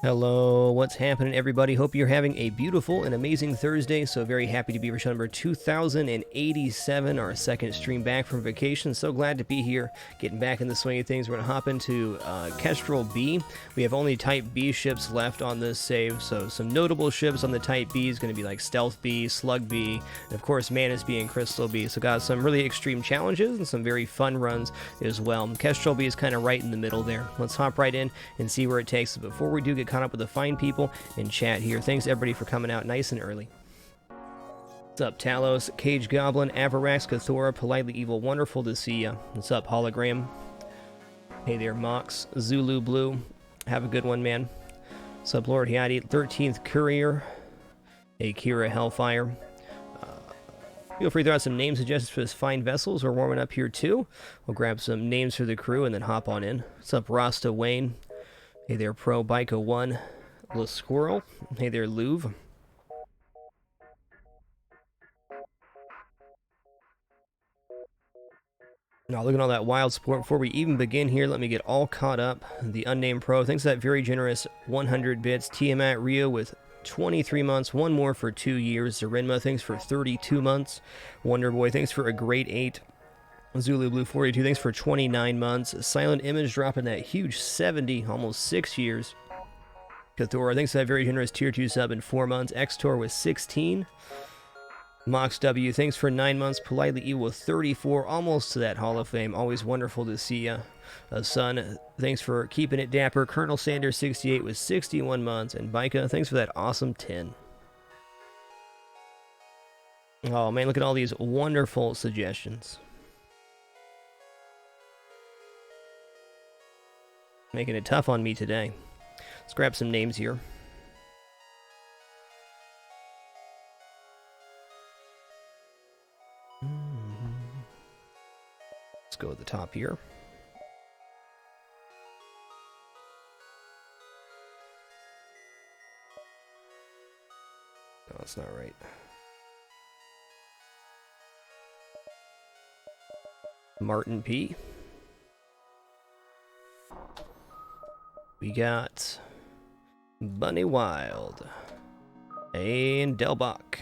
Hello, what's happening, everybody? Hope you're having a beautiful and amazing Thursday. So very happy to be show number 2087, our second stream back from vacation. So glad to be here, getting back in the swing of things. We're going to hop into Kestrel B. We have only Type B ships left on this save, so some notable ships on the Type B is going to be like Stealth B, Slug B, and of course Manus B and Crystal B. So got some really extreme challenges and some very fun runs as well. Kestrel B is kind of right in the middle there. Let's hop right in and see where it takes us. Before we do get caught up with the fine people in chat here. Thanks everybody for coming out nice and early. What's up, Talos, Cage Goblin, Avarax, Cathora, Politely Evil, wonderful to see ya. What's up, Hologram? Hey there, Mox, Zulu Blue. Have a good one, man. What's up, Lord Hyadi, 13th Courier, Akira Hellfire. Feel free to throw out some name suggestions for this fine vessels. We're warming up here too. We'll grab some names for the crew and then hop on in. What's up, Rasta Wayne? Hey there, Pro Biko 1, La Squirrel. Hey there, Louvre. Now, look at all that wild support. Before we even begin here, let me get all caught up. The Unnamed Pro, thanks for that very generous 100 bits. Tiamat Rio with 23 months, one more for 2 years. Zarinma, thanks for 32 months. Wonderboy, thanks for a great 8. Zulu Blue 42, thanks for 29 months. Silent Image dropping that huge 70, almost 6 years. Cathora, thanks for that very generous tier 2 sub in 4 months. Xtor with 16. Mox W, thanks for 9 months. Politely Evil 34, almost to that Hall of Fame. Always wonderful to see ya. Sun, thanks for keeping it dapper. Colonel Sanders 68 with 61 months. And Bika, thanks for that awesome 10. Oh man, look at all these wonderful suggestions. Making it tough on me today. Let's grab some names here. Let's go at the top here. No, that's not right. Martin P. We got Bunny Wild and Delbach.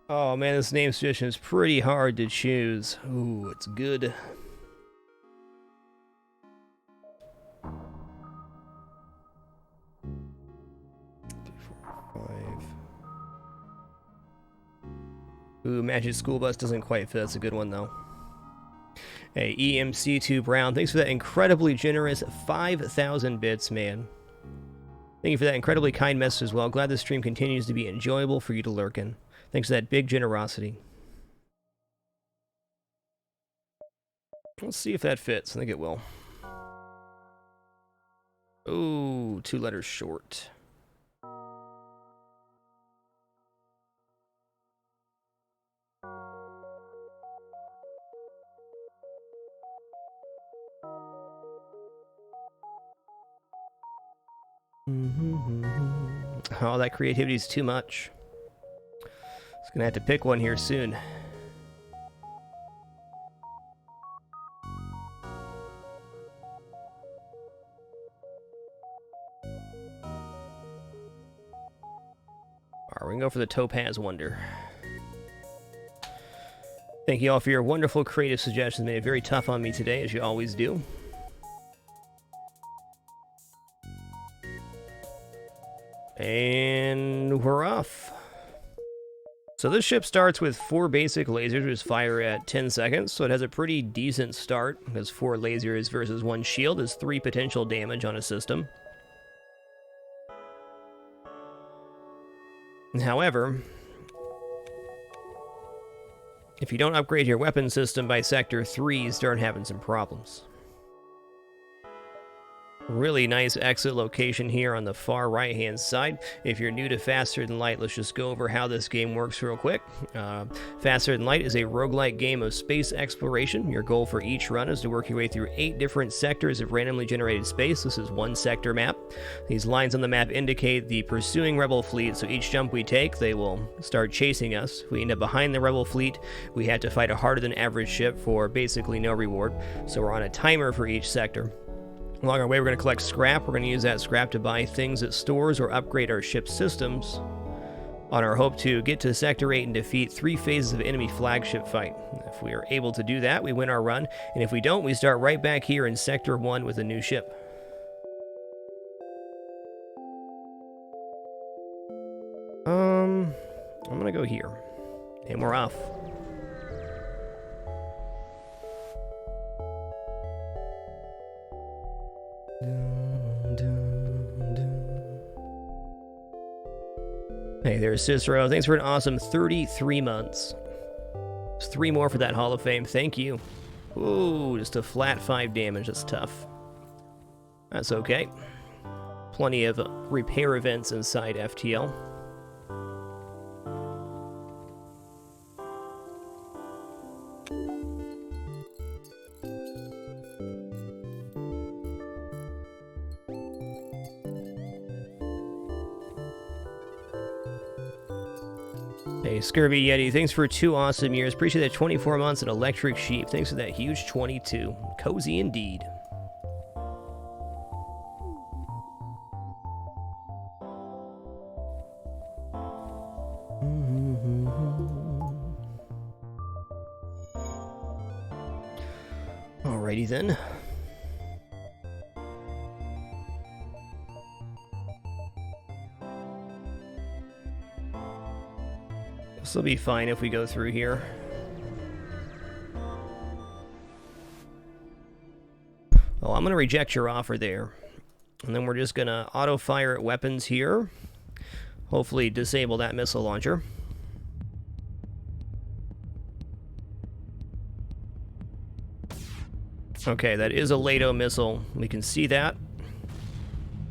Oh man, this name suggestion is pretty hard to choose. Ooh, it's good. Ooh, Magic School Bus doesn't quite fit. That's a good one though. Hey, EMC2 Brown, thanks for that incredibly generous 5,000 bits, man. Thank you for that incredibly kind message as well. Glad this stream continues to be enjoyable for you to lurk in. Thanks for that big generosity. Let's see if that fits. I think it will. Ooh, 2 letters short. Oh, that creativity is too much. Just gonna have to pick one here soon. Alright, we can go for the Topaz Wonder. Thank you all for your wonderful creative suggestions. Made it very tough on me today, as you always do. And we're off. So this ship starts with 4 basic lasers, which fire at 10 seconds, so it has a pretty decent start, because 4 lasers versus 1 shield is 3 potential damage on a system. However, if you don't upgrade your weapon system by Sector 3, you start having some problems. Really nice exit location here on the far right hand side. If you're new to Faster Than Light, let's just go over how this game works real quick. Faster Than Light is a roguelike game of space exploration. Your goal for each run is to work your way through 8 different sectors of randomly generated space. This is one sector map. These lines on the map indicate the pursuing rebel fleet, so each jump we take, they will start chasing us. If we end up behind the rebel fleet, we had to fight a harder than average ship for basically no reward. So we're on a timer for each sector. Along our way, we're going to collect scrap. We're going to use that scrap to buy things at stores or upgrade our ship's systems on our hope to get to Sector 8 and defeat 3 phases of enemy flagship fight. If we are able to do that, we win our run, and if we don't, we start right back here in Sector 1 with a new ship. I'm going to go here, and we're off. Hey, there's Cicero. Thanks for an awesome 33 months. There's 3 more for that Hall of Fame. Thank you. Ooh, just a flat 5 damage. That's tough. That's okay. Plenty of repair events inside FTL. Hey, Scurvy Yeti, thanks for 2 awesome years. Appreciate that 24 months and Electric Sheep. Thanks for that huge 22. Cozy indeed. Alrighty then. This will be fine if we go through here. Oh, I'm going to reject your offer there. And then we're just going to auto-fire at weapons here. Hopefully disable that missile launcher. Okay, that is a LATO missile. We can see that.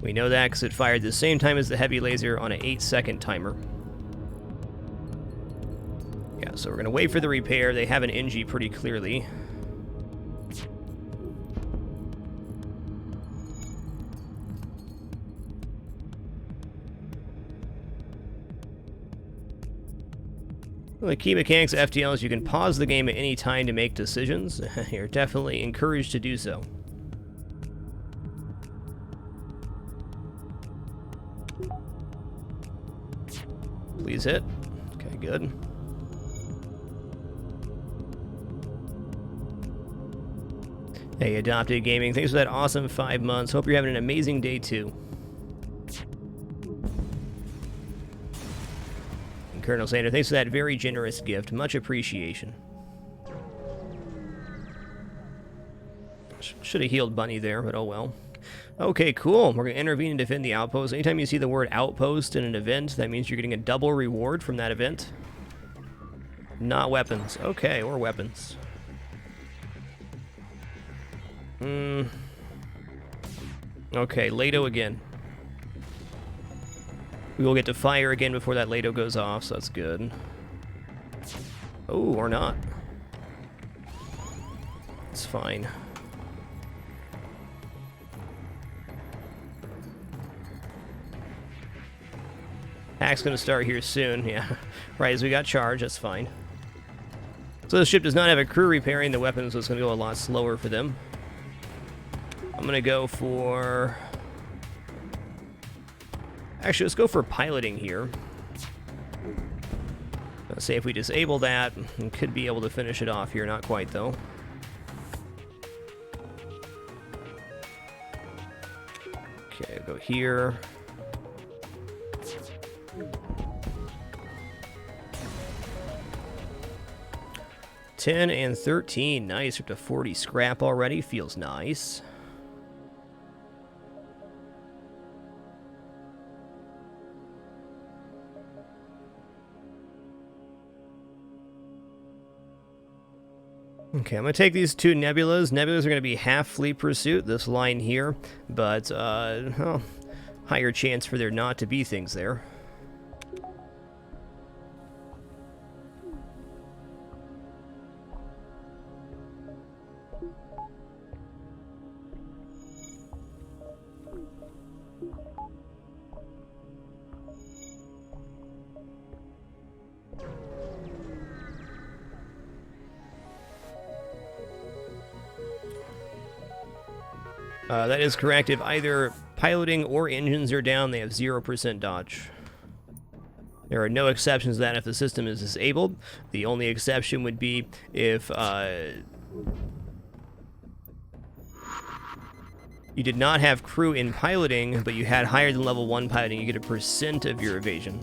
We know that because it fired the same time as the heavy laser on an 8-second timer. Yeah, so we're going to wait for the repair. They have an NG pretty clearly. Well, the key mechanics of FTL is you can pause the game at any time to make decisions. You're definitely encouraged to do so. Please hit. Okay, good. Hey, Adopted Gaming, thanks for that awesome 5 months. Hope you're having an amazing day, too. And Colonel Sander, thanks for that very generous gift. Much appreciation. Should have healed Bunny there, but oh well. Okay, cool. We're going to intervene and defend the outpost. Anytime you see the word outpost in an event, that means you're getting a double reward from that event. Not weapons. Okay, or weapons. Okay, LATO again. We will get to fire again before that LATO goes off, so that's good. Oh, or not. It's fine. Hack's gonna start here soon, yeah. Right as we got charged, that's fine. So the ship does not have a crew repairing the weapons, so it's gonna go a lot slower for them. I'm gonna go for... Actually, let's go for piloting here. Let's say if we disable that, we could be able to finish it off here. Not quite, though. Okay, I'll go here. $10 and $13. Nice. We're up to 40 scrap already. Feels nice. Okay, I'm going to take these two nebulas. Nebulas are going to be half fleet pursuit, this line here, but, well, higher chance for there not to be things there. That is correct. If either piloting or engines are down, they have 0% dodge. There are no exceptions to that if the system is disabled. The only exception would be if you did not have crew in piloting, but you had higher than level 1 piloting, you get a % of your evasion.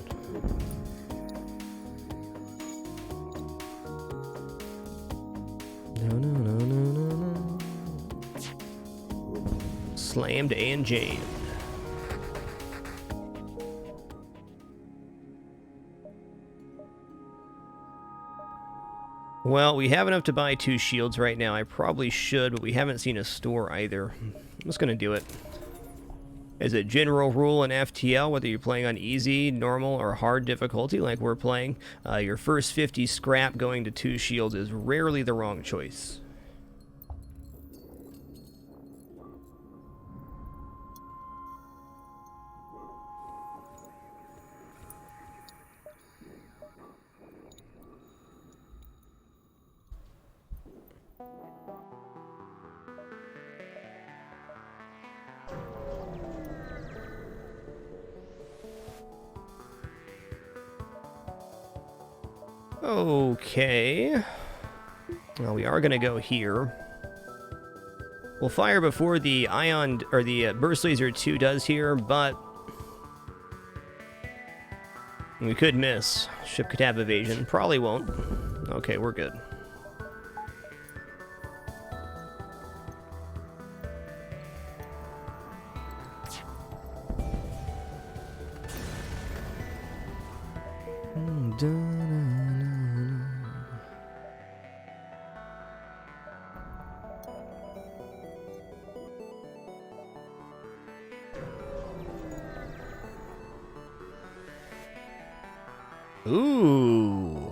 No. Slammed and jammed. Well, we have enough to buy 2 shields right now. I probably should, but we haven't seen a store either. I'm just going to do it. As a general rule in FTL, whether you're playing on easy, normal, or hard difficulty like we're playing, your first 50 scrap going to 2 shields is rarely the wrong choice. Okay. Well, we are going to go here. We'll fire before the ion, or the burst laser 2 does here, but we could miss. Ship could have evasion. Probably won't. Okay, we're good. Ooh.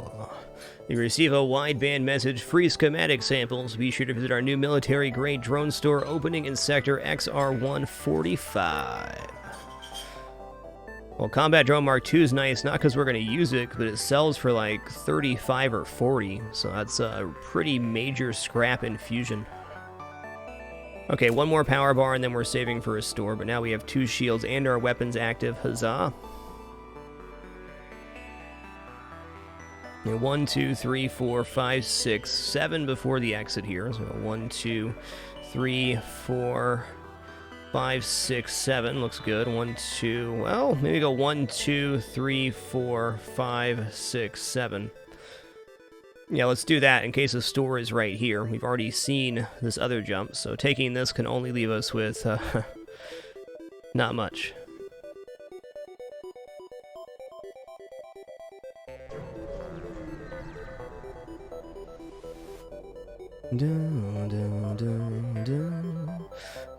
You receive a wideband message, free schematic samples. Be sure to visit our new military-grade drone store opening in Sector XR145. Well, Combat Drone Mark II is nice, not because we're going to use it, but it sells for like 35 or 40, so that's a pretty major scrap infusion. Okay, one more power bar and then we're saving for a store, but now we have 2 shields and our weapons active. Huzzah! 1, 2, 3, 4, 5, 6, 7 before the exit here. So 1, 2, 3, 4, 5, 6, 7 looks good. 1, 2, well, maybe go 1, 2, 3, 4, 5, 6, 7. Yeah, let's do that in case the store is right here. We've already seen this other jump, so taking this can only leave us with not much.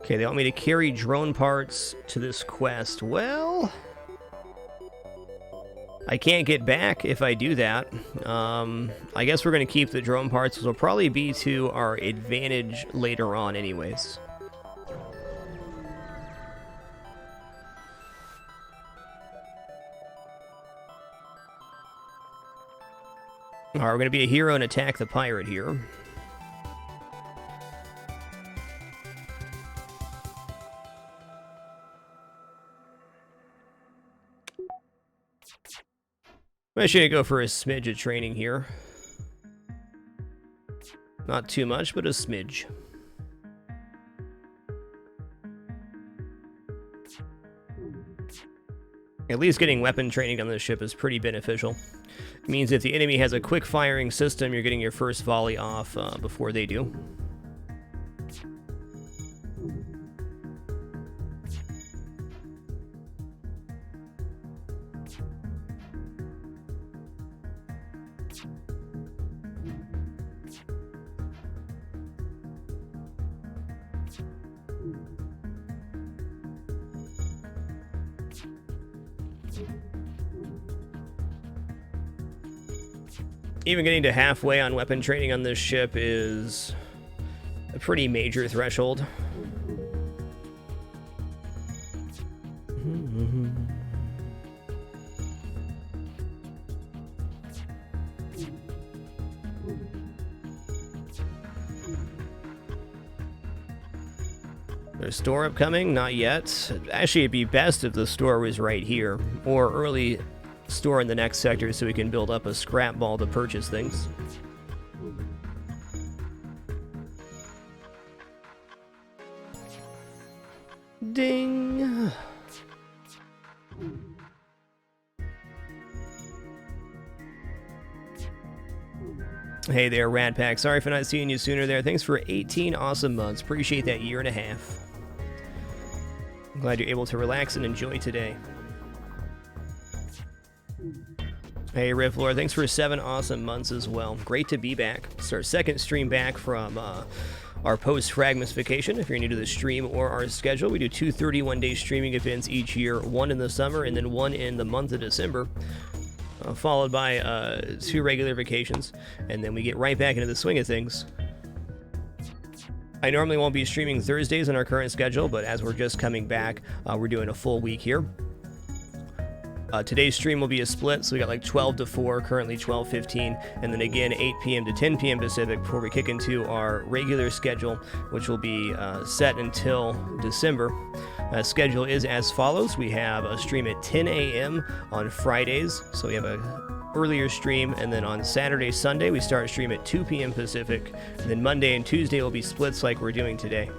Okay, they want me to carry drone parts to this quest. Well, I can't get back if I do that. I guess we're going to keep the drone parts, which will probably be to our advantage later on anyways. Alright, we're going to be a hero and attack the pirate here. I'm actually going to go for a smidge of training here. Not too much, but a smidge. At least getting weapon training on this ship is pretty beneficial. It means if the enemy has a quick firing system, you're getting your first volley off before they do. Even getting to halfway on weapon training on this ship is a pretty major threshold. There's store upcoming? Not yet. Actually, it'd be best if the store was right here, or early store in the next sector so we can build up a scrap ball to purchase things. Ding! Hey there, Rat Pack. Sorry for not seeing you sooner there. Thanks for 18 awesome months. Appreciate that year and a half. I'm glad you're able to relax and enjoy today. Hey, Rifflord, thanks for 7 awesome months as well. Great to be back. It's our second stream back from our post-Fragmas vacation. If you're new to the stream or our schedule, we do 2 31-day streaming events each year, one in the summer and then one in the month of December, followed by 2 regular vacations, and then we get right back into the swing of things. I normally won't be streaming Thursdays on our current schedule, but as we're just coming back, we're doing a full week here. Today's stream will be a split, so we got like 12 to 4, currently 12:15, and then again 8 p.m. to 10 p.m. Pacific before we kick into our regular schedule, which will be set until December. Schedule is as follows. We have a stream at 10 a.m. on Fridays, so we have a earlier stream, and then on Saturday, Sunday, we start stream at 2 p.m. Pacific, and then Monday and Tuesday will be splits like we're doing today.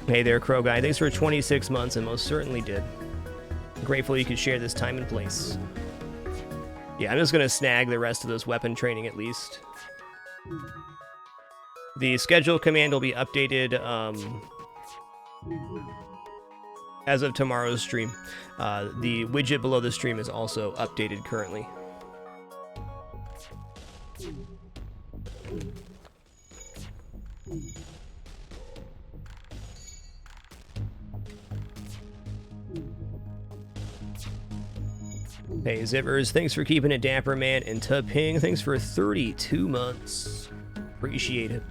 Hey there, Crow Guy. Thanks for 26 months, and most certainly did. Grateful you could share this time and place. Yeah, I'm just going to snag the rest of this weapon training at least. The schedule command will be updated as of tomorrow's stream. The widget below the stream is also updated currently. Hey Zippers, thanks for keeping it dapper, man, and Tuping, thanks for 32 months. Appreciate it.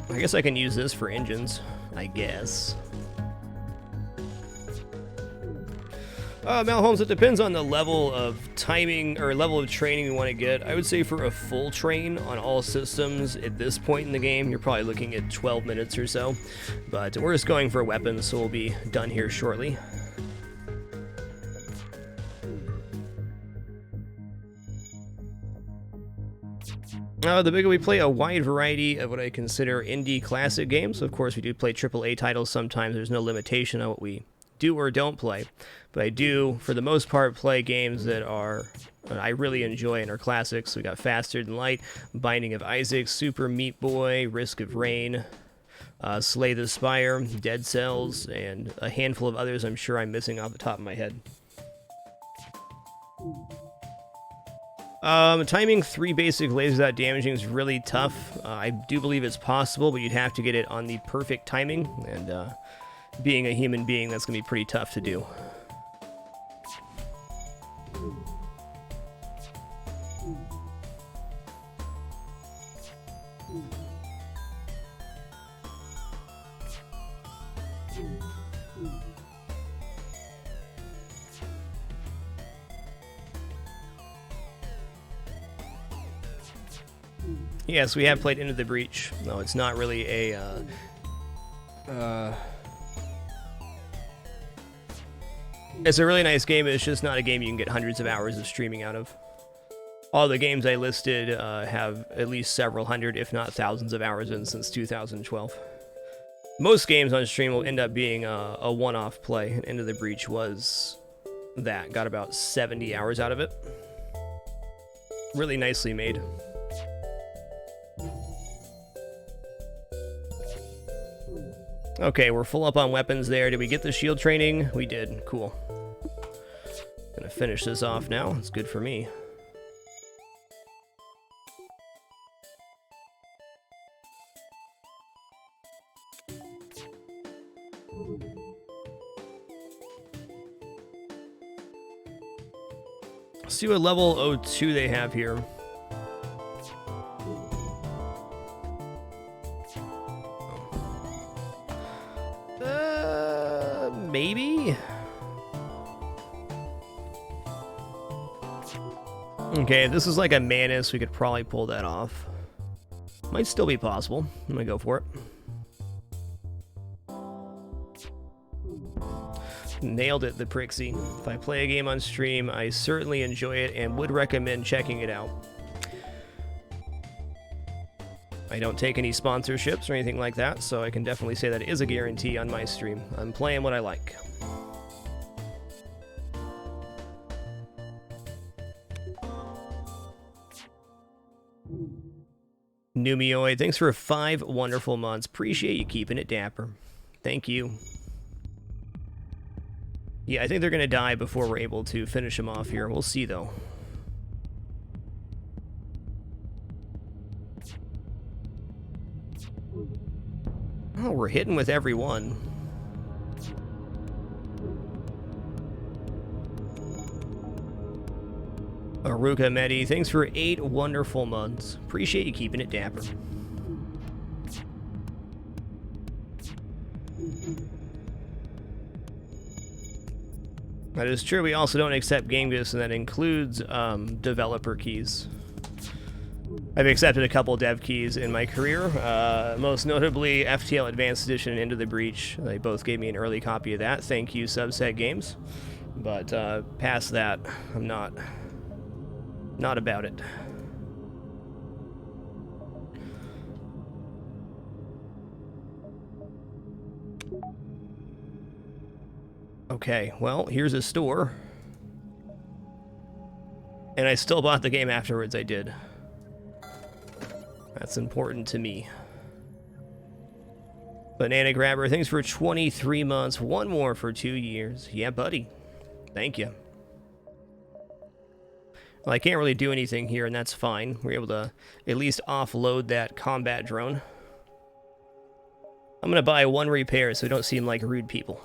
I guess I can use this for engines, I guess. Mal Holmes, it depends on the level of timing or level of training you want to get. I would say for a full train on all systems at this point in the game, you're probably looking at 12 minutes or so. But we're just going for weapons, so we'll be done here shortly. The bigger we play a wide variety of what I consider indie classic games. Of course, we do play AAA titles sometimes. There's no limitation on what we do or don't play. But I do, for the most part, play games that I really enjoy and are classics. We got Faster Than Light, Binding of Isaac, Super Meat Boy, Risk of Rain, Slay the Spire, Dead Cells, and a handful of others I'm sure I'm missing off the top of my head. Timing 3 basic lasers without damaging is really tough. I do believe it's possible, but you'd have to get it on the perfect timing, and being a human being, that's going to be pretty tough to do. Yes, we have played Into the Breach. No, it's not really a, it's a really nice game, it's just not a game you can get hundreds of hours of streaming out of. All the games I listed have at least several hundred, if not thousands of hours in since 2012. Most games on stream will end up being a one-off play, and Into the Breach was that. Got about 70 hours out of it. Really nicely made. Okay, we're full up on weapons there. Did we get the shield training? We did. Cool. Gonna finish this off now. It's good for me. Let's see what level 02 they have here. Maybe? Okay, if this is like a Manus, we could probably pull that off. Might still be possible. I'm gonna go for it. Nailed it, the Prixie. If I play a game on stream, I certainly enjoy it and would recommend checking it out. I don't take any sponsorships or anything like that, so I can definitely say that it is a guarantee on my stream. I'm playing what I like. Numioid, thanks for 5 wonderful months. Appreciate you keeping it dapper. Thank you. Yeah, I think they're going to die before we're able to finish them off here. We'll see, though. Oh, we're hitting with every one. Aruka Medi, thanks for 8 wonderful months. Appreciate you keeping it dapper. That is true. We also don't accept game gifts, and that includes developer keys. I've accepted a couple dev keys in my career, most notably FTL Advanced Edition and Into the Breach. They both gave me an early copy of that. Thank you, Subset Games. But past that, I'm not about it. Okay, well, here's a store. And I still bought the game afterwards, I did. That's important to me. Banana Grabber, thanks for 23 months. One more for 2 years. Yeah, buddy. Thank you. Well, I can't really do anything here, and that's fine. We're able to at least offload that combat drone. I'm going to buy 1 repair so we don't seem like rude people.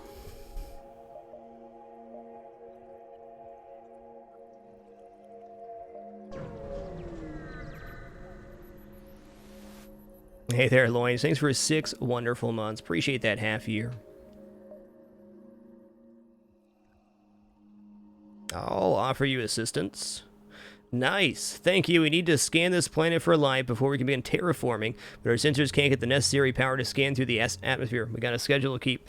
Hey there, Loins. Thanks for 6 wonderful months. Appreciate that half year. I'll offer you assistance. Nice. Thank you. We need to scan this planet for life before we can begin terraforming, but our sensors can't get the necessary power to scan through the atmosphere. We got a schedule to keep.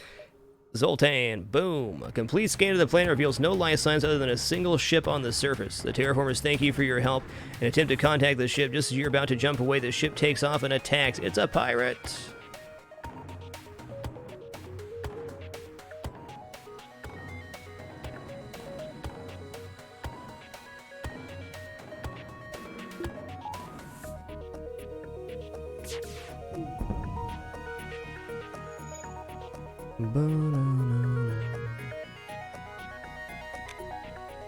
Zoltan, boom. A complete scan of the planet reveals no life signs other than a single ship on the surface. The terraformers thank you for your help and attempt to contact the ship. Just as you're about to jump away, the ship takes off and attacks. It's a pirate.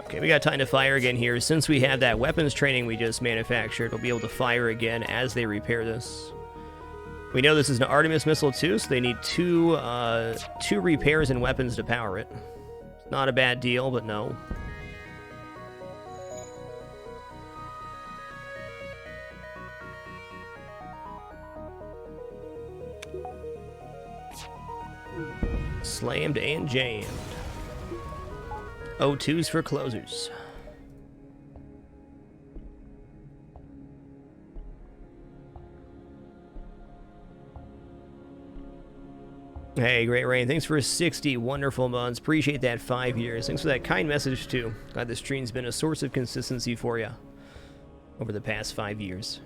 Okay, we got time to fire again here. Since we have that weapons training we just manufactured, we'll be able to fire again as they repair this. We know this is an Artemis missile too, so they need two repairs and weapons to power it. It's not a bad deal, but no. Slammed and jammed. O2s for closers. Hey, Great Rain, thanks for 60 wonderful months. Appreciate that 5 years. Thanks for that kind message, too. Glad this stream's been a source of consistency for you over the past 5 years.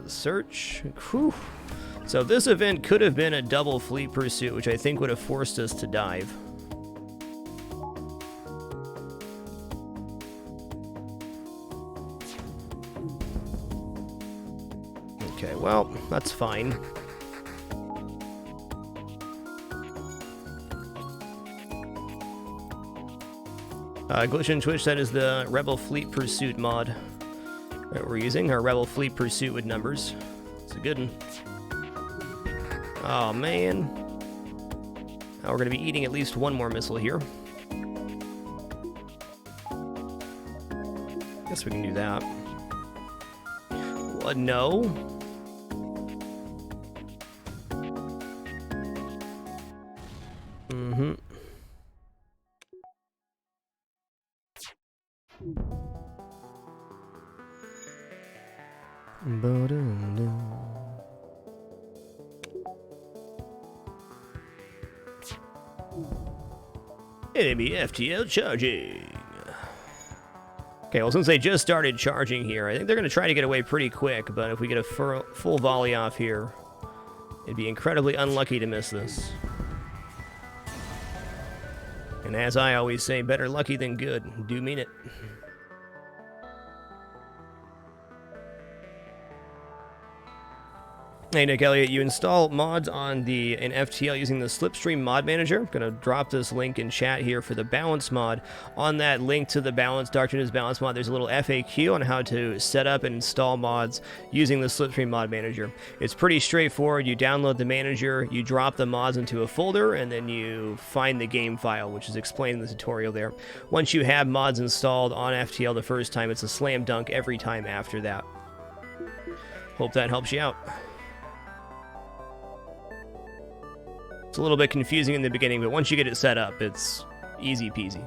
Search. Whew. So this event could have been a double fleet pursuit, which I think would have forced us to dive. Okay, well, that's fine. Glitch in Twitch, that is the Rebel Fleet Pursuit mod that we're using, our Rebel Fleet Pursuit with numbers. It's a good one. Oh, man. Now we're going to be eating at least one more missile here. Guess we can do that. What? No? Mm-hmm. Enemy FTL charging. Okay, well, since they just started charging here, I think they're going to try to get away pretty quick, but if we get a full volley off here, it'd be incredibly unlucky to miss this. And as I always say, better lucky than good. Do mean it. Hey Nick Elliott, you install mods on an FTL using the Slipstream mod manager. I'm going to drop this link in chat here for the balance mod. On that link to the Dr. News balance mod, there's a little FAQ on how to set up and install mods using the Slipstream mod manager. It's pretty straightforward. You download the manager, you drop the mods into a folder, and then you find the game file, which is explained in the tutorial there. Once you have mods installed on FTL the first time, it's a slam dunk every time after that. Hope that helps you out. It's a little bit confusing in the beginning, but once you get it set up, it's easy peasy.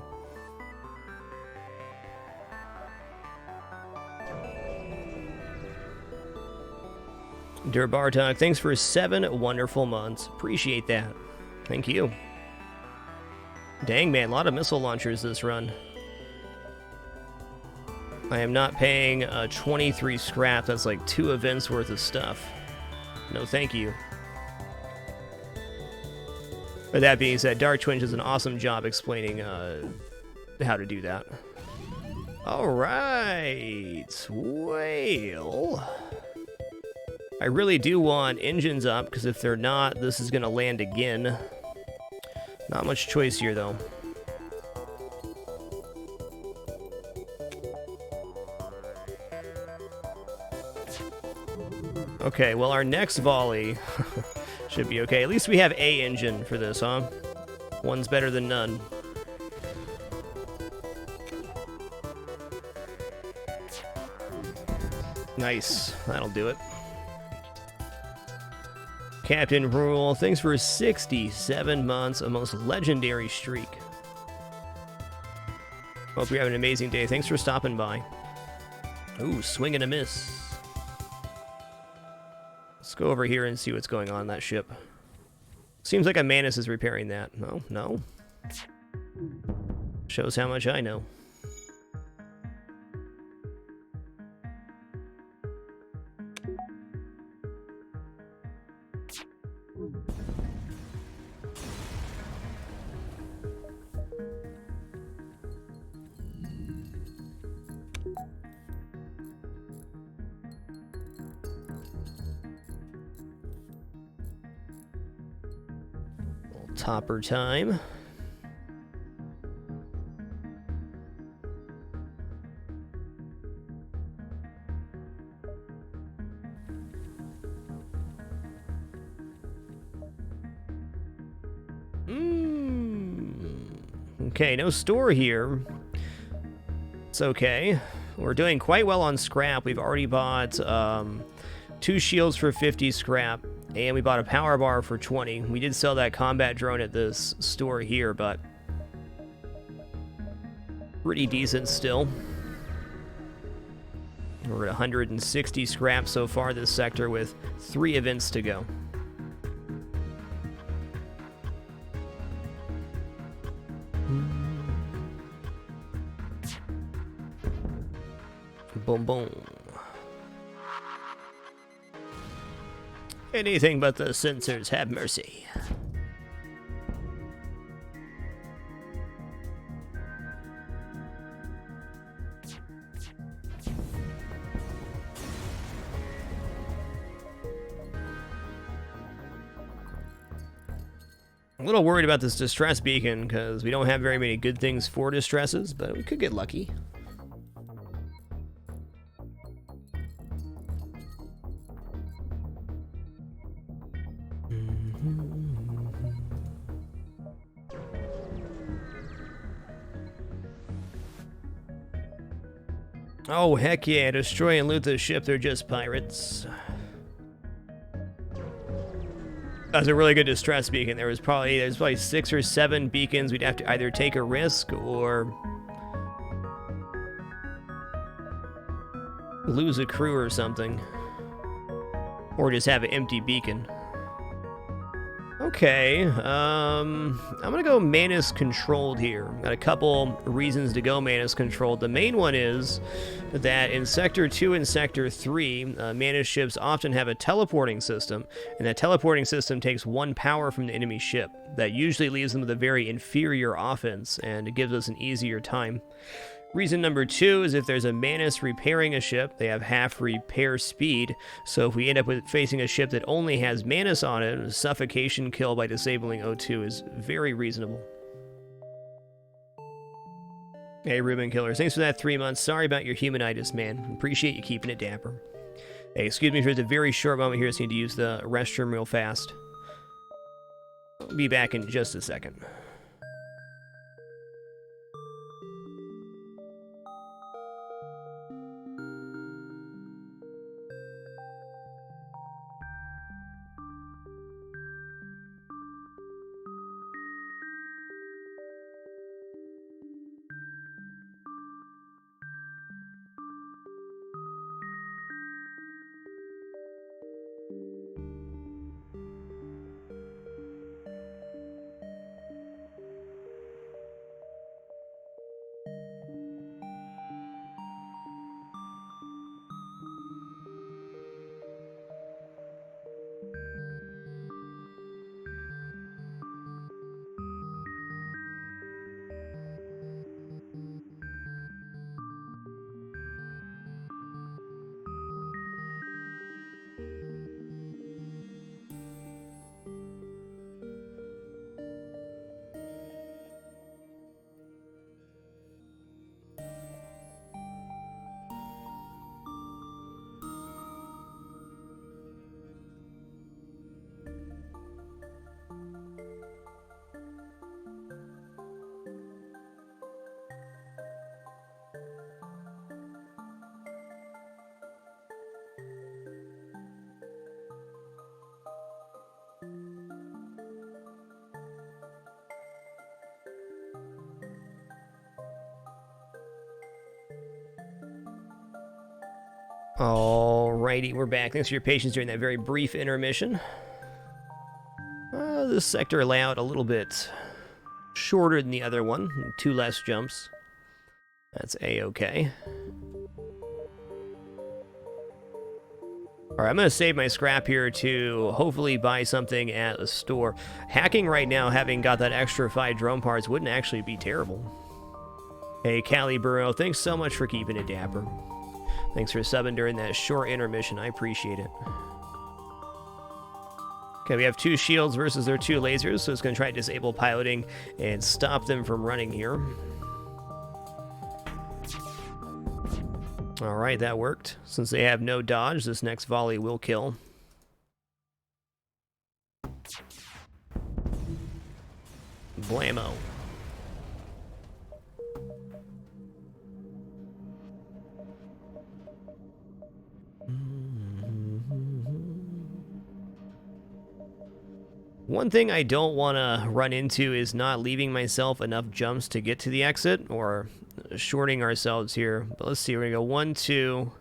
Der Bartok, thanks for 7 wonderful months. Appreciate that. Thank you. Dang, man, a lot of missile launchers this run. I am not paying 23 scrap. That's like 2 events worth of stuff. No, thank you. But that being said, Dark Twinge does an awesome job explaining how to do that. Alright, well, I really do want engines up, because if they're not, this is going to land again. Not much choice here, though. Okay, well, our next volley should be okay. At least we have a engine for this, huh? One's better than none. Nice. That'll do it. Captain Rule, thanks for 67 months, a most legendary streak. Hope you're having an amazing day. Thanks for stopping by. Ooh, swing and a miss. Let's go over here and see what's going on that ship. Seems like a Manus is repairing that. No, no. Shows how much I know. Topper time. Okay, no store here. It's okay. We're doing quite well on scrap. We've already bought 2 shields for 50 scrap. And we bought a power bar for 20. We did sell that combat drone at this store here, but pretty decent still. We're at 160 scrap so far this sector with 3 events to go. Boom, boom. Anything but the sensors, have mercy. I'm a little worried about this distress beacon because we don't have very many good things for distresses, but we could get lucky. Oh, heck yeah. Destroy and loot the ship. They're just pirates. That was a really good distress beacon. There's probably 6 or 7 beacons. We'd have to either take a risk or lose a crew or something. Or just have an empty beacon. Okay, I'm gonna go Manus controlled here. Got a couple reasons to go Manus controlled. The main one is that in Sector 2 and Sector 3, Manus ships often have a teleporting system, and that teleporting system takes 1 power from the enemy ship. That usually leaves them with a very inferior offense, and it gives us an easier time. Reason number 2 is if there's a Manus repairing a ship, they have half repair speed, so if we end up facing a ship that only has Manus on it, a suffocation kill by disabling O2 is very reasonable. Hey, Ruben Killers, thanks for that 3 months. Sorry about your humanitis, man. Appreciate you keeping it dapper. Hey, excuse me for just a very short moment here. I just need to use the restroom real fast. I'll be back in just a second. Alrighty, we're back. Thanks for your patience during that very brief intermission. This sector layout a little bit shorter than the other one. 2 less jumps. That's A-okay. Alright, I'm going to save my scrap here to hopefully buy something at a store. Hacking right now, having got that extra 5 drone parts, wouldn't actually be terrible. Hey, Callie Burrow, thanks so much for keeping it dapper. Thanks for subbing during that short intermission. I appreciate it. Okay, we have 2 shields versus their 2 lasers, so it's going to try to disable piloting and stop them from running here. Alright, that worked. Since they have no dodge, this next volley will kill. Blammo. One thing I don't want to run into is not leaving myself enough jumps to get to the exit, or shorting ourselves here. But let's see, we're going to go 1, 2.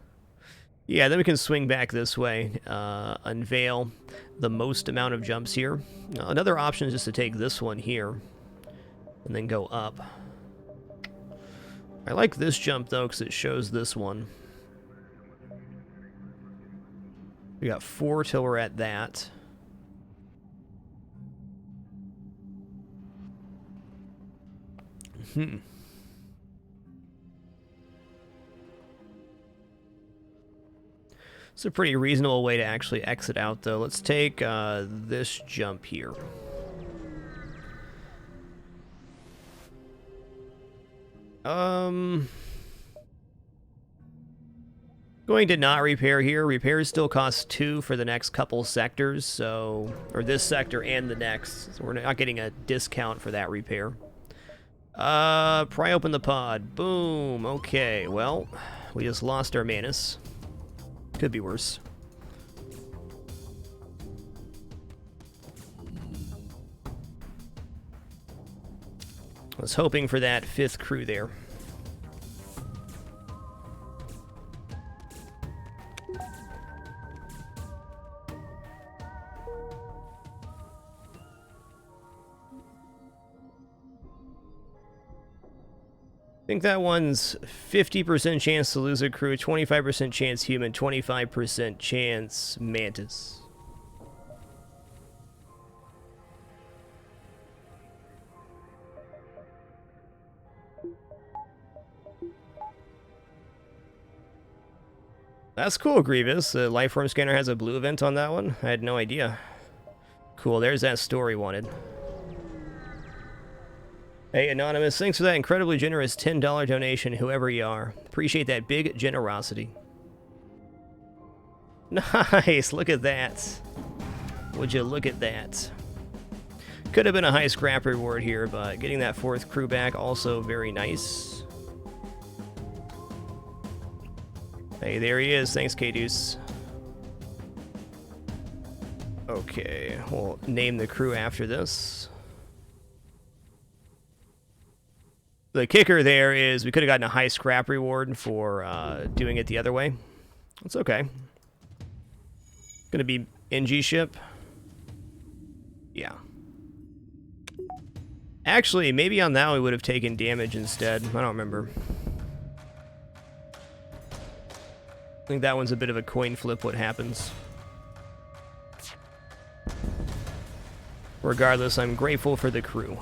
Yeah, then we can swing back this way, unveil the most amount of jumps here. Another option is just to take this one here, and then go up. I like this jump, though, because it shows this one. We got 4 till we're at that. It's a pretty reasonable way to actually exit out, though. Let's take this jump here. Going to not repair here. Repairs still cost 2 for the next couple sectors, so... or this sector and the next. So we're not getting a discount for that repair. Pry open the pod. Boom. Okay, well, We just lost our Manus. Could be worse. I was hoping for that 5th crew there. I think that one's 50% chance to lose a crew, 25% chance human, 25% chance mantis. That's cool, Grievous. The Lifeform Scanner has a blue event on that one. I had no idea. Cool, there's that story wanted. Hey, Anonymous, thanks for that incredibly generous $10 donation, whoever you are. Appreciate that big generosity. Nice, look at that. Would you look at that? Could have been a high scrap reward here, but getting that 4th crew back, also very nice. Hey, there he is. Thanks, K-Deuce. Okay, we'll name the crew after this. The kicker there is we could have gotten a high scrap reward for doing it the other way. It's okay. Gonna be NG ship. Yeah. Actually, maybe on that we would have taken damage instead. I don't remember. I think that one's a bit of a coin flip what happens. Regardless, I'm grateful for the crew.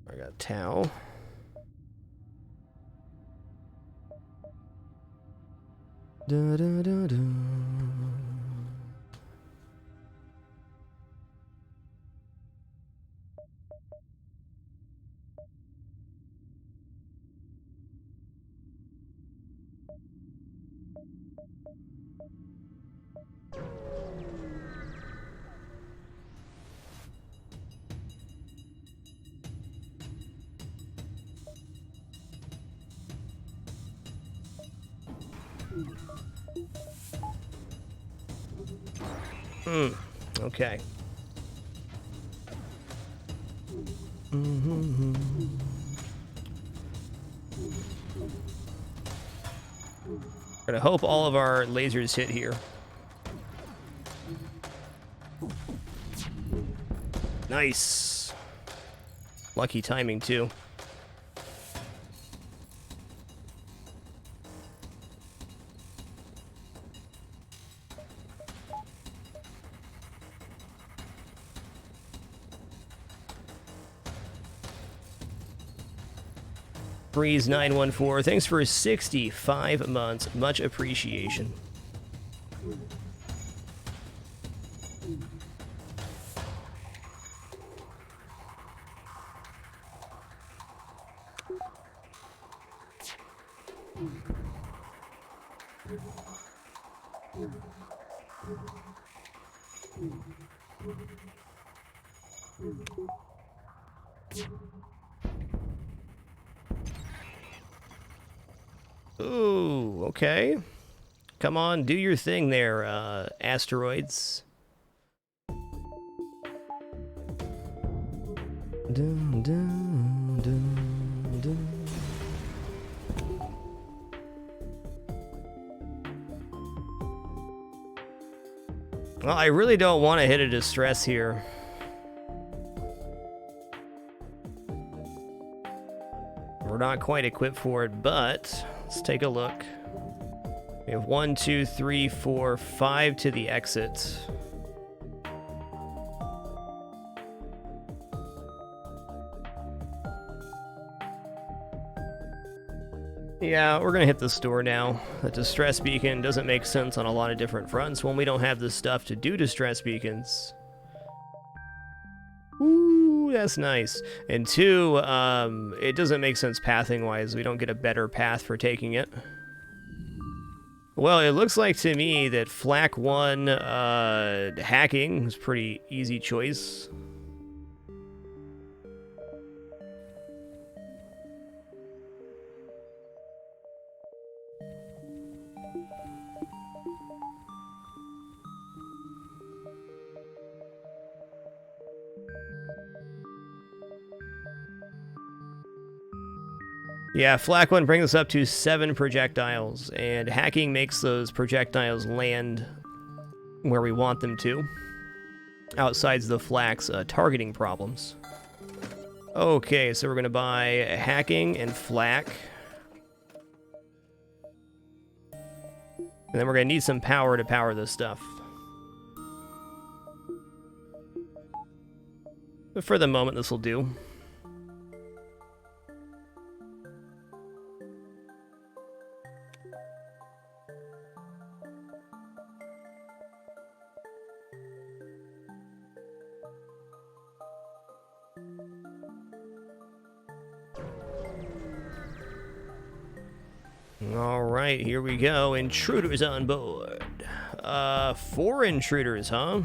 I got Tau. Da, da, da, da. Okay. Gonna hope all of our lasers hit here. Nice. Lucky timing, too. Breeze914, thanks for 65 months. Much appreciation. Ooh, okay. Come on, do your thing there, asteroids. Dun, dun, dun, dun. Well, I really don't want to hit a distress here. We're not quite equipped for it, but let's take a look. We have 1, 2, 3, 4, 5 to the exit. Yeah, we're gonna hit the store now. The distress beacon doesn't make sense on a lot of different fronts when we don't have the stuff to do distress beacons. Ooh, that's nice. And 2, it doesn't make sense pathing-wise. We don't get a better path for taking it. Well, it looks like to me that Flak 1 hacking is pretty easy choice. Yeah, Flak 1 brings us up to 7 projectiles, and hacking makes those projectiles land where we want them to, outside the Flak's targeting problems. Okay, so we're going to buy hacking and Flak. And then we're going to need some power to power this stuff. But for the moment, this will do. Alright, here we go. Intruders on board. 4 intruders, huh?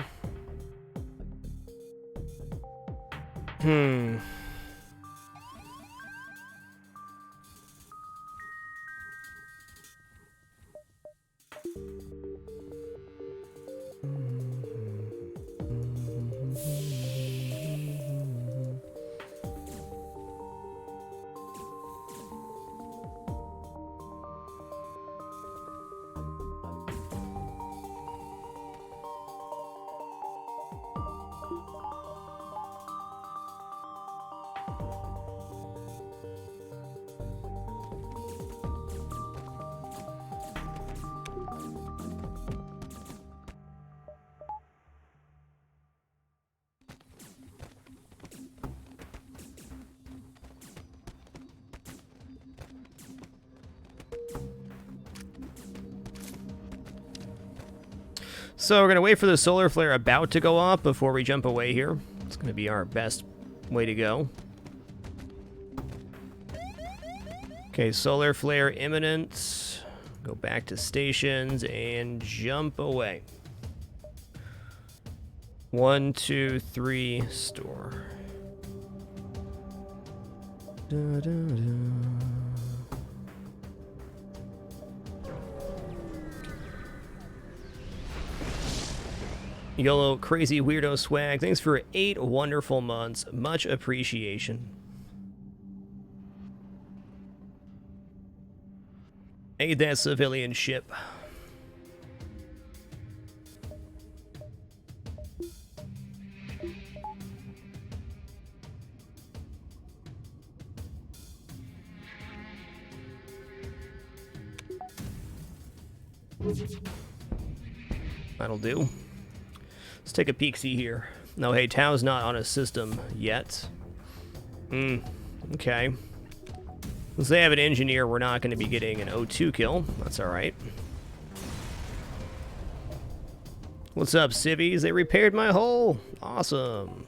So we're going to wait for the solar flare about to go off before we jump away here. It's going to be our best way to go. Okay, solar flare imminent. Go back to stations and jump away. 1, 2, 3, store. Da, da, da. YOLO Crazy Weirdo Swag, thanks for 8 wonderful months. Much appreciation. Aid that civilian ship. That'll do. Let's take a peek-see here. No, hey, Tao's not on a system yet. Okay. Since they have an engineer, we're not going to be getting an O2 kill. That's alright. What's up, civvies? They repaired my hull. Awesome.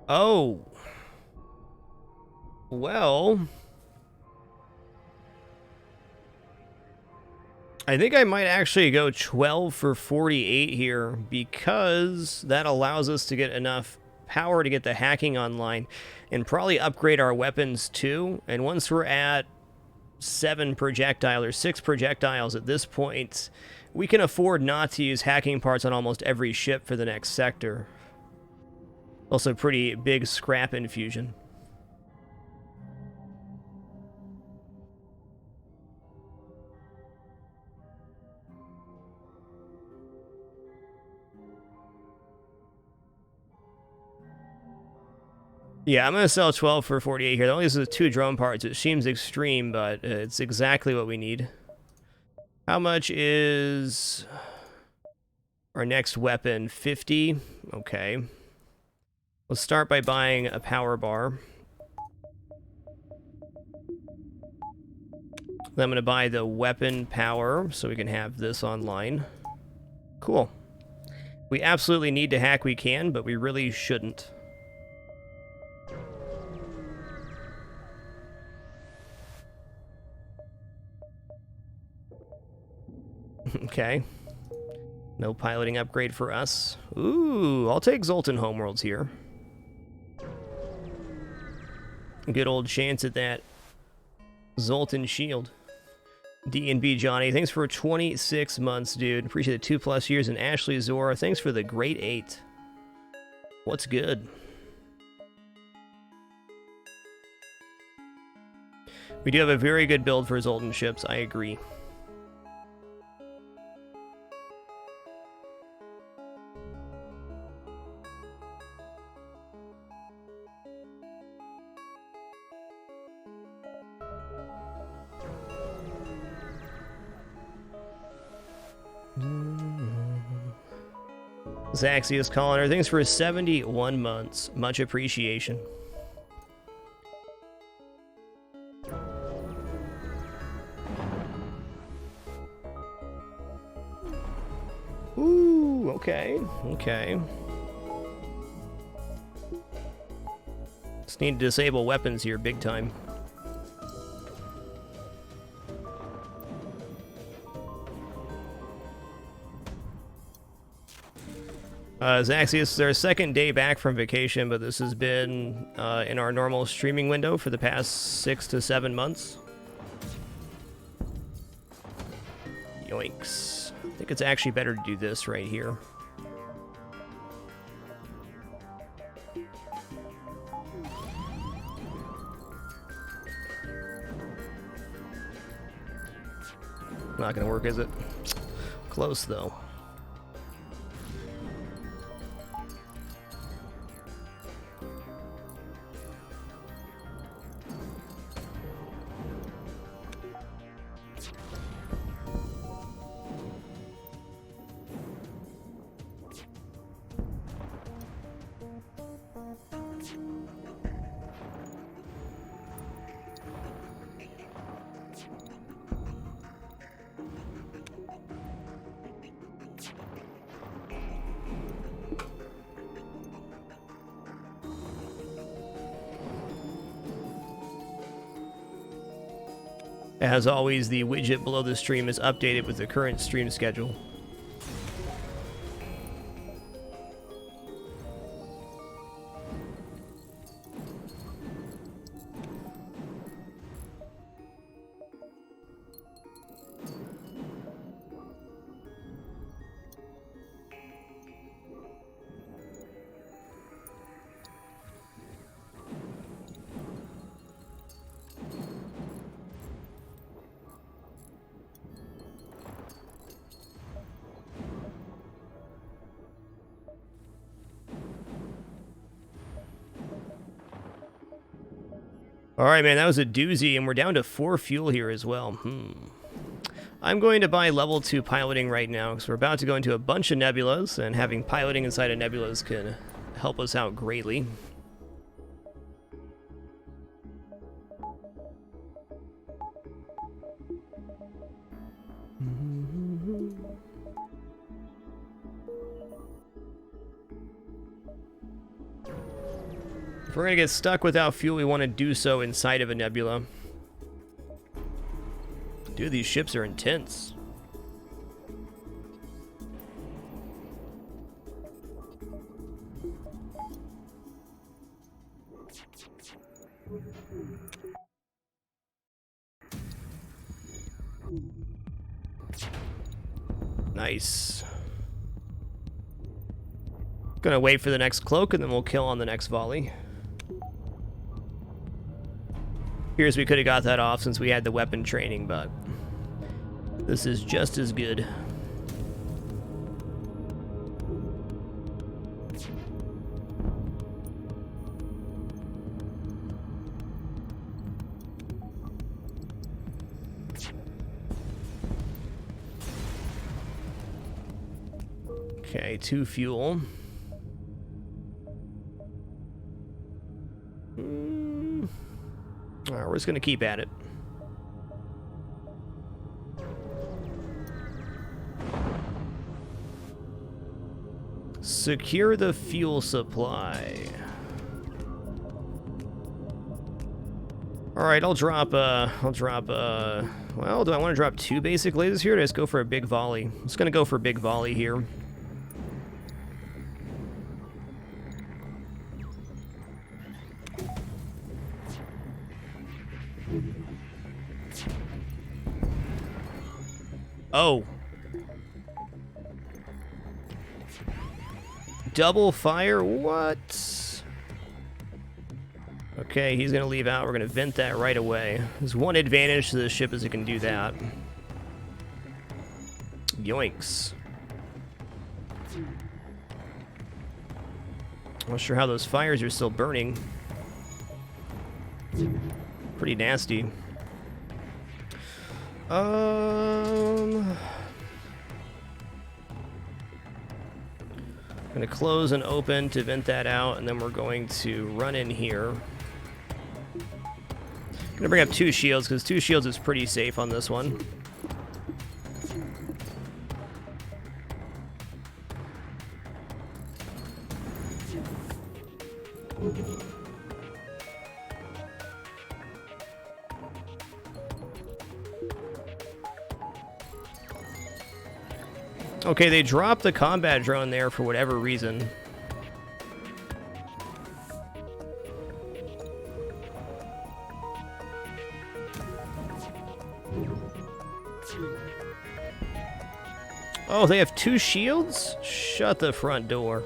Oh. Well. I think I might actually go 12 for 48 here because that allows us to get enough power to get the hacking online and probably upgrade our weapons too. And once we're at 7 projectiles or 6 projectiles at this point, we can afford not to use hacking parts on almost every ship for the next sector. Also pretty big scrap infusion. Yeah, I'm going to sell 12 for 48 here. Only this is 2 drone parts. It seems extreme, but it's exactly what we need. How much is Our next weapon, 50. Okay. Let's start by buying a power bar. Then I'm going to buy the weapon power so we can have this online. Cool. We absolutely need to hack, we can, but we really shouldn't. Okay. No piloting upgrade for us. Ooh, I'll take Zoltan Homeworlds here. Good old chance at that Zoltan shield. D&B Johnny, thanks for 26 months, dude. Appreciate the 2+ years. And Ashley Zora, thanks for the great 8. What's good? We do have a very good build for Zoltan ships, I agree. Zaxius Colliner, thanks for 71 months. Much appreciation. Ooh, okay, okay. Just need to disable weapons here big time. Zaxius, it's our second day back from vacation, but this has been in our normal streaming window for the past 6 to 7 months. Yoinks. I think it's actually better to do this right here. Not gonna work, is it? Close, though. As always, the widget below the stream is updated with the current stream schedule. Alright, man, that was a doozy, and we're down to 4 fuel here as well. I'm going to buy level 2 piloting right now, because we're about to go into a bunch of nebulas, and having piloting inside of nebulas can help us out greatly. If we're going to get stuck without fuel, we want to do so inside of a nebula. Dude, these ships are intense. Nice. Gonna wait for the next cloak, and then we'll kill on the next volley. Appears we could have got that off since we had the weapon training, but this is just as good. Okay, 2 fuel. Alright, we're just gonna keep at it. Secure the fuel supply. Alright, I'll drop, well, do I want to drop 2 basic lasers here, or just go for a big volley? I'm just gonna go for a big volley here. Oh. Double fire? What? Okay, he's gonna leave out. We're gonna vent that right away. There's one advantage to this ship is it can do that. Yoinks. Not sure how those fires are still burning. Pretty nasty. Gonna close and open to vent that out, and then we're going to run in here. Gonna bring up 2 shields, because 2 shields is pretty safe on this one. Okay, they dropped the combat drone there for whatever reason. Oh, they have 2 shields? Shut the front door.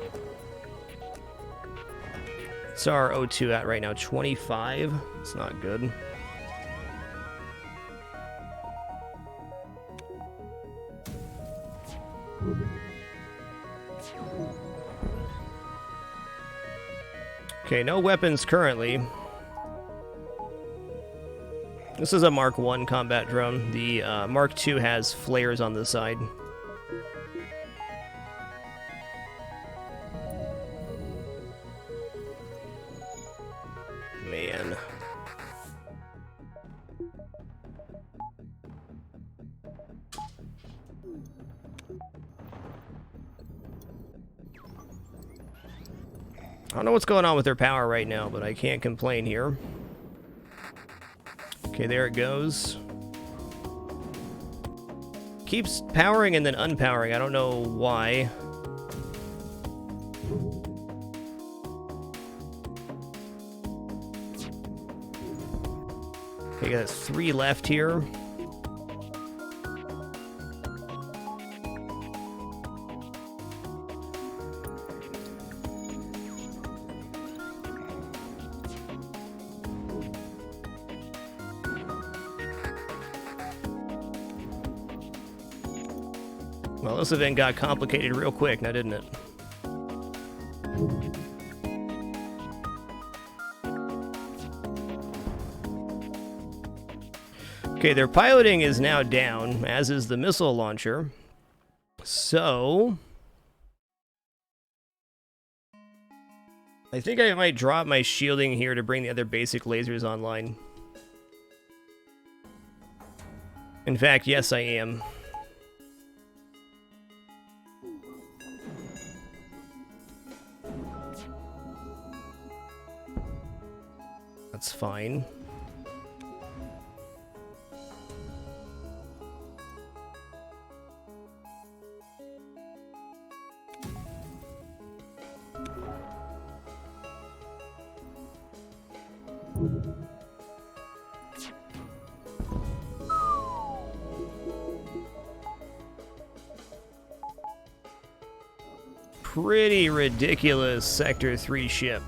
What's our O2 at right now? 25? It's not good. Okay, no weapons currently. This is a Mark 1 combat drone. The Mark 2 has flares on the side. Man. I don't know what's going on with their power right now, but I can't complain here. Okay, there it goes. Keeps powering and then unpowering. I don't know why. Okay, got 3 left here. Well, this event got complicated real quick now, didn't it? Okay, their piloting is now down, as is the missile launcher. So I think I might drop my shielding here to bring the other basic lasers online. In fact, yes, I am. That's fine. Pretty ridiculous Sector 3 ship.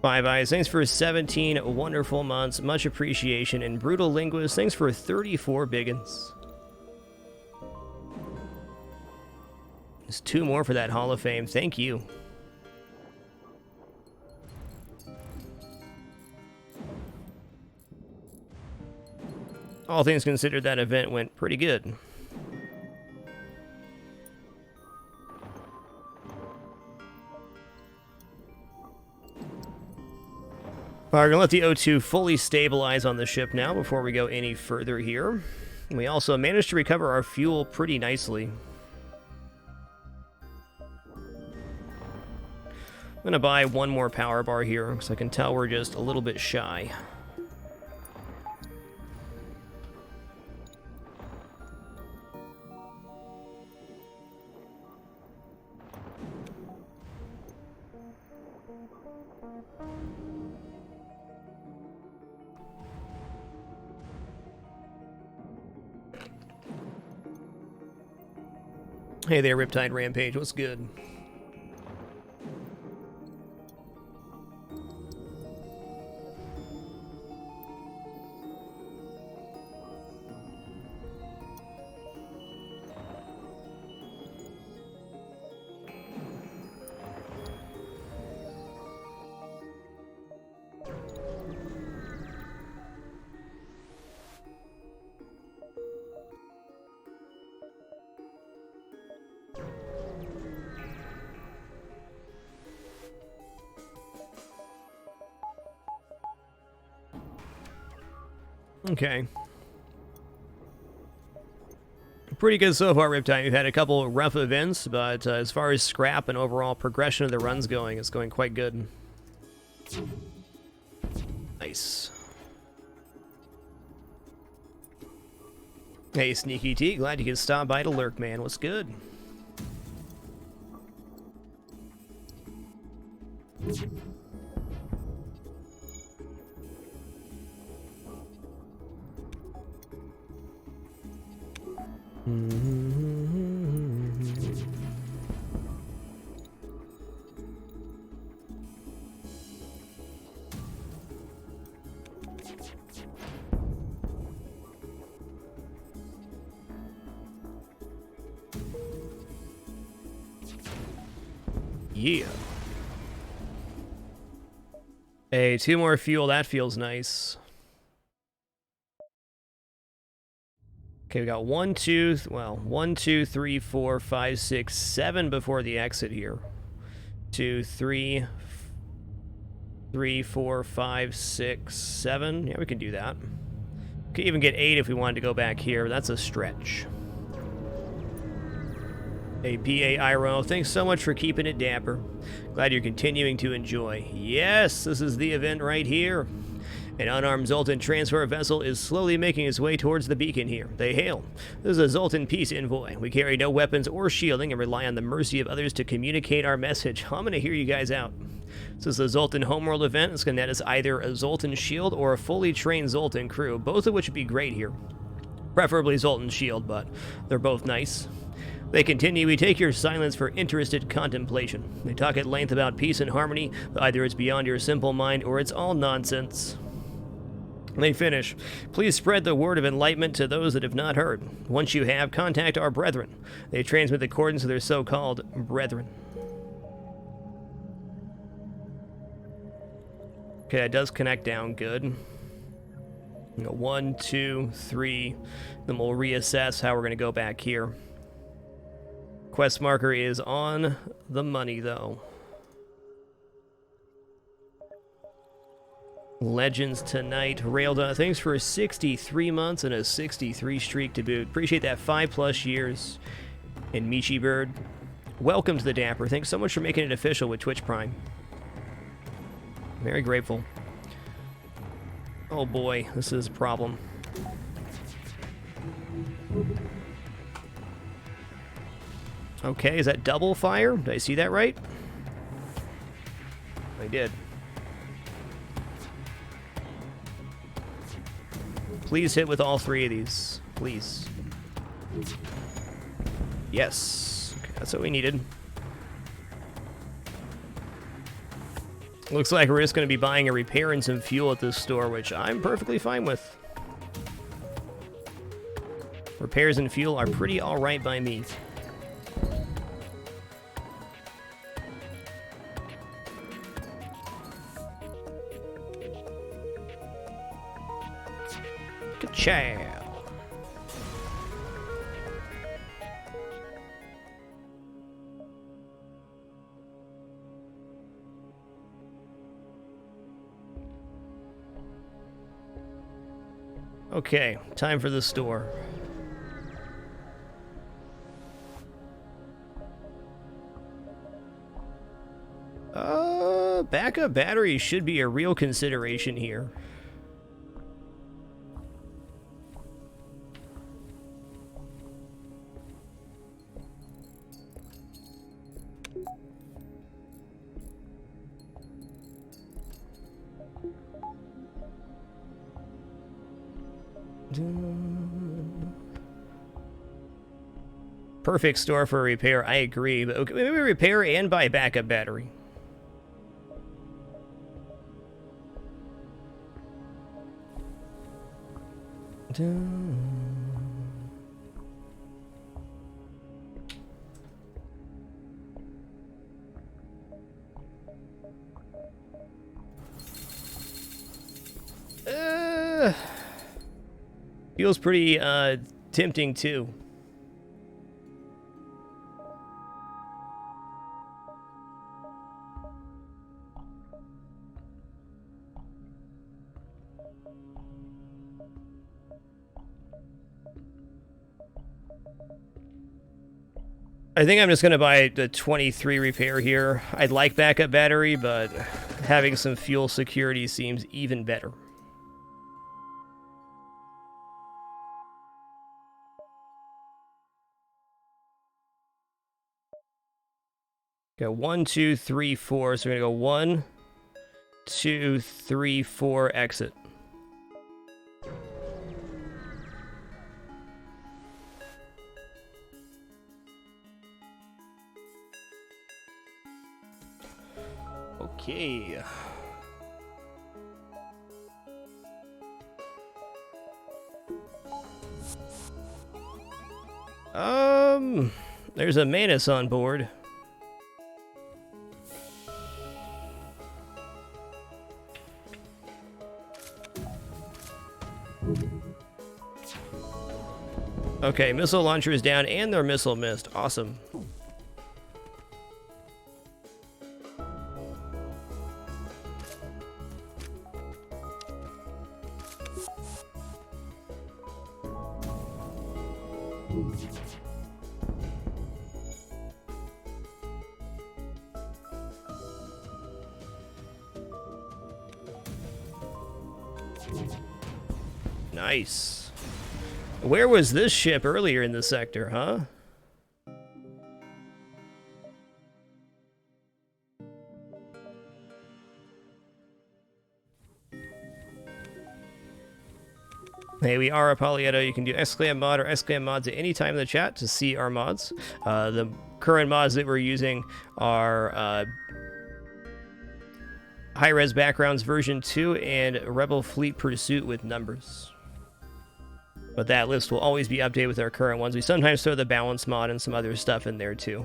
Five Eyes, thanks for 17 wonderful months. Much appreciation. And Brutal Linguist, thanks for 34 biggins. There's 2 more for that Hall of Fame. Thank you. All things considered, that event went pretty good. We're going to let the O2 fully stabilize on the ship now before we go any further here. We also managed to recover our fuel pretty nicely. I'm going to buy one more power bar here, because I can tell we're just a little bit shy. Hey there, Riptide Rampage. What's good? Okay. Pretty good so far, Riptide. We've had a couple rough events, but as far as scrap and overall progression of the run's going, it's going quite good. Nice. Hey, Sneaky T, glad you could stop by to lurk, man. What's good? Yeah. Hey, 2 more fuel. That feels nice. Okay, we got 1, 2, 3, 4, 5, 6, 7 before the exit here. 2, 3, 4, 5, 6, 7. Yeah, we can do that. Could even get 8 if we wanted to go back here, but that's a stretch. Hey, PA Iroh, thanks so much for keeping it dapper. Glad you're continuing to enjoy. Yes, this is the event right here. An unarmed Zoltan transfer vessel is slowly making its way towards the beacon here. They hail. This is a Zoltan peace envoy. We carry no weapons or shielding and rely on the mercy of others to communicate our message. I'm going to hear you guys out. This is a Zoltan homeworld event. It's going to net us either a Zoltan shield or a fully trained Zoltan crew, both of which would be great here. Preferably Zoltan shield, but they're both nice. They continue, we take your silence for interested contemplation. They talk at length about peace and harmony, but either it's beyond your simple mind or it's all nonsense. They finish, please spread the word of enlightenment to those that have not heard. Once you have, contact our brethren. They transmit accordance to their so-called brethren. Okay, that does connect down good. 1, 2, 3, then we'll reassess how we're going to go back here. Quest marker is on the money, though. Legends tonight. Railda, thanks for 63 months and a 63 streak to boot. Appreciate that 5+ years. And Michi Bird, welcome to the Dapper. Thanks so much for making it official with Twitch Prime. Very grateful. Oh boy, this is a problem. Okay, is that double fire? Did I see that right? I did. Please hit with all 3 of these. Please. Yes. Okay, that's what we needed. Looks like we're just going to be buying a repair and some fuel at this store, which I'm perfectly fine with. Repairs and fuel are pretty alright by me. Ka-chow. Okay, time for the store. Backup battery should be a real consideration here. Perfect store for a repair, I agree, but okay, maybe repair and buy a backup battery. Feels pretty tempting too. I think I'm just going to buy the 23 repair here. I'd like backup battery, but having some fuel security seems even better. Go 1, 2, 3, 4. So we're going to go 1, 2, 3, 4, exit. Okay. There's a Manus on board. Okay, missile launcher is down and their missile missed. Awesome. Nice. Where was this ship earlier in the sector, huh? Hey, we are Apolyeto. You can do exclam mod or exclam mods at any time in the chat to see our mods. The current mods that we're using are High-Res Backgrounds version 2 and Rebel Fleet Pursuit with numbers. But that list will always be updated with our current ones. We sometimes throw the balance mod and some other stuff in there too.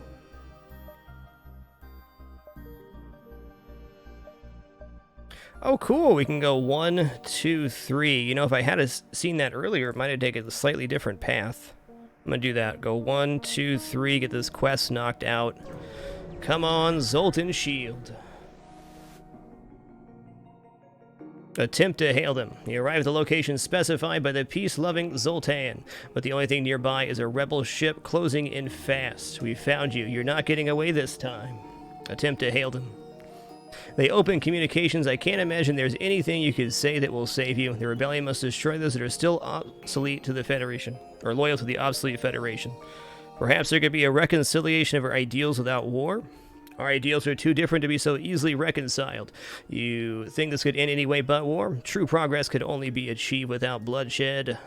Oh, cool. We can go 1, 2, 3. You know, if I had seen that earlier, it might have taken a slightly different path. I'm going to do that. Go 1, 2, 3. Get this quest knocked out. Come on, Zoltan Shield. Attempt to hail them. You arrive at the location specified by the peace-loving Zoltan, but the only thing nearby is a rebel ship closing in fast. We found you. You're not getting away this time. Attempt to hail them. They open communications. I can't imagine there's anything you could say that will save you. The rebellion must destroy those that are still obsolete to the Federation, or loyal to the obsolete Federation. Perhaps there could be a reconciliation of our ideals without war? Our ideals are too different to be so easily reconciled. You think this could end any way but war? True progress could only be achieved without bloodshed.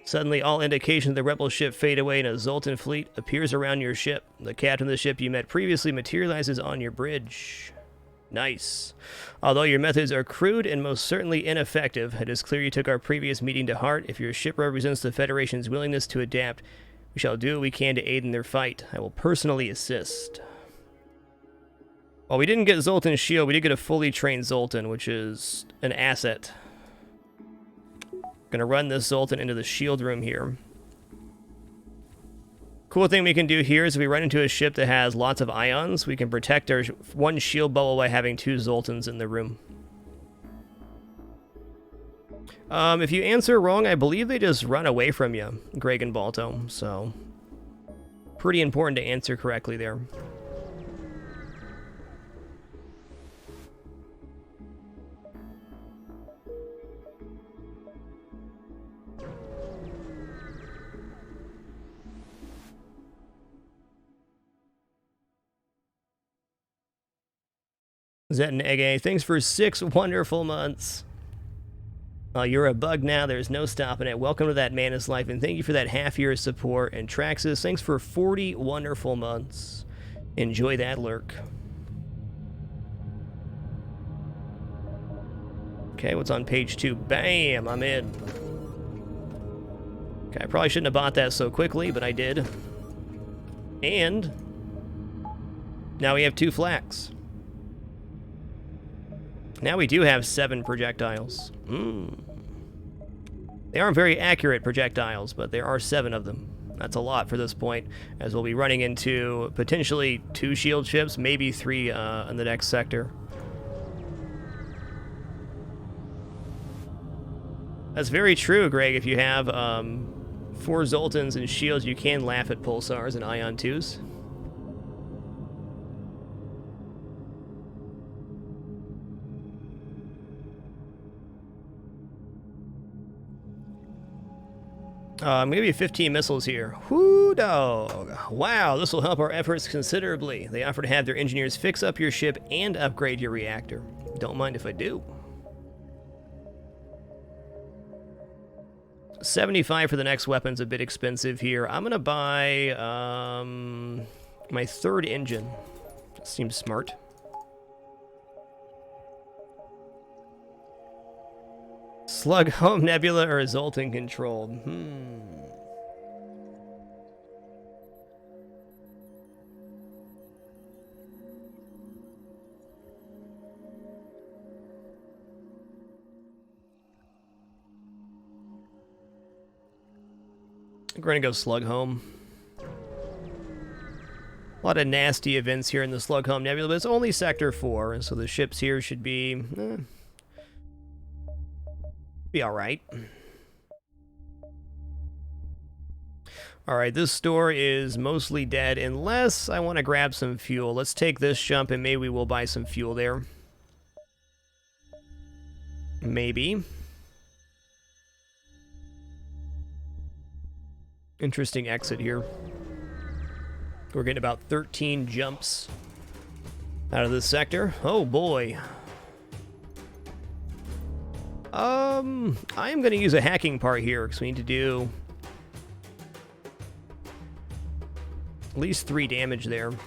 Suddenly, all indications of the rebel ship fade away and a Zoltan fleet appears around your ship. The captain of the ship you met previously materializes on your bridge. Nice. Although your methods are crude and most certainly ineffective, it is clear you took our previous meeting to heart. If your ship represents the Federation's willingness to adapt, we shall do what we can to aid in their fight. I will personally assist. Well, we didn't get Zoltan's shield, we did get a fully trained Zoltan, which is an asset. Gonna run this Zoltan into the shield room here. Cool thing we can do here is if we run into a ship that has lots of ions, we can protect our one shield bubble by having 2 Zoltans in the room. If you answer wrong, I believe they just run away from you, Greg and Balto, so pretty important to answer correctly there. Zet and Egg, thanks for 6 wonderful months. You're a bug now. There's no stopping it. Welcome to that Manus life, and thank you for that half-year of support. And Traxxas, thanks for 40 wonderful months. Enjoy that lurk. Okay, what's on page 2? Bam! I'm in. Okay, I probably shouldn't have bought that so quickly, but I did. And now we have 2 flax. Now we do have 7 projectiles. They aren't very accurate projectiles, but there are 7 of them. That's a lot for this point, as we'll be running into potentially 2 shield ships, maybe 3 in the next sector. That's very true, Greg. If you have 4 Zoltans and shields, you can laugh at pulsars and ion 2s. Maybe 15 missiles here. Whoo dog! Wow, this will help our efforts considerably. They offer to have their engineers fix up your ship and upgrade your reactor. Don't mind if I do. 75 for the next weapon's a bit expensive here. I'm gonna buy my 3rd engine. Seems smart. Slug home nebula or Zoltan controlled? We're gonna go Slug home. A lot of nasty events here in the Slug home nebula, but it's only Sector 4, and so the ships here should be alright. Alright, this store is mostly dead unless I want to grab some fuel. Let's take this jump and maybe we'll buy some fuel there. Maybe. Interesting exit here. We're getting about 13 jumps out of this sector. Oh boy. I am going to use a hacking part here because we need to do at least 3 damage there. I'm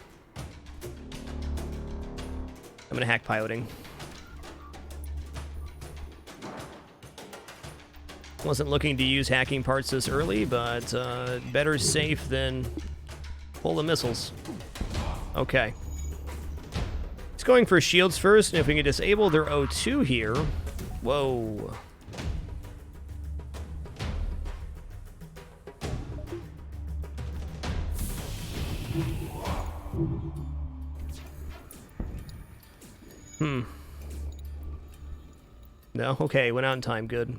going to hack piloting. Wasn't looking to use hacking parts this early, but better safe than pull the missiles. Okay. It's going for shields first, and if we can disable their O2 here... Whoa. No? Okay, went out in time. Good.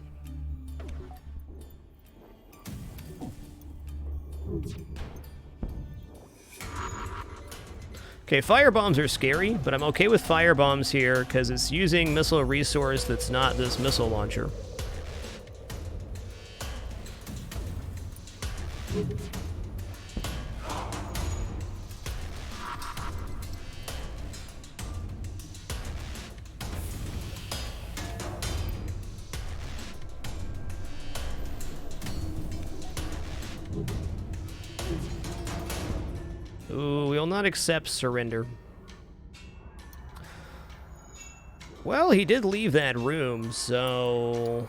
Okay, firebombs are scary, but I'm okay with firebombs here because it's using missile resource that's not this missile launcher. Ooh, we will not accept surrender. Well, he did leave that room, so...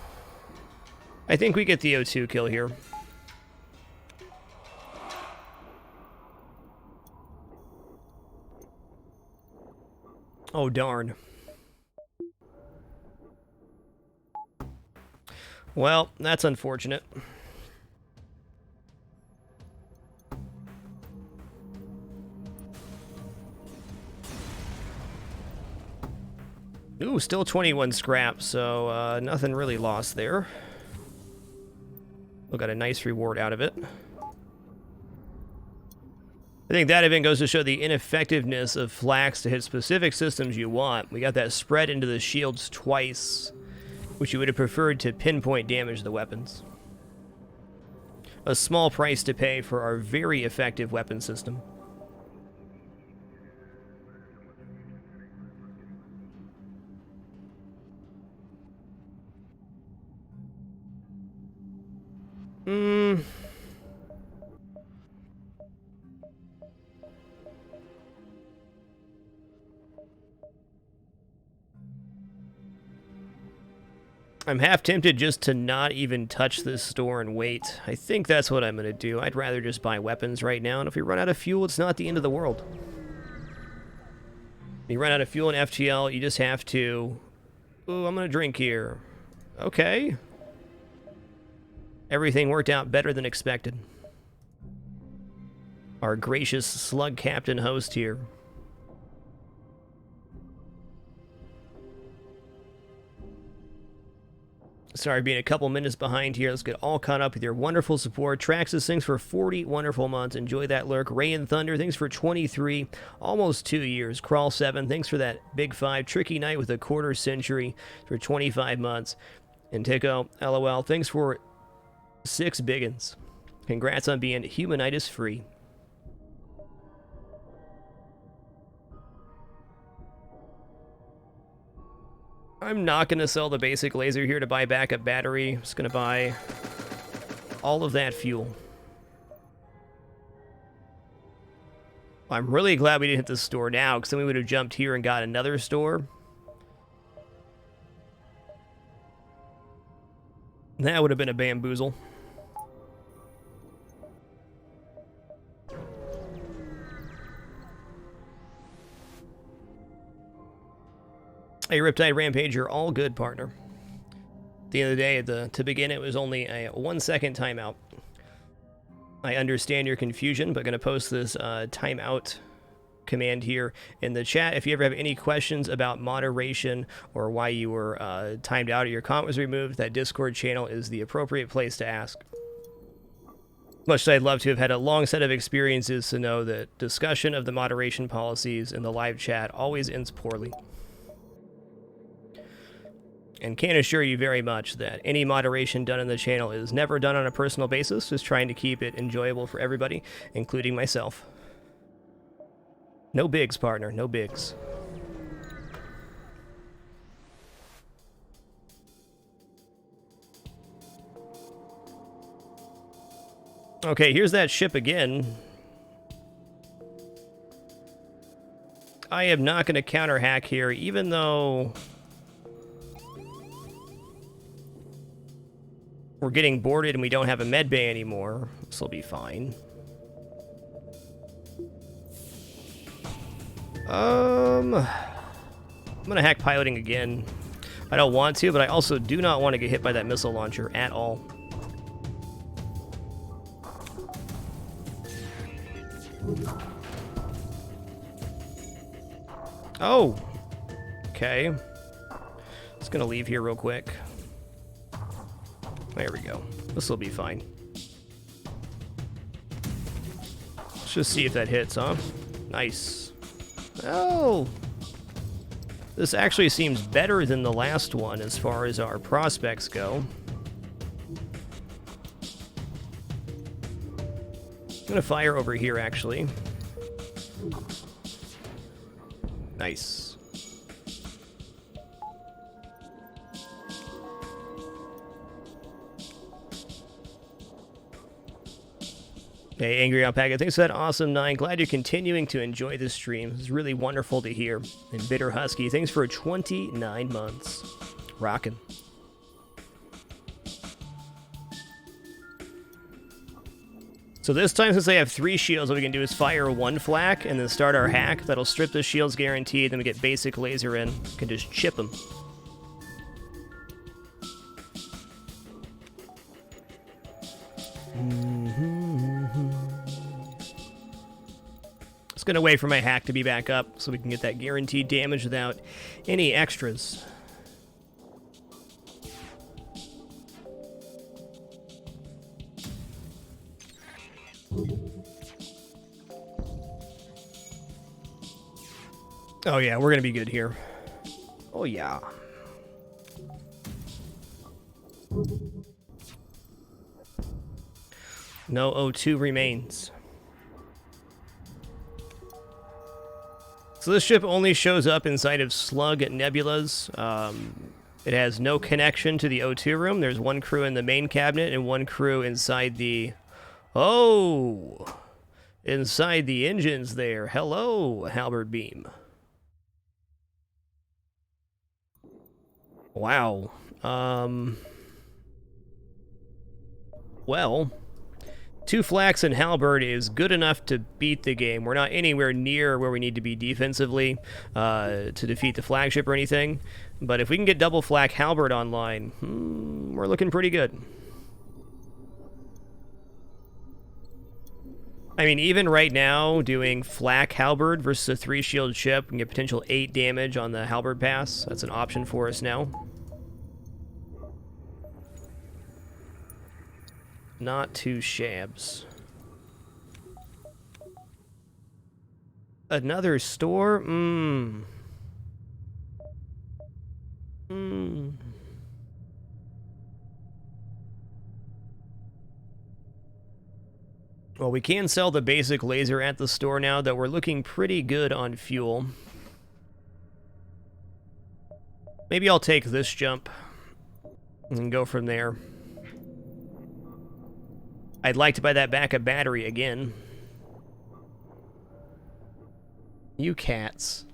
I think we get the O2 kill here. Oh, darn. Well, that's unfortunate. Ooh, still 21 scrap, so nothing really lost there. We got a nice reward out of it. I think that event goes to show the ineffectiveness of Flax to hit specific systems you want. We got that spread into the shields twice, which you would have preferred to pinpoint damage the weapons. A small price to pay for our very effective weapon system. I'm half tempted just to not even touch this store and wait. I think that's what I'm going to do. I'd rather just buy weapons right now, and if we run out of fuel, it's not the end of the world. You run out of fuel in FTL, you just have to... Ooh, I'm going to drink here. Okay. Everything worked out better than expected. Our gracious slug captain host here. Sorry, being a couple minutes behind here. Let's get all caught up with your wonderful support. Traxxas, thanks for 40 wonderful months. Enjoy that lurk. Ray and Thunder, thanks for 23, almost 2 years. Crawl 7, thanks for that big 5. Tricky Night with a quarter century for 25 months. And Tico, LOL, thanks for 6 biggins. Congrats on being humanitis free. I'm not going to sell the basic laser here to buy backup battery. I'm just going to buy all of that fuel. I'm really glad we didn't hit the store now, because then we would have jumped here and got another store. That would have been a bamboozle. Hey, Riptide Rampage, you're all good, partner. At the end of the day, to begin, it was only a 1-second timeout. I understand your confusion, but going to post this timeout command here in the chat. If you ever have any questions about moderation or why you were timed out or your comment was removed, that Discord channel is the appropriate place to ask. Much as I'd love to have had a long set of experiences to know that discussion of the moderation policies in the live chat always ends poorly. And can assure you very much that any moderation done in the channel is never done on a personal basis, just trying to keep it enjoyable for everybody, including myself. No bigs, partner, no bigs. Okay, here's that ship again. I am not going to counter hack here, even though... we're getting boarded and we don't have a med bay anymore. This will be fine. I'm gonna hack piloting again. I don't want to, but I also do not want to get hit by that missile launcher at all. Oh! Okay. Just gonna leave here real quick. There we go. This will be fine. Let's just see if that hits, huh? Nice. Oh! This actually seems better than the last one as far as our prospects go. I'm gonna fire over here, actually. Nice. Hey, Angry Alpaca, thanks for that awesome 9. Glad you're continuing to enjoy this stream. It's really wonderful to hear. And Bitter Husky, thanks for 29 months. Rockin'. So this time, since I have 3 shields, what we can do is fire 1 flak and then start our hack. That'll strip the shields guaranteed. Then we get basic laser in. Can just chip them. Just gonna wait for my hack to be back up so we can get that guaranteed damage without any extras. Oh yeah, we're gonna be good here. Oh yeah. No O2 remains. So this ship only shows up inside of slug nebulas. It has no connection to the O2 room. There's one crew in the main cabinet and one crew inside the... Oh! Inside the engines there. Hello, halberd beam. Wow. Well... 2 flaks and halberd is good enough to beat the game. We're not anywhere near where we need to be defensively to defeat the flagship or anything. But if we can get double flak halberd online, we're looking pretty good. I mean, even right now, doing flak halberd versus a 3 shield ship and get potential 8 damage on the halberd pass. That's an option for us now. Not too shabs. Another store? Well, we can sell the basic laser at the store now, though we're looking pretty good on fuel. Maybe I'll take this jump and go from there. I'd like to buy that backup battery again. You cats.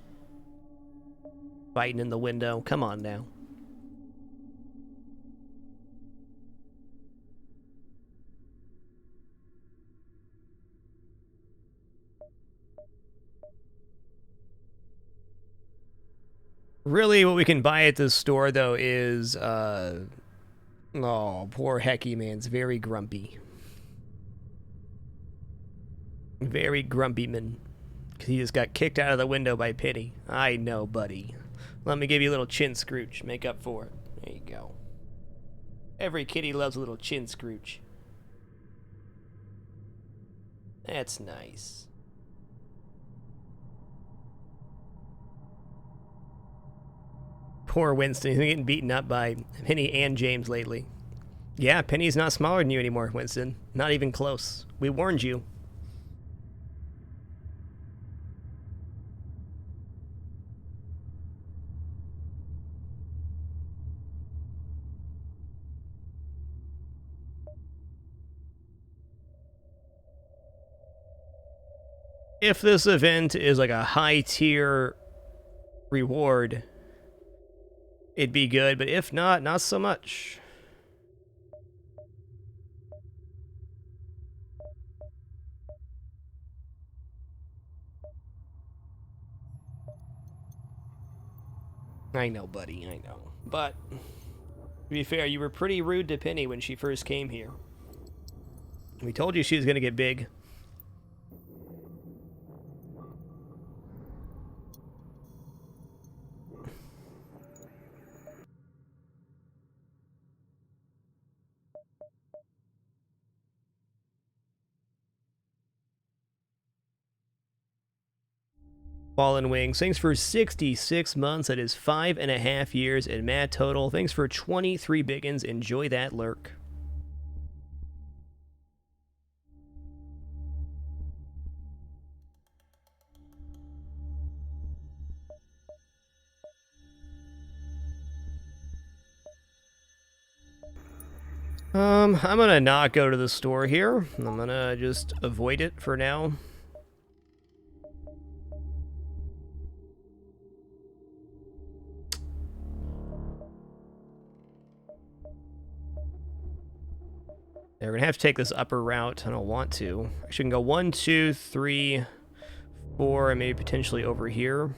Fighting in the window. Come on now. Really, what we can buy at this store, though, is, oh, poor Hecky man's very grumpy. Very grumpy man. He just got kicked out of the window by Pity. I know, buddy. Let me give you a little chin scrooch. Make up for it. There you go. Every kitty loves a little chin scrooch. That's nice. Poor Winston. He's getting beaten up by Penny and James lately. Yeah, Penny's not smaller than you anymore, Winston. Not even close. We warned you. If this event is like a high tier reward, it'd be good, but if not, not so much. I know, buddy, I know. But, to be fair, you were pretty rude to Penny when she first came here. We told you she was gonna get big. Fallen Wings, thanks for 66 months. That is 5.5 years in mad total. Thanks for 23 biggins. Enjoy that lurk. I'm gonna not go to the store here. I'm gonna just avoid it for now. We're gonna have to take this upper route. I don't want to. I should go 1, 2, 3, 4, and maybe potentially over here.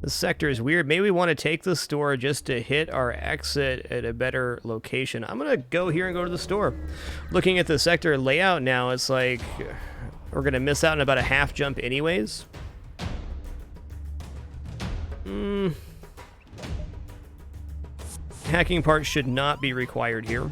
This sector is weird. Maybe we want to take the store just to hit our exit at a better location. I'm gonna go here and go to the store. Looking at the sector layout now, it's like We're going to miss out on about a half jump anyways. Hacking part should not be required here.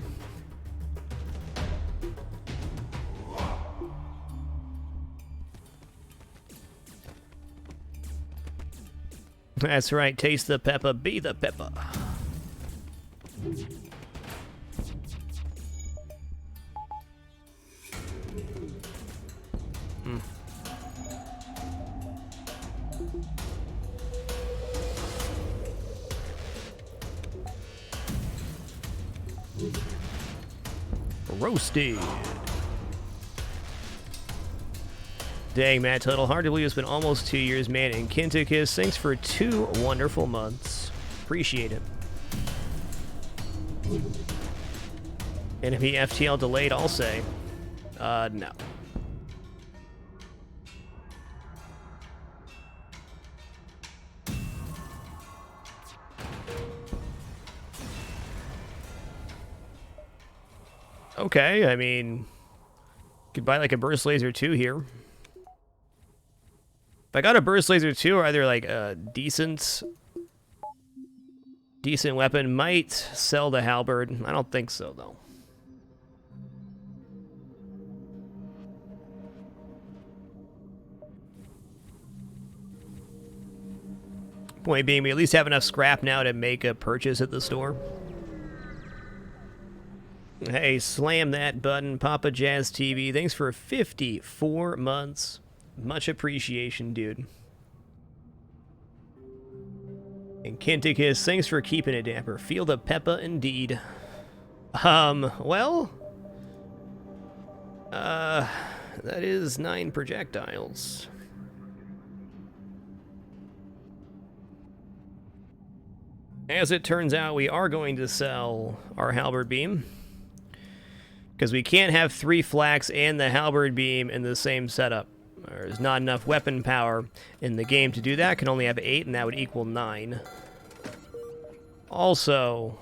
That's right, taste the pepper, be the pepper. Roasted. Dang, Matt Tuttle. Hard to believe it's been almost 2 years, man. And Kinticus, thanks for 2 wonderful months. Appreciate it. Enemy FTL delayed, I'll say. No. Okay, I mean, could buy like a Burst Laser 2 here. If I got a Burst Laser 2 or either like a decent weapon, might sell the Halberd. I don't think so, though. Point being, we at least have enough scrap now to make a purchase at the store. Hey, slam that button, Papa Jazz TV. Thanks for 54 months. Much appreciation, dude. And Kinticus, thanks for keeping it dapper. Feel the peppa indeed. Well, that is 9 projectiles. As it turns out, we are going to sell our halberd beam. Because we can't have 3 flax and the halberd beam in the same setup. There's not enough weapon power in the game to do that. Can only have 8, and that would equal 9. Also,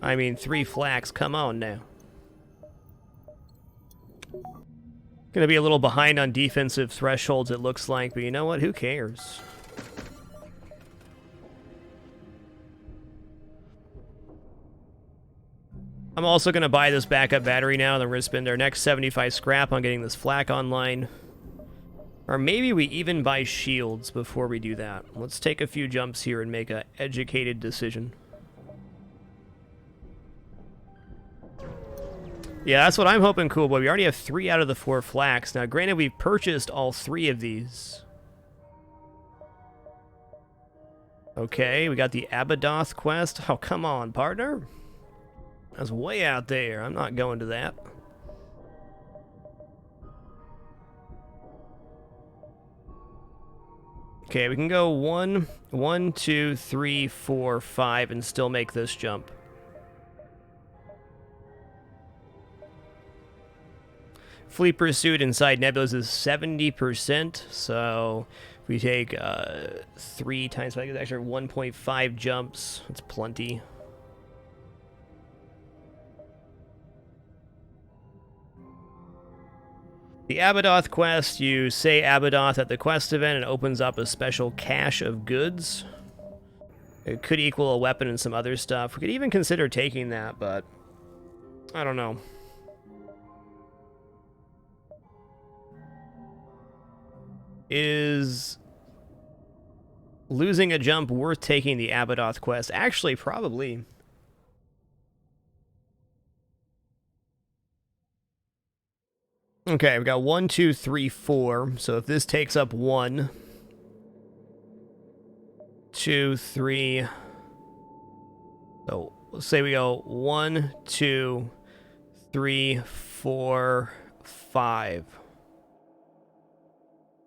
I mean, 3 flax, come on now. Gonna be a little behind on defensive thresholds, it looks like, but you know what? Who cares? I'm also going to buy this backup battery now, and then we're going to spend our next 75 scrap on getting this flak online. Or maybe we even buy shields before we do that. Let's take a few jumps here and make an educated decision. Yeah, that's what I'm hoping, cool boy. We already have 3 out of the 4 flax. Now, granted, we've purchased all 3 of these. Okay, we got the Abadoth quest. Oh, come on, partner. That's way out there. I'm not going to that. Okay, we can go 1, 2, 3, 4, 5, and still make this jump. Fleet Pursuit inside Nebulas is 70%, so if we take 3 times 5, actually 1.5 jumps. That's plenty. The Abadoth quest, you say Abadoth at the quest event and it opens up a special cache of goods. It could equal a weapon and some other stuff. We could even consider taking that, but I don't know. Is losing a jump worth taking the Abadoth quest? Actually, probably. Okay, we've got 1, 2, 3, 4. So if this takes up 1, 2, 3. So let's say we go 1, 2, 3, 4, 5.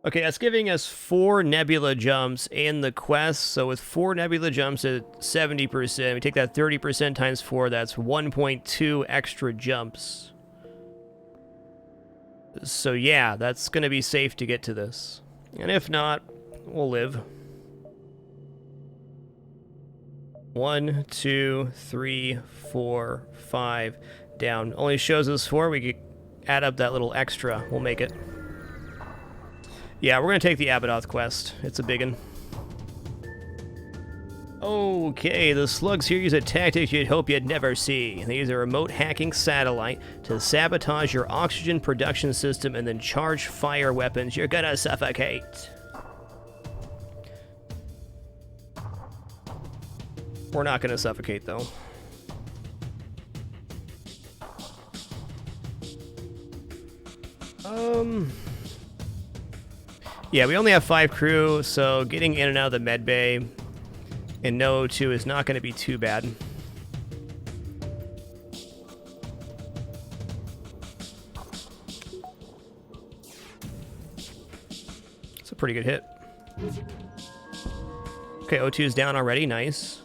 Okay, that's giving us 4 nebula jumps in the quest. So with 4 nebula jumps at 70%, we take that 30% times 4, that's 1.2 extra jumps. So yeah, that's going to be safe to get to this. And if not, we'll live. 1, 2, 3, 4, 5. Down. Only shows us 4. We add up that little extra, we'll make it. Yeah, we're going to take the Abadoth quest. It's a biggin'. Okay, the slugs here use a tactic you'd hope you'd never see. They use a remote hacking satellite to sabotage your oxygen production system and then charge fire weapons. You're gonna suffocate. We're not gonna suffocate, though. Yeah, we only have 5 crew, so getting in and out of the med bay and no O2 is not going to be too bad. It's a pretty good hit. Okay, O2 is down already. Nice.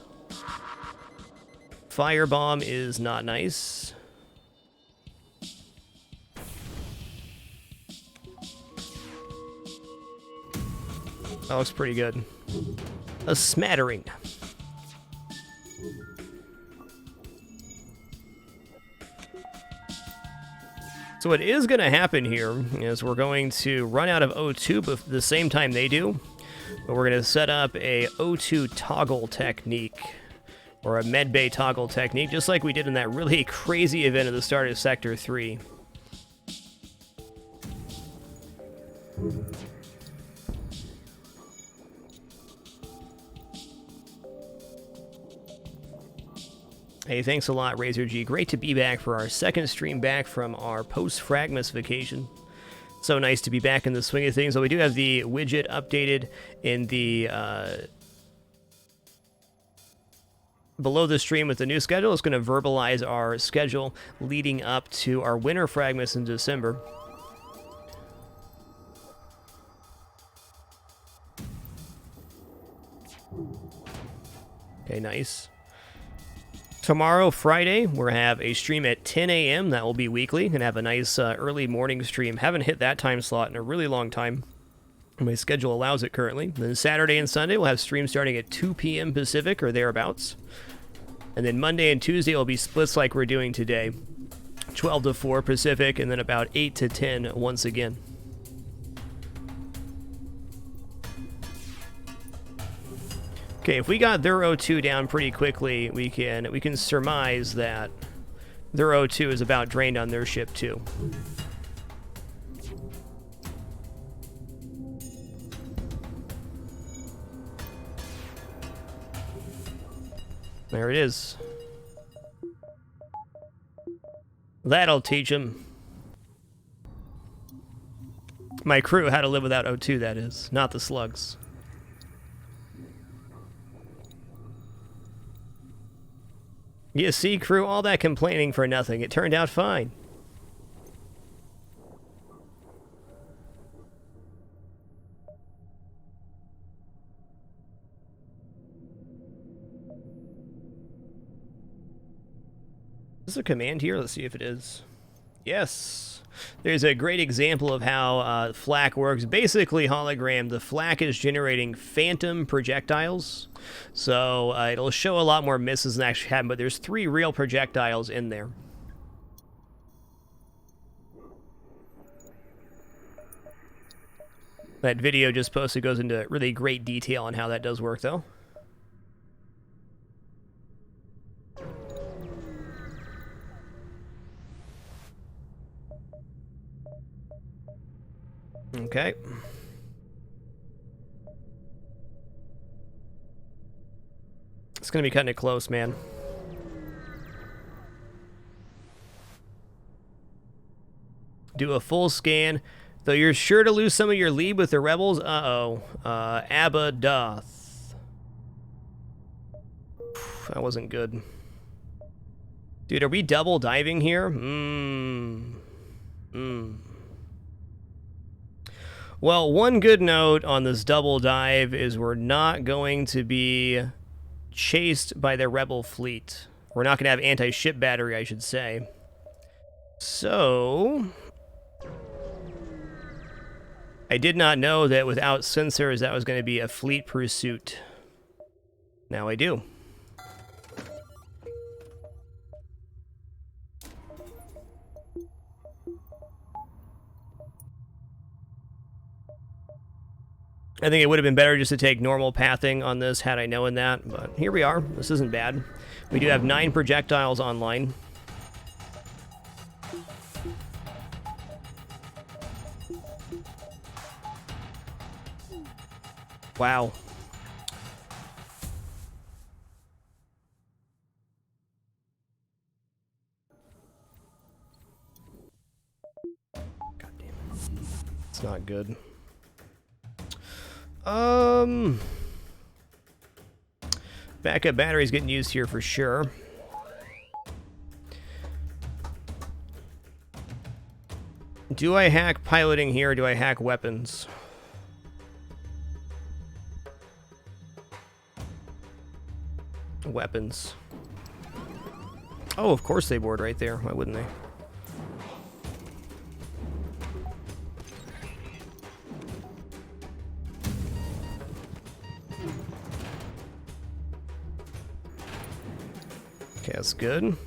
Firebomb is not nice. That looks pretty good. A smattering. So what is going to happen here is we're going to run out of O2 at the same time they do. But we're going to set up a O2 toggle technique. Or a medbay toggle technique, just like we did in that really crazy event at the start of Sector 3. Hey, thanks a lot, Razor G. Great to be back for our second stream back from our post-Fragmus vacation. So nice to be back in the swing of things. So we do have the widget updated in the below the stream with the new schedule. It's going to verbalize our schedule leading up to our winter Fragmus in December. Okay, nice. Tomorrow, Friday, we'll have a stream at 10 a.m. That will be weekly. And have a nice early morning stream. Haven't hit that time slot in a really long time. My schedule allows it currently. Then Saturday and Sunday, we'll have streams starting at 2 p.m. Pacific or thereabouts. And then Monday and Tuesday will be splits like we're doing today. 12 to 4 Pacific, and then about 8 to 10 once again. Okay, if we got their O2 down pretty quickly, we can surmise that their O2 is about drained on their ship too. There it is. That'll teach him. My crew how to live without O2, that is, not the slugs. You see, crew, all that complaining for nothing. It turned out fine. Is there a command here? Let's see if it is. Yes. There's a great example of how flak works. Basically, hologram, the flak is generating phantom projectiles. So it'll show a lot more misses than actually happen, but there's 3 real projectiles in there. That video just posted goes into really great detail on how that does work, though. Okay. It's going to be cutting it close, man. Do a full scan. Though you're sure to lose some of your lead with the rebels. Uh-oh. Abadoth. That wasn't good. Dude, are we double diving here? Well, one good note on this double dive is we're not going to be chased by the rebel fleet. We're not going to have anti-ship battery, I should say. So I did not know that without sensors that was going to be a fleet pursuit. Now I do. I think it would have been better just to take normal pathing on this had I known that, but here we are. This isn't bad. We do have 9 projectiles online. Wow. God damn it. It's not good. Backup batteries getting used here for sure. Do I hack piloting here or do I hack weapons? Weapons. Oh, of course they board right there. Why wouldn't they? Okay, that's good.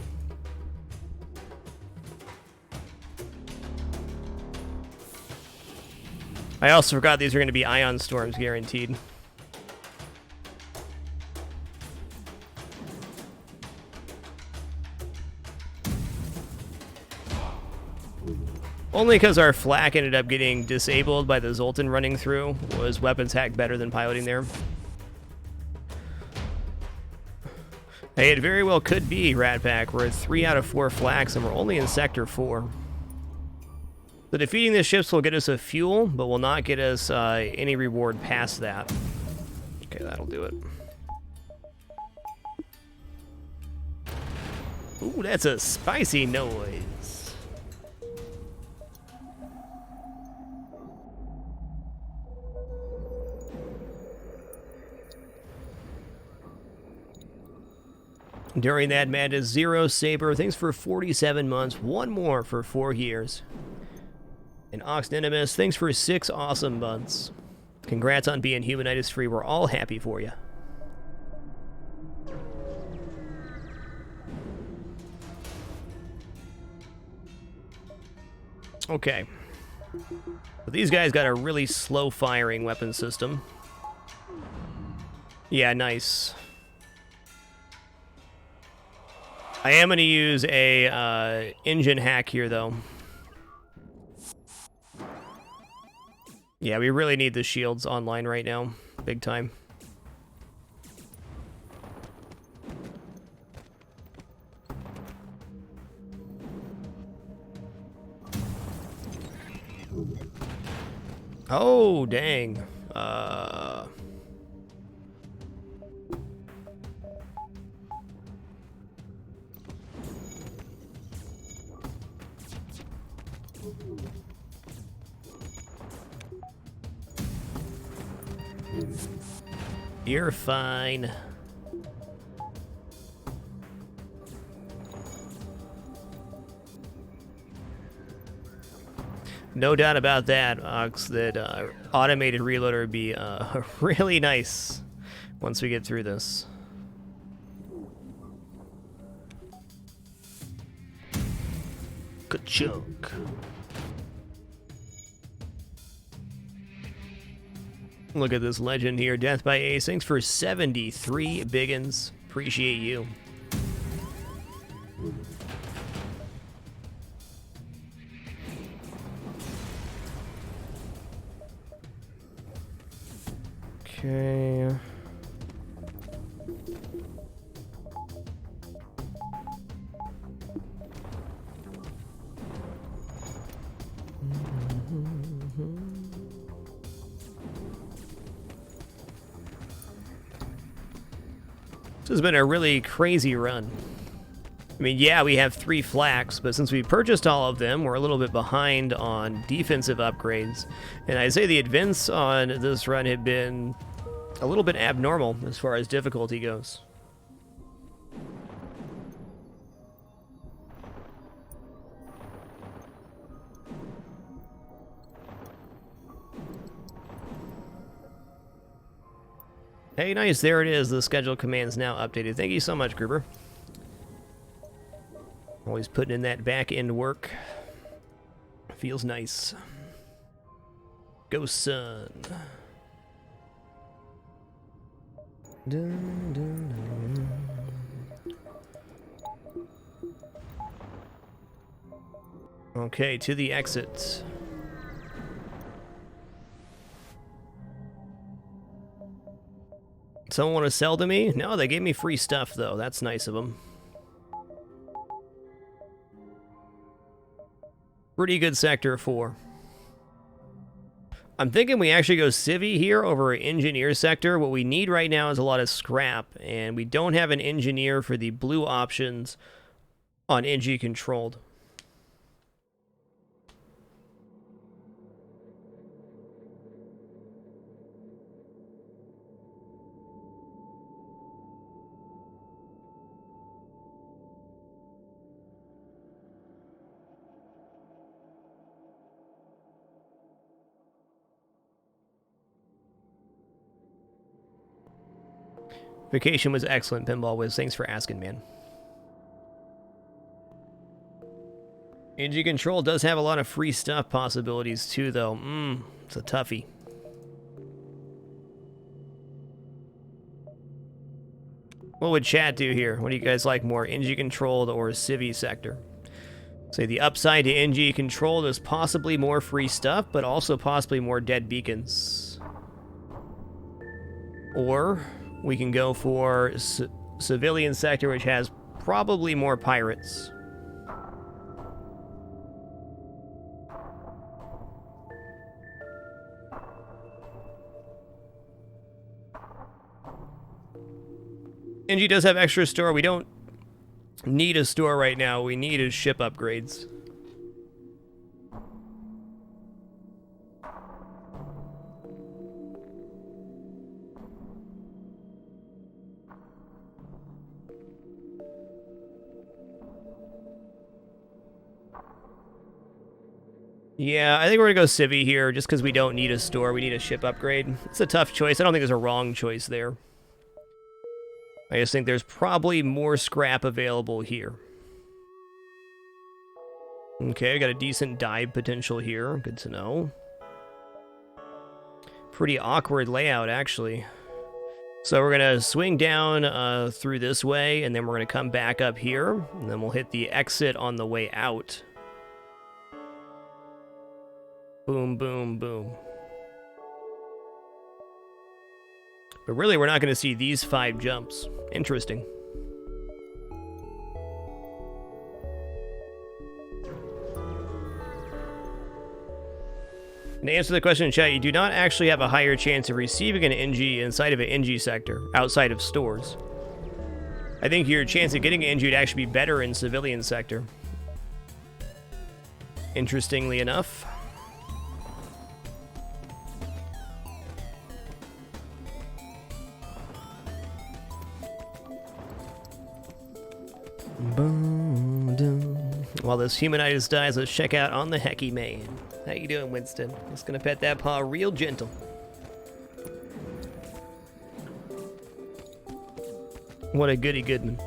I also forgot these are going to be ion storms guaranteed. Only because our flak ended up getting disabled by the Zoltan running through was weapons hacked better than piloting there. Hey, it very well could be, Rat Pack. We're at 3 out of 4 flaks and we're only in Sector 4. So defeating the ships will get us a fuel, but will not get us any reward past that. Okay, that'll do it. Ooh, that's a spicy noise. During that madness, Zero Saber, thanks for 47 months, 1 more for 4 years. And Oxnenimus, thanks for 6 awesome months. Congrats on being humanitis free, we're all happy for you. Okay. But these guys got a really slow firing weapon system. Yeah, nice. I am going to use a engine hack here, though. Yeah, we really need the shields online right now. Big time. Oh, dang. You're fine. No doubt about that, Ox, that automated reloader would be really nice once we get through this. Good chunk. Look at this legend here. Death by Ace. Thanks for 73 biggins. Appreciate you. Okay. This has been a really crazy run. I mean, yeah, we have 3 flaks, but since we purchased all of them, we're a little bit behind on defensive upgrades. And I'd say the events on this run have been a little bit abnormal as far as difficulty goes. Hey, nice, there it is. The schedule command's now updated. Thank you so much, Gruber. Always putting in that back-end work. Feels nice. Go, son. Dun, dun, dun. Okay, to the exits. Someone want to sell to me? No, they gave me free stuff, though. That's nice of them. Pretty good sector 4. I'm thinking we actually go Civvy here over Engineer sector. What we need right now is a lot of scrap, and we don't have an engineer for the blue options on NG controlled. Vacation was excellent, Pinball Wiz. Thanks for asking, man. NG Control does have a lot of free stuff possibilities, too, though. It's a toughie. What would chat do here? What do you guys like more, NG Controlled or Civvy sector? Say the upside to NG Controlled is possibly more free stuff, but also possibly more dead beacons. Or we can go for Civilian sector, which has probably more pirates. NG does have extra store. We don't need a store right now. We need is ship upgrades. Yeah, I think we're going to go Civvy here just because we don't need a store. We need a ship upgrade. It's a tough choice. I don't think there's a wrong choice there. I just think there's probably more scrap available here. Okay, I got a decent dive potential here. Good to know. Pretty awkward layout, actually. So we're going to swing down through this way, and then we're going to come back up here, and then we'll hit the exit on the way out. Boom, boom, boom. But really, we're not going to see these 5 jumps. Interesting. And to answer the question in chat, you do not actually have a higher chance of receiving an NG inside of an NG sector, outside of stores. I think your chance of getting an NG would actually be better in civilian sector. Interestingly enough. While this humanitis dies, let's check out on the Hecky Man. How you doing, Winston? Just gonna pet that paw real gentle. What a goody goodman.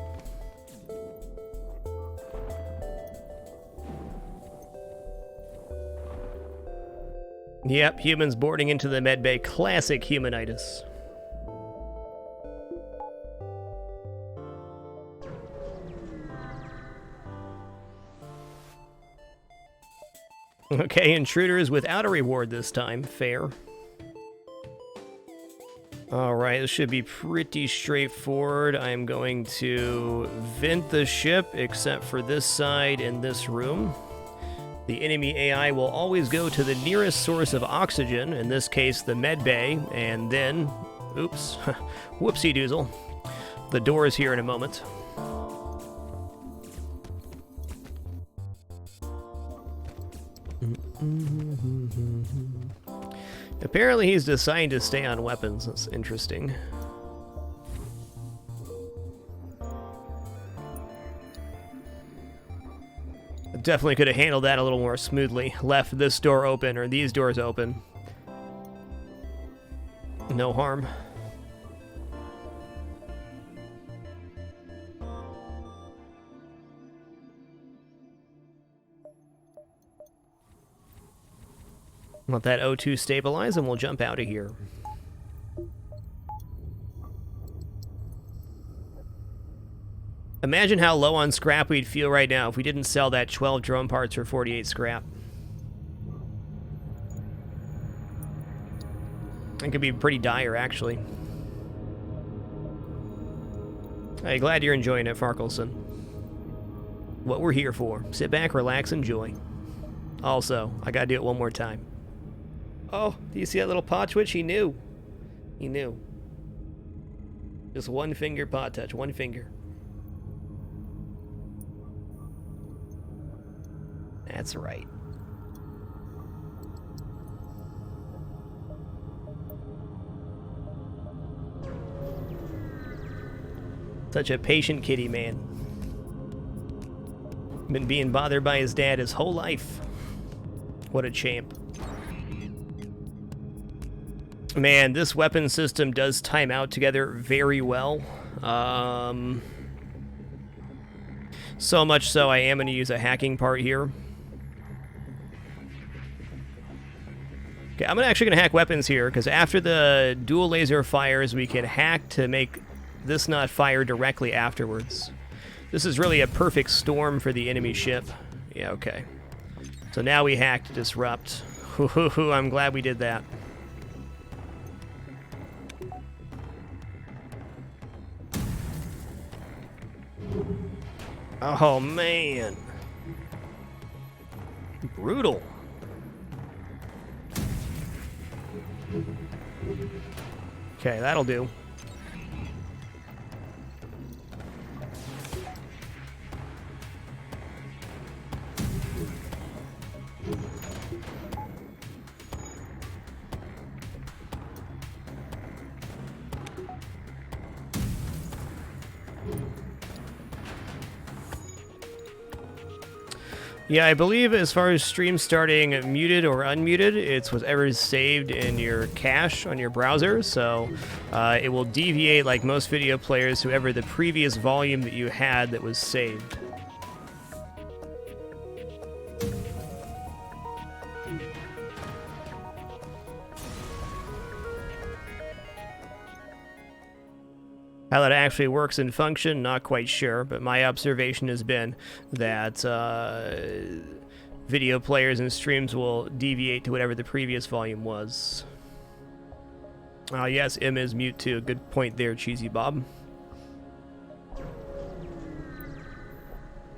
Yep, humans boarding into the medbay. Classic humanitis. Okay, intruders without a reward this time. Fair. Alright, this should be pretty straightforward. I'm going to vent the ship, except for this side and this room. The enemy AI will always go to the nearest source of oxygen, in this case the medbay, and then... Oops. Whoopsie doozle. The door is here in a moment. Apparently he's deciding to stay on weapons. That's interesting. Definitely could have handled that a little more smoothly. Left this door open, or these doors open. No harm. Let that O2 stabilize and we'll jump out of here. Imagine how low on scrap we'd feel right now if we didn't sell that 12 drone parts for 48 scrap. It could be pretty dire, actually. Hey, glad you're enjoying it, Farkelson. What we're here for. Sit back, relax, enjoy. Also, I gotta do it one more time. Oh, do you see that little pot twitch? He knew. He knew. Just one finger pot touch, one finger. That's right. Such a patient kitty, man. Been being bothered by his dad his whole life. What a champ. Man, this weapon system does time out together very well. So much so I am going to use a hacking part here. Okay, I'm actually going to hack weapons here, because after the dual laser fires, we can hack to make this not fire directly afterwards. This is really a perfect storm for the enemy ship. Yeah, okay. So now we hack to disrupt. I'm glad we did that. Oh, man. Brutal. Okay, that'll do. Yeah, I believe as far as stream starting muted or unmuted, it's whatever's saved in your cache on your browser, so it will deviate like most video players, whoever the previous volume that you had that was saved. How that actually works in function, not quite sure, but my observation has been that video players and streams will deviate to whatever the previous volume was. Yes, M is mute too. Good point there, Cheesy Bob.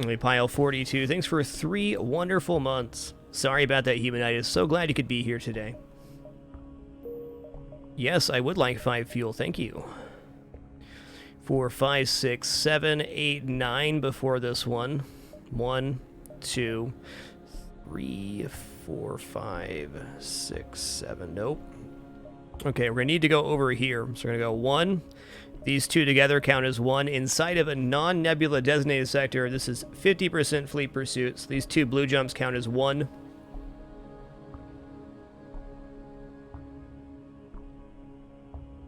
We pile 42. Thanks for 3 wonderful months. Sorry about that, Humanitis. So glad you could be here today. Yes, I would like 5 fuel. Thank you. 4, 5, 6, 7, 8, 9 before this one. 1, 2, 3, 4, 5, 6, 7. Nope. Okay, we're going to need to go over here. So we're going to go 1. These two together count as 1. Inside of a non-nebula designated sector, this is 50% fleet pursuit. So these 2 blue jumps count as 1.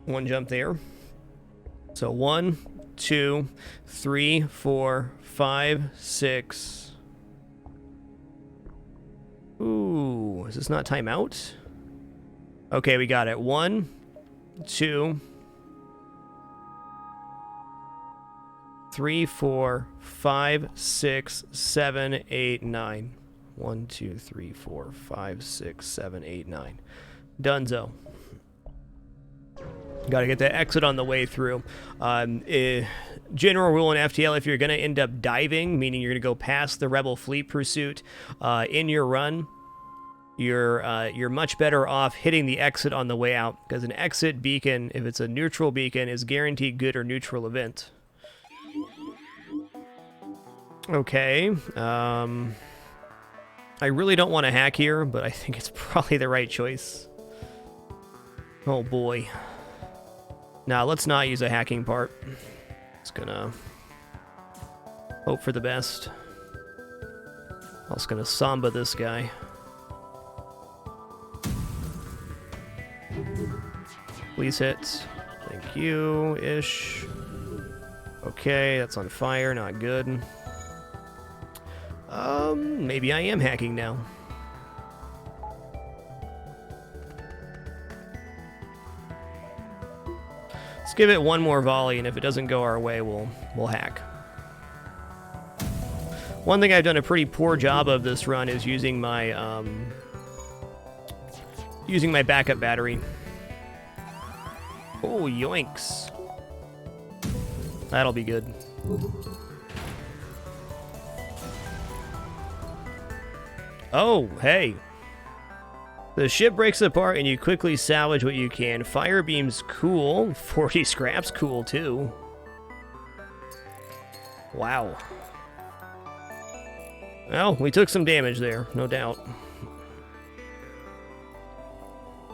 One jump there. So 1, 2, 3, 4, 5, 6. Ooh, is this not timeout? Okay, we got it. 1, 2, 3, 4, 5, 6, 7, 8, 9. 1, 2, 3, 4, 5, 6, 7, 8, 9. Dunzo. Got to get the exit on the way through. General rule in FTL, if you're going to end up diving, meaning you're going to go past the Rebel fleet pursuit in your run, you're much better off hitting the exit on the way out, because an exit beacon, if it's a neutral beacon, is guaranteed good or neutral event. Okay. I really don't want to hack here, but I think it's probably the right choice. Oh boy. Now, let's not use a hacking part. Just gonna hope for the best. I'm just gonna Samba this guy. Please hit. Thank you, ish. Okay, that's on fire, not good. Maybe I am hacking now. Let's give it one more volley, and if it doesn't go our way, we'll hack. One thing I've done a pretty poor job of this run is using my backup battery. Oh, yoinks. That'll be good. Oh, hey. The ship breaks apart and you quickly salvage what you can. Fire beam's cool. 40 scraps cool too. Wow. Well, we took some damage there, no doubt.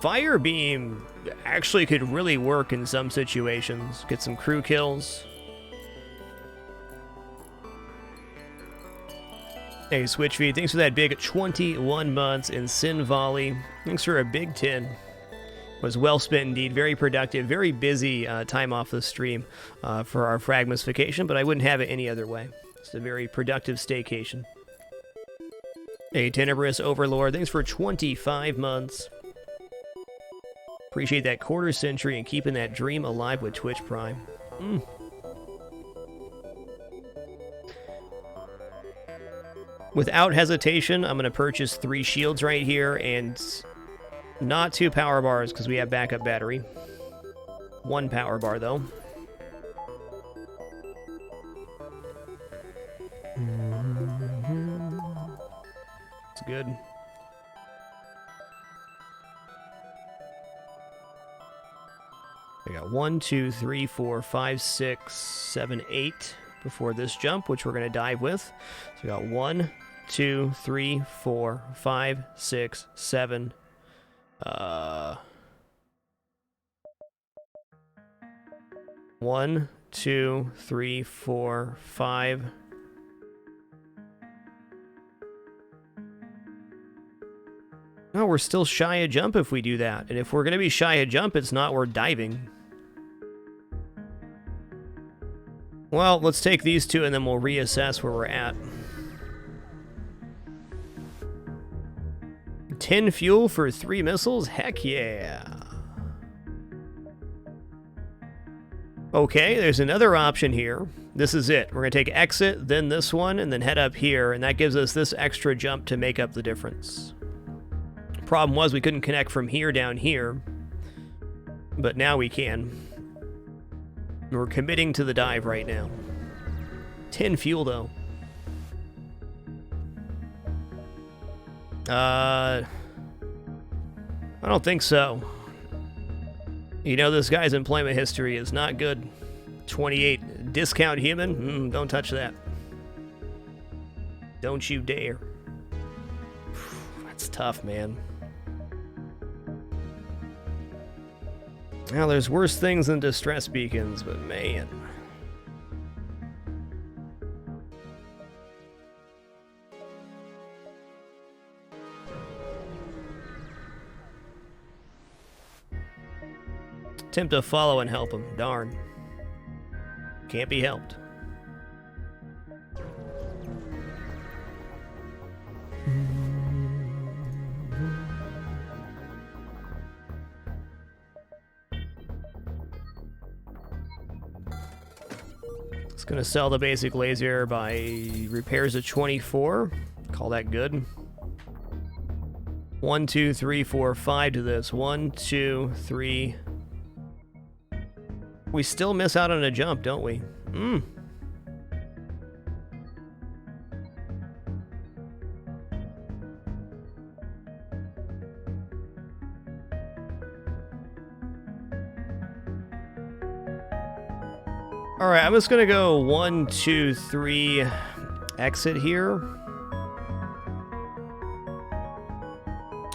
Fire beam actually could really work in some situations. Get some crew kills. Hey, Switch Feed, thanks for that big 21 months in Sin Volley. Thanks for a big 10. Was well spent indeed. Very productive, very busy time off the stream for our Fragmas vacation, but I wouldn't have it any other way. It's a very productive staycation. Hey, Tenebrous Overlord, thanks for 25 months. Appreciate that quarter century and keeping that dream alive with Twitch Prime. Without hesitation, I'm going to purchase 3 shields right here and not 2 power bars because we have backup battery. 1 power bar, though. It's good. We got 1, 2, 3, 4, 5, 6, 7, 8 before this jump, which we're going to dive with. So we got 1, 2, 3, 4, 5, 6, 7. 1, 2, 3, 4, 5. No, we're still shy a jump if we do that. And if we're going to be shy a jump, it's not worth diving. Well, let's take these 2 and then we'll reassess where we're at. 10 fuel for 3 missiles? Heck yeah. Okay, there's another option here. This is it. We're going to take exit, then this one, and then head up here, and that gives us this extra jump to make up the difference. Problem was we couldn't connect from here down here, but now we can. We're committing to the dive right now. 10 fuel, though. I don't think so. You know, this guy's employment history is not good. 28 discount human? Don't touch that. Don't you dare. That's tough, man. Now, there's worse things than distress beacons, but man. Attempt to follow and help him. Darn. Can't be helped. It's going to sell the basic laser by repairs of 24. Call that good. 1, 2, 3, 4, 5 to this. 1, 2, 3. We still miss out on a jump, don't we? Alright, I'm just gonna go 1, 2, 3, exit here.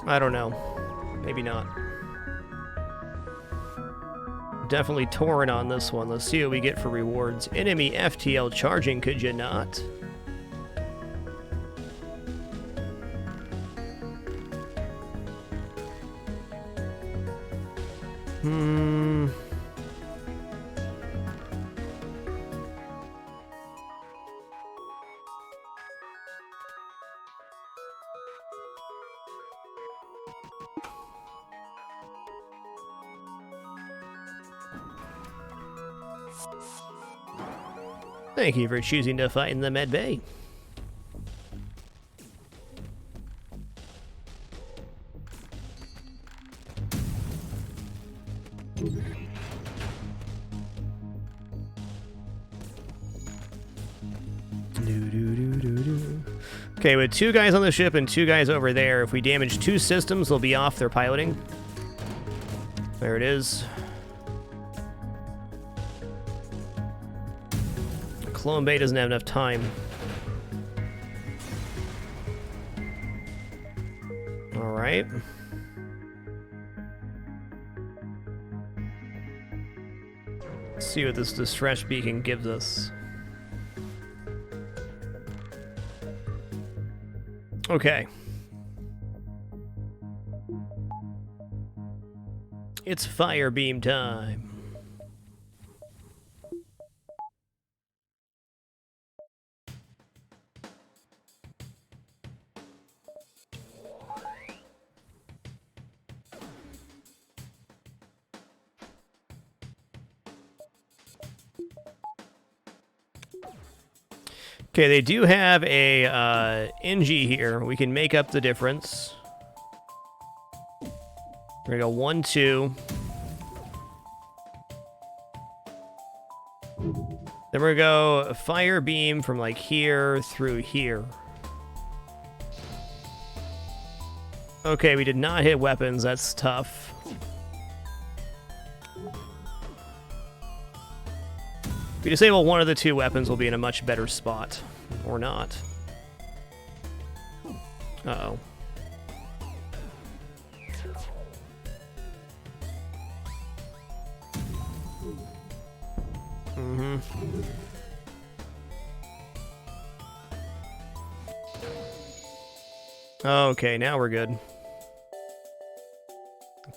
I don't know. Maybe not. Definitely torn on this one. Let's see what we get for rewards. Enemy FTL charging, could you not? Thank you for choosing to fight in the med bay. Okay, with 2 guys on the ship and 2 guys over there, if we damage 2 systems, they'll be off their piloting. There it is. Clone Bay doesn't have enough time. All right. Let's see what this distress beacon gives us. Okay. It's fire beam time. Okay, they do have a NG here. We can make up the difference. We're gonna go 1, 2. Then we're gonna go fire beam from like here through here. Okay, we did not hit weapons. That's tough. If we disable one of the 2 weapons, we'll be in a much better spot. Or not. Uh-oh. Mm-hmm. Okay, now we're good.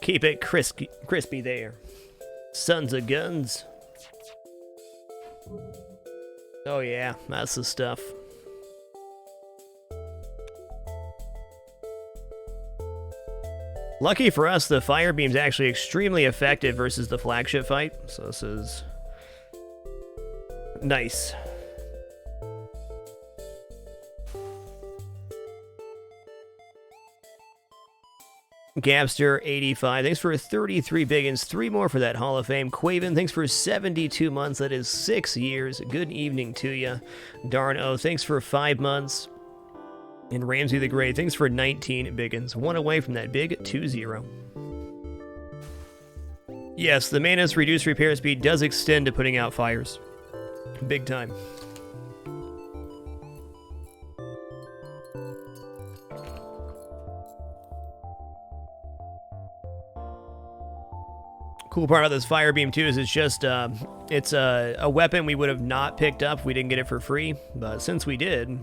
Keep it crispy there. Sons of guns. Oh yeah, that's the stuff. Lucky for us, the fire beam's actually extremely effective versus the flagship fight, so this is nice. Gabster 85, thanks for 33 biggins, 3 more for that Hall of Fame. Quaven, thanks for 72 months, that is 6 years. Good evening to you. Darno, thanks for 5 months. And Ramsey the Great, thanks for 19 biggins, 1 away from that big 2-0. Yes, the Manus reduced repair speed does extend to putting out fires. Big time. Cool part about this fire beam too is it's just it's a weapon we would have not picked up if we didn't get it for free, but since we did,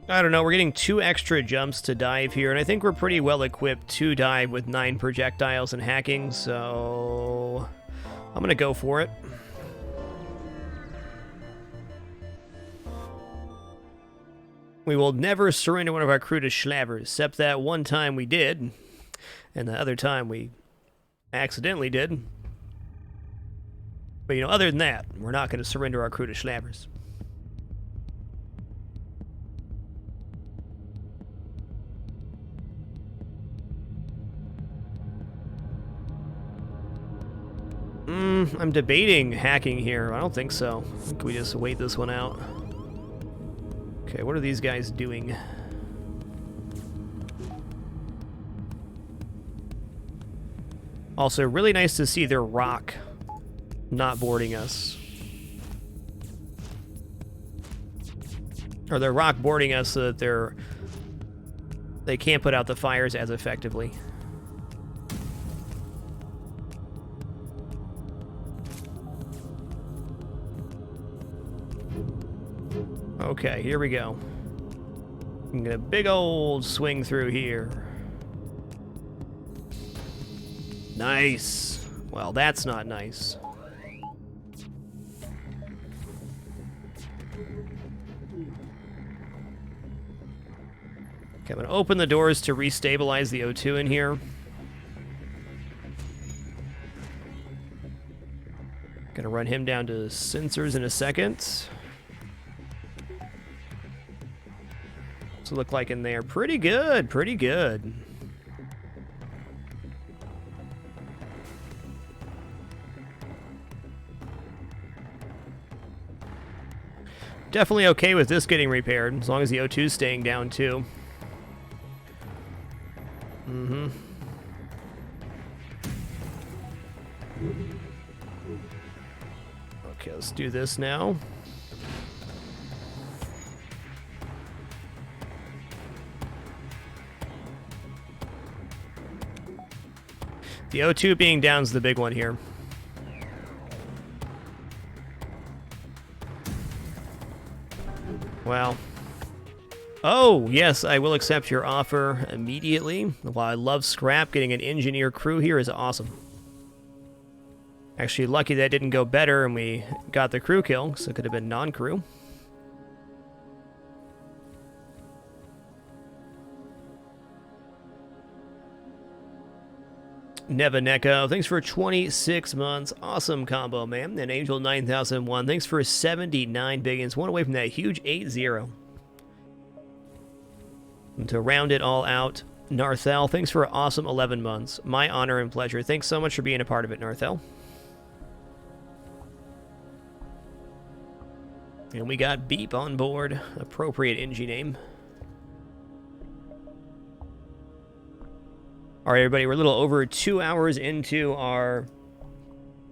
I don't know, we're getting 2 extra jumps to dive here, and I think we're pretty well equipped to dive with 9 projectiles and hacking, so I'm gonna go for it. We will never surrender one of our crew to Schlavers, except that one time we did, and the other time we accidentally did. But, you know, other than that, we're not going to surrender our crew to Schlavers. I'm debating hacking here. I don't think so. I think we just wait this one out. Okay, what are these guys doing? Also, really nice to see their rock not boarding us. Or their rock boarding us so that they can't put out the fires as effectively. Okay, here we go. I'm gonna big old swing through here. Nice. Well, that's not nice. Okay, I'm gonna open the doors to restabilize the O2 in here. Gonna run him down to sensors in a second. What's it look like in there? Pretty good, pretty good. definitely okay with this getting repaired, as long as the O2 is staying down, too. Mm-hmm. Okay, let's do this now. The O2 being down is the big one here. Wow. Oh, yes, I will accept your offer immediately. While I love scrap, getting an engineer crew here is awesome. Actually, lucky that didn't go better and we got the crew kill, so it could have been non-crew. Nevaneko, thanks for 26 months. Awesome combo, man. And Angel 9001, thanks for 79 biggins. One away from that huge 8-0. And to round it all out, Narthel, thanks for awesome 11 months. My honor and pleasure. Thanks so much for being a part of it, Narthel. And we got Beep on board. Appropriate NG name. All right, everybody, we're a little over 2 hours into our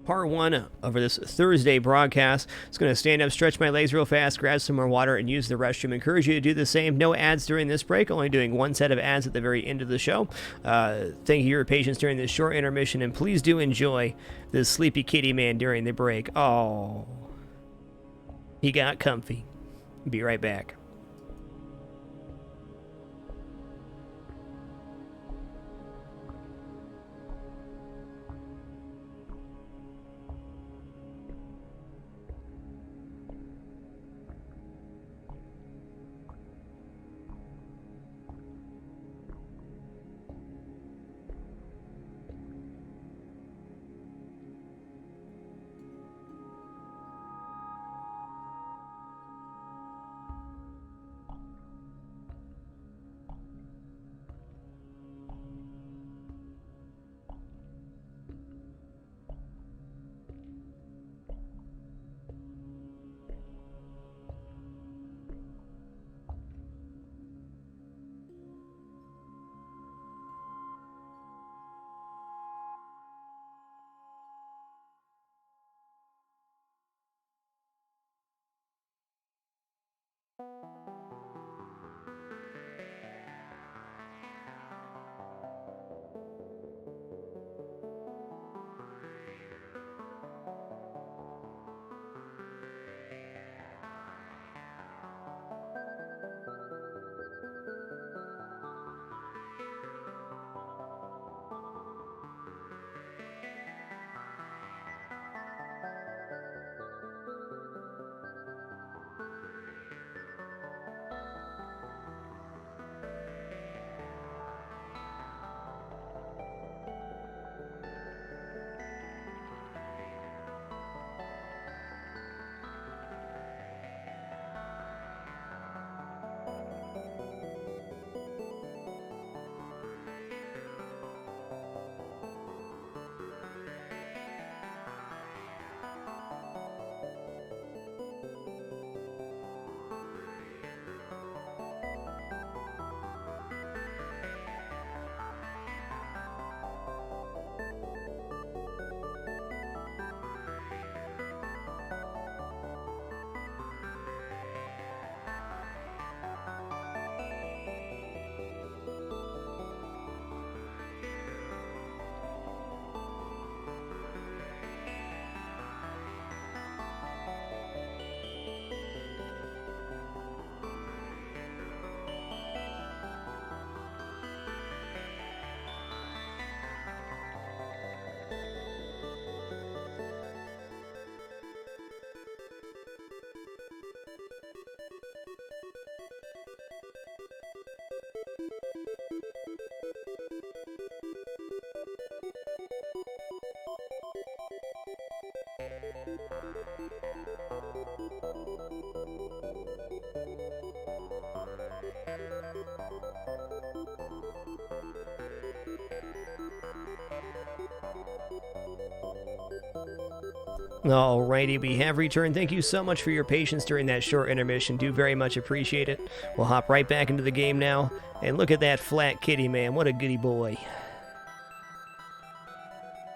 part 1 over this Thursday broadcast. Just going to stand up, stretch my legs real fast, grab some more water, and use the restroom. Encourage you to do the same. No ads during this break, only doing one set of ads at the very end of the show. Thank you for your patience during this short intermission, and please do enjoy this sleepy kitty man during the break. Oh, he got comfy. Be right back. Alrighty, we have returned. Thank you so much for your patience during that short intermission. Do very much appreciate it. We'll hop right back into the game now. And look at that flat kitty, man. What a goody boy.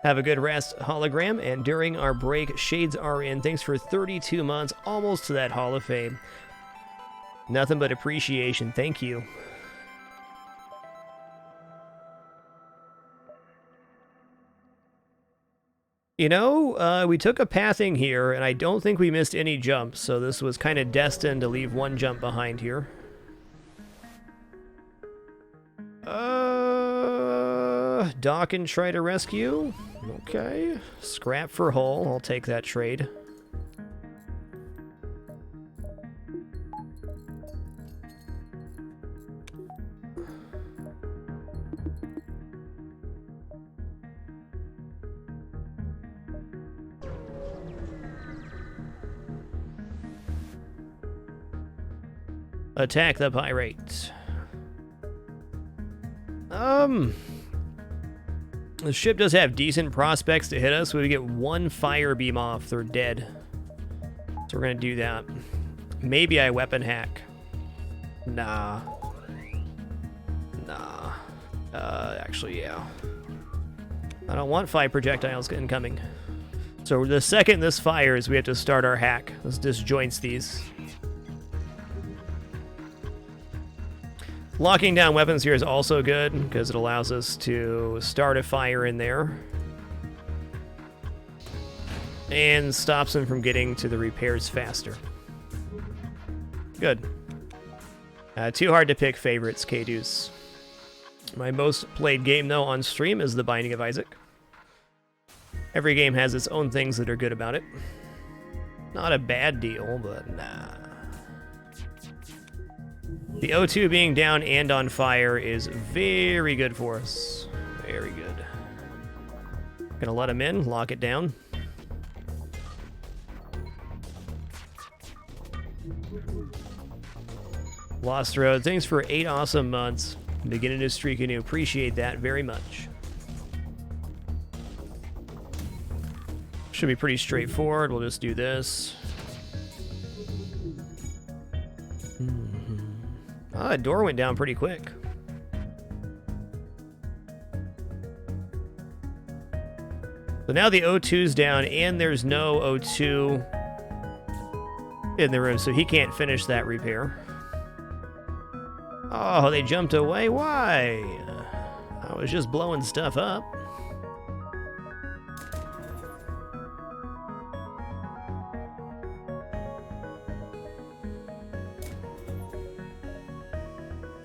Have a good rest, Hologram. And during our break, Shades are in. Thanks for 32 months, almost to that Hall of Fame. Nothing but appreciation. Thank you. You know, we took a pathing here, and I don't think we missed any jumps, so this was kind of destined to leave one jump behind here. Dock and try to rescue. Okay. Scrap for hull. I'll take that trade. Attack the pirate. The ship does have decent prospects to hit us. We get one fire beam off. They're dead. So we're gonna do that. Maybe I weapon hack. Nah. Nah. Actually, yeah. I don't want 5 projectiles incoming. So the second this fires, we have to start our hack. This disjoints these. Locking down weapons here is also good, because it allows us to start a fire in there. And stops them from getting to the repairs faster. Good. Too hard to pick favorites, K-Deuce. My most played game, though, on stream is The Binding of Isaac. Every game has its own things that are good about it. Not a bad deal, but nah. The O2 being down and on fire is very good for us. Very good. Gonna let him in, lock it down. Lost Road, thanks for 8 awesome months. Beginning to streak anew. Appreciate that very much. Should be pretty straightforward. We'll just do this. Ah, the door went down pretty quick. So now the O2's down, and there's no O2 in the room, so he can't finish that repair. Oh, they jumped away? Why? I was just blowing stuff up.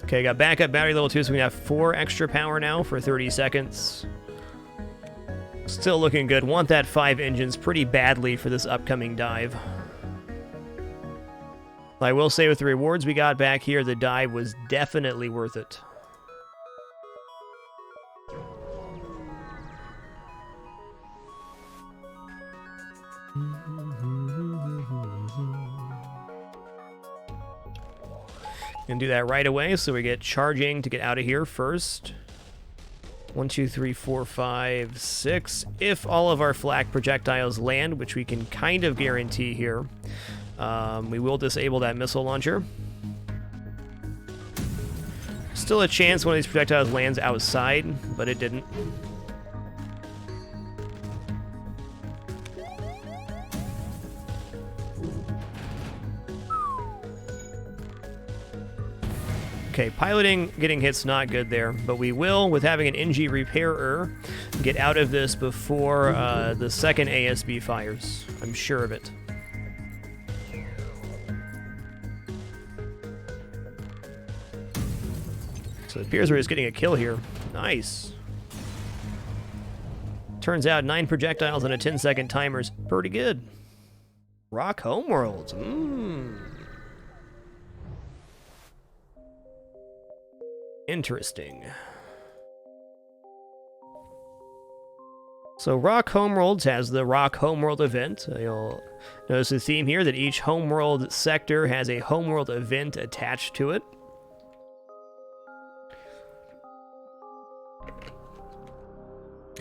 Okay, got backup battery level 2, so we have 4 extra power now for 30 seconds. Still looking good. Want that 5 engines pretty badly for this upcoming dive. I will say with the rewards we got back here, the dive was definitely worth it. Gonna do that right away, so we get charging to get out of here first. 1, 2, 3, 4, 5, 6. If all of our flak projectiles land, which we can kind of guarantee here, we will disable that missile launcher. Still a chance one of these projectiles lands outside, but it didn't. Okay, piloting, getting hit's not good there, but we will, with having an NG repairer, get out of this before the second ASB fires. I'm sure of it. So it appears we're just getting a kill here. Nice. Turns out 9 projectiles on a 10-second timer's pretty good. Rock Homeworlds. Interesting. So Rock Homeworlds has the Rock Homeworld event. You'll notice the theme here that each Homeworld sector has a Homeworld event attached to it.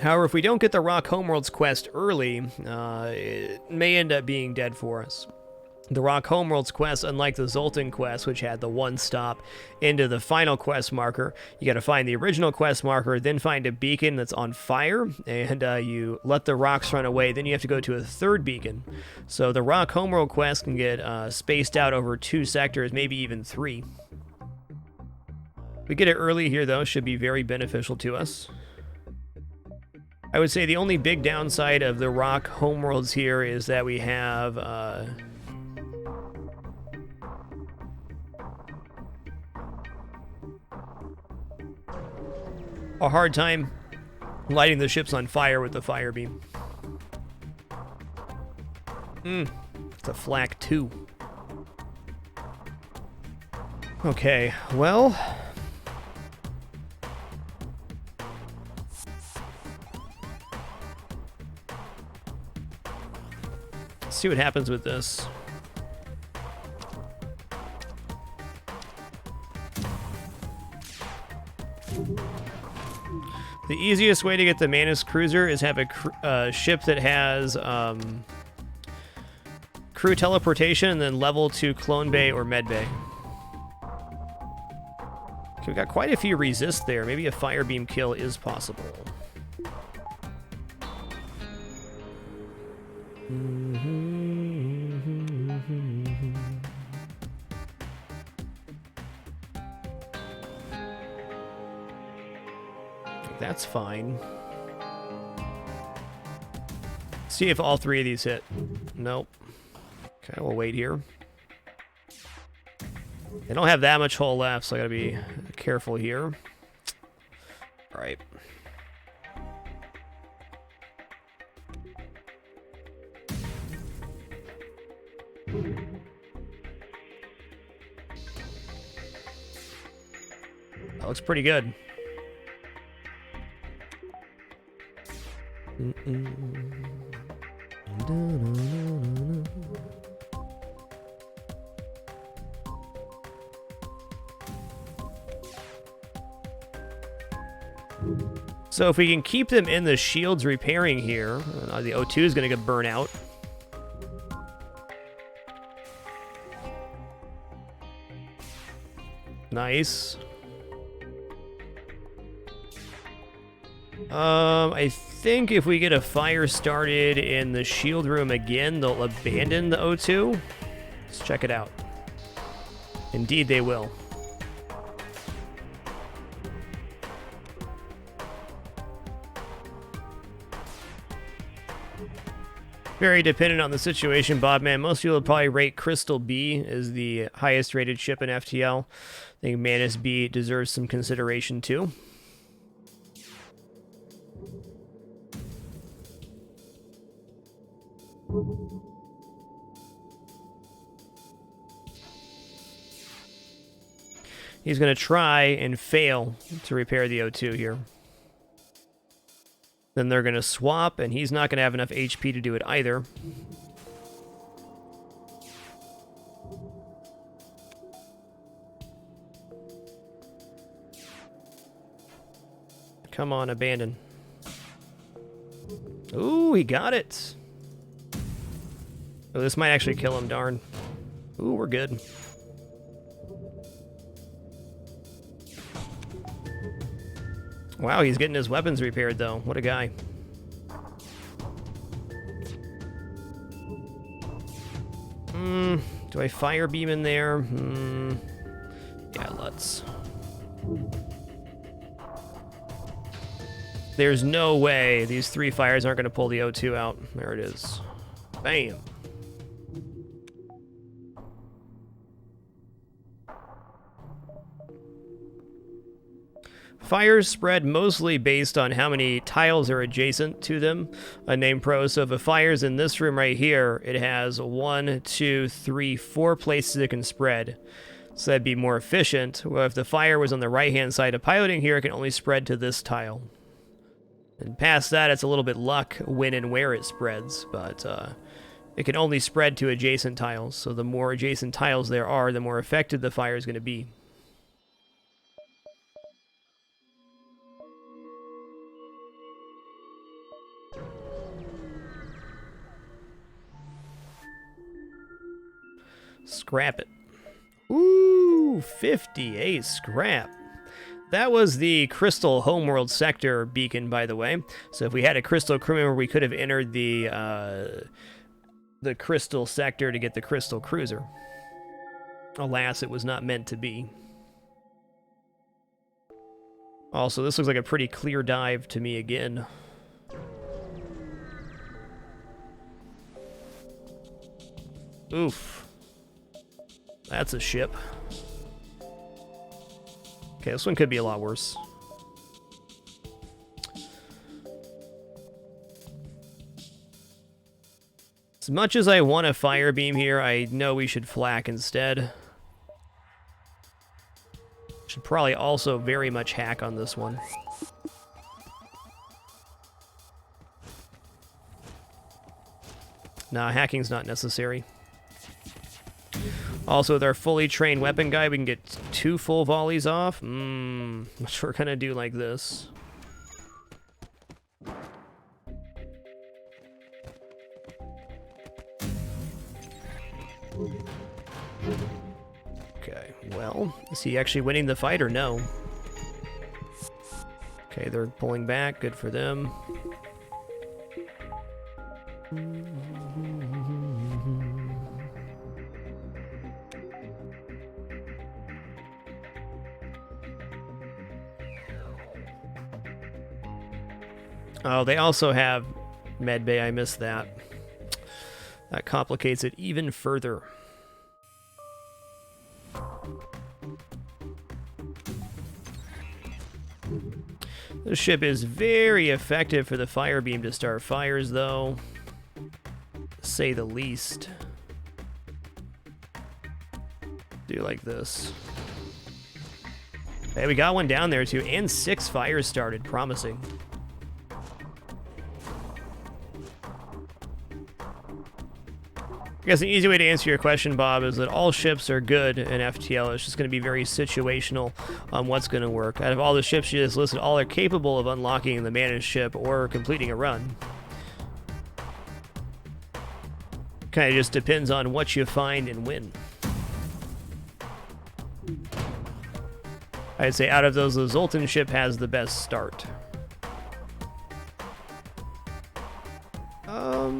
However, if we don't get the Rock Homeworlds quest early, it may end up being dead for us. The Rock Homeworlds quest, unlike the Zoltan quest, which had the one stop into the final quest marker, you got to find the original quest marker, then find a beacon that's on fire, and you let the rocks run away. Then you have to go to a third beacon. So the Rock Homeworld quest can get spaced out over 2 sectors, maybe even 3. If we get it early here, though, should be very beneficial to us. I would say the only big downside of the Rock Homeworlds here is that we have a hard time lighting the ships on fire with the fire beam. It's a Flak 2. Okay, well, let's see what happens with this. The easiest way to get the Manus Cruiser is have a ship that has crew teleportation and then level to Clone Bay or Med Bay. Okay, we've got quite a few resists there. Maybe a fire beam kill is possible. That's fine. See if all 3 of these hit. Nope. Okay, we'll wait here. They don't have that much hull left, so I gotta be careful here. Alright. That looks pretty good. So if we can keep them in the shields repairing here, the O2 is going to get burnt out. Nice. I think if we get a fire started in the shield room again, they'll abandon the O2. Let's check it out. Indeed, they will. Very dependent on the situation, Bobman. Most people would probably rate Crystal B as the highest rated ship in FTL. I think Manus B deserves some consideration too. He's going to try and fail to repair the O2 here. Then they're going to swap, and he's not going to have enough HP to do it either. Come on, abandon. Ooh, he got it. Oh, this might actually kill him, darn. Ooh, we're good. Wow, he's getting his weapons repaired, though. What a guy. Do I fire beam in there? Yeah, let's. There's no way these 3 fires aren't going to pull the O2 out. There it is. Bam. Fires spread mostly based on how many tiles are adjacent to them, a name pro. So if a fire's in this room right here, it has 1, 2, 3, 4 places it can spread. So that'd be more efficient. Well, if the fire was on the right-hand side of piloting here, it can only spread to this tile. And past that, it's a little bit luck when and where it spreads, but it can only spread to adjacent tiles. So the more adjacent tiles there are, the more effective the fire is going to be. Scrap it. Ooh, 58 scrap. That was the Crystal Homeworld Sector beacon, by the way. So if we had a Crystal crew member, we could have entered the Crystal Sector to get the Crystal Cruiser. Alas, it was not meant to be. Also, this looks like a pretty clear dive to me again. Oof. That's a ship. Okay, this one could be a lot worse. As much as I want a fire beam here, I know we should flak instead. Should probably also very much hack on this one. Nah, hacking's not necessary. Also, with our fully trained weapon guy, we can get 2 full volleys off. Which we're gonna do like this. Okay, well, is he actually winning the fight or no? Okay, they're pulling back. Good for them. Oh, they also have medbay. I missed that. That complicates it even further. This ship is very effective for the fire beam to start fires, though, to say the least. Do like this. Hey, we got one down there, too, and 6 fires started. Promising. I guess an easy way to answer your question, Bob, is that all ships are good in FTL. It's just going to be very situational on what's going to work. Out of all the ships you just listed, all are capable of unlocking the managed ship or completing a run. Kind of just depends on what you find and when. I'd say out of those, the Zoltan ship has the best start.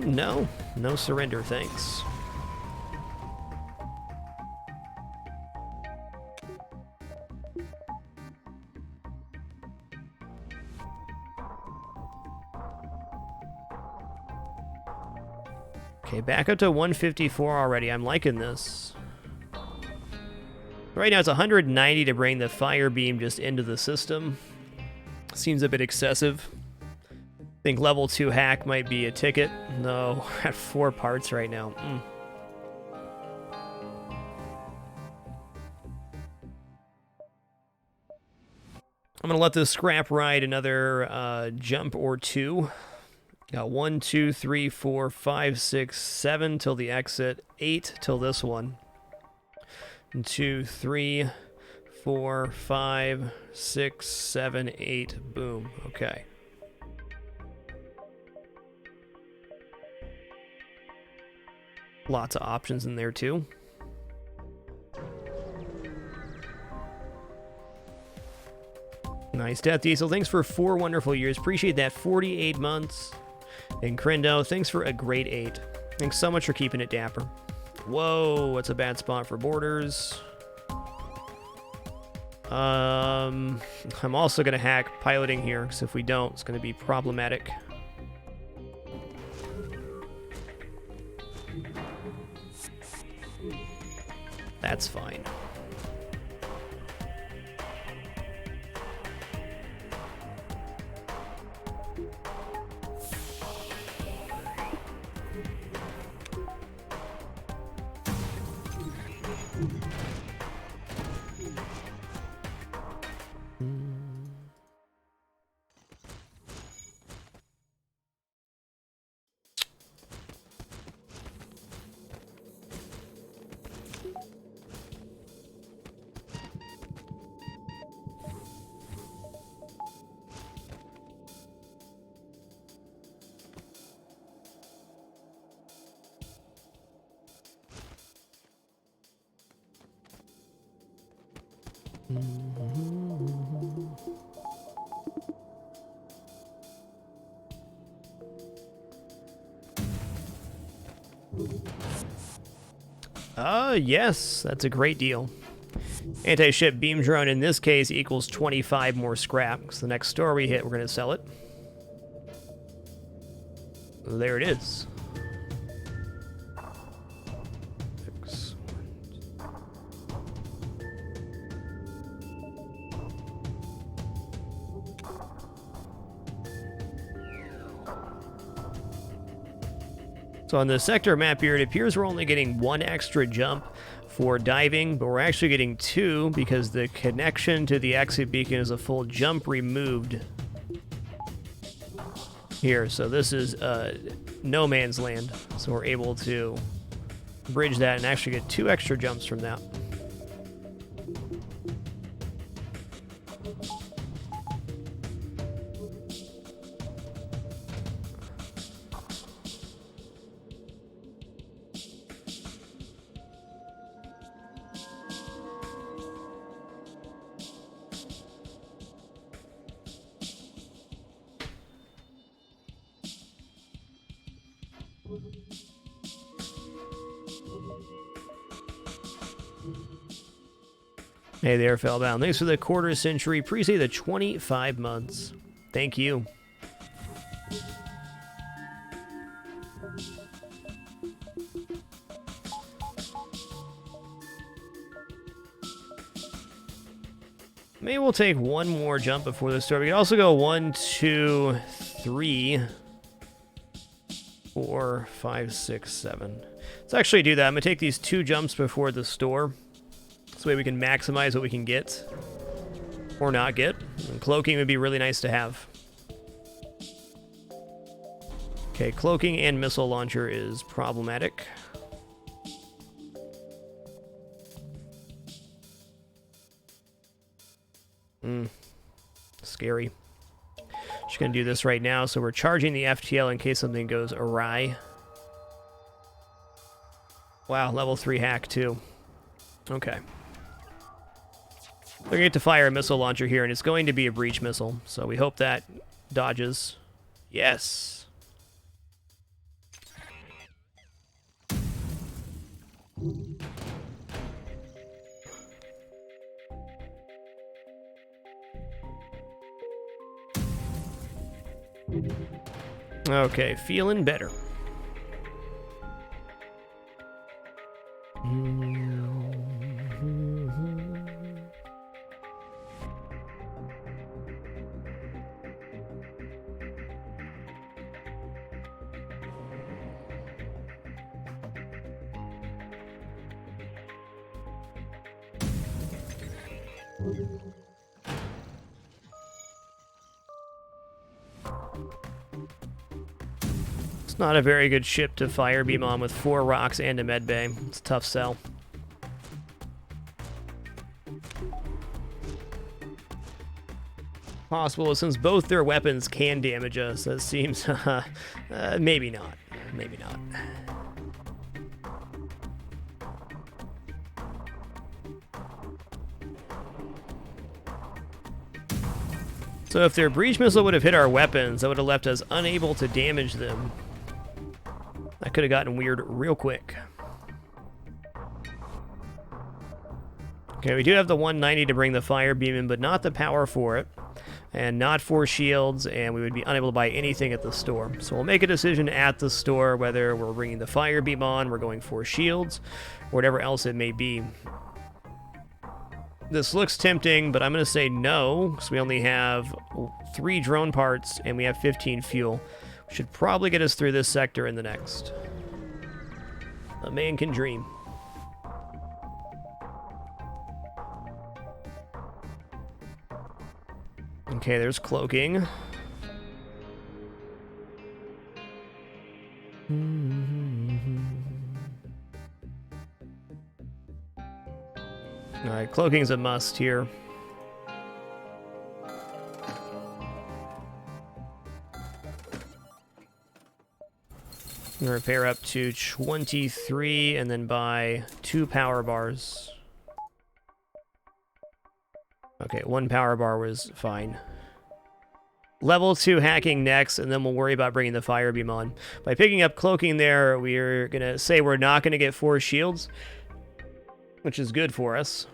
No. No surrender, thanks. Okay, back up to 154 already. I'm liking this. Right now it's 190 to bring the fire beam just into the system. Seems a bit excessive. I think level 2 hack might be a ticket. No, at 4 parts right now. I'm going to let this scrap ride another jump or 2. Got 1, 2, 3, 4, 5, 6, 7 till the exit. 8 till this one. 2, 3, 4, 5, 6, 7, 8. Boom. Okay. Lots of options in there, too. Nice. Death Diesel, thanks for 4 wonderful years. Appreciate that. 48 months. And Crindo, thanks for a great 8. Thanks so much for keeping it dapper. Whoa, what's a bad spot for borders? I'm also going to hack piloting here, because if we don't, it's going to be problematic. That's fine. Yes, that's a great deal. Anti-ship beam drone in this case equals 25 more scrap. So the next store we hit, we're going to sell it. There it is. So on the sector map here, it appears we're only getting one extra jump for diving, but we're actually getting two because the connection to the exit beacon is a full jump removed here. So this is no man's land. So we're able to bridge that and actually get two extra jumps from that. Hey there, Fellbound. Thanks for the quarter century. Appreciate the 25 months. Thank you. Maybe we'll take one more jump before the store. We can also go 1, 2, 3, 4, 5, 6, 7. Let's actually do that. I'm going to take these two jumps before the store. This way we can maximize what we can get. Or not get. And cloaking would be really nice to have. Okay, cloaking and missile launcher is problematic. Scary. Just gonna do this right now. So we're charging the FTL in case something goes awry. Wow, level 3 hack too. Okay. They're going to get to fire a missile launcher here, and it's going to be a breach missile. So we hope that dodges. Yes. Okay, feeling better. It's not a very good ship to fire beam on with 4 rocks and a med bay. It's a tough sell. Possible, since both their weapons can damage us, that seems, maybe not. Maybe not. So if their breach missile would have hit our weapons, that would have left us unable to damage them. That could have gotten weird real quick. Okay, we do have the 190 to bring the fire beam in, but not the power for it. And not 4 shields, and we would be unable to buy anything at the store. So we'll make a decision at the store whether we're bringing the fire beam on, we're going 4 shields, or whatever else it may be. This looks tempting, but I'm going to say no, because we only have 3 drone parts, and we have 15 fuel. Should probably get us through this sector and the next. A man can dream. Okay, there's cloaking. Alright, cloaking's a must here. I'm gonna repair up to 23 and then buy 2 power bars. Okay, 1 power bar was fine. Level 2 hacking next, and then we'll worry about bringing the fire beam on. By picking up cloaking there, we're going to say we're not going to get 4 shields, which is good for us.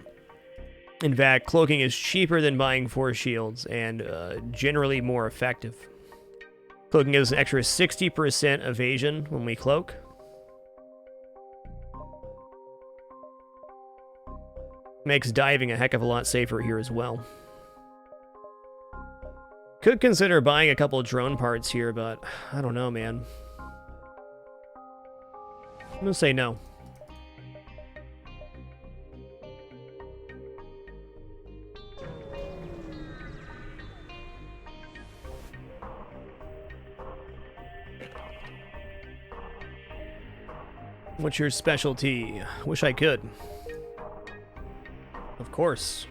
In fact, cloaking is cheaper than buying 4 shields, and generally more effective. Cloaking gives an extra 60% evasion when we cloak. Makes diving a heck of a lot safer here as well. Could consider buying a couple of drone parts here, but I don't know, man. I'm gonna say no. What's your specialty? Wish I could. Of course.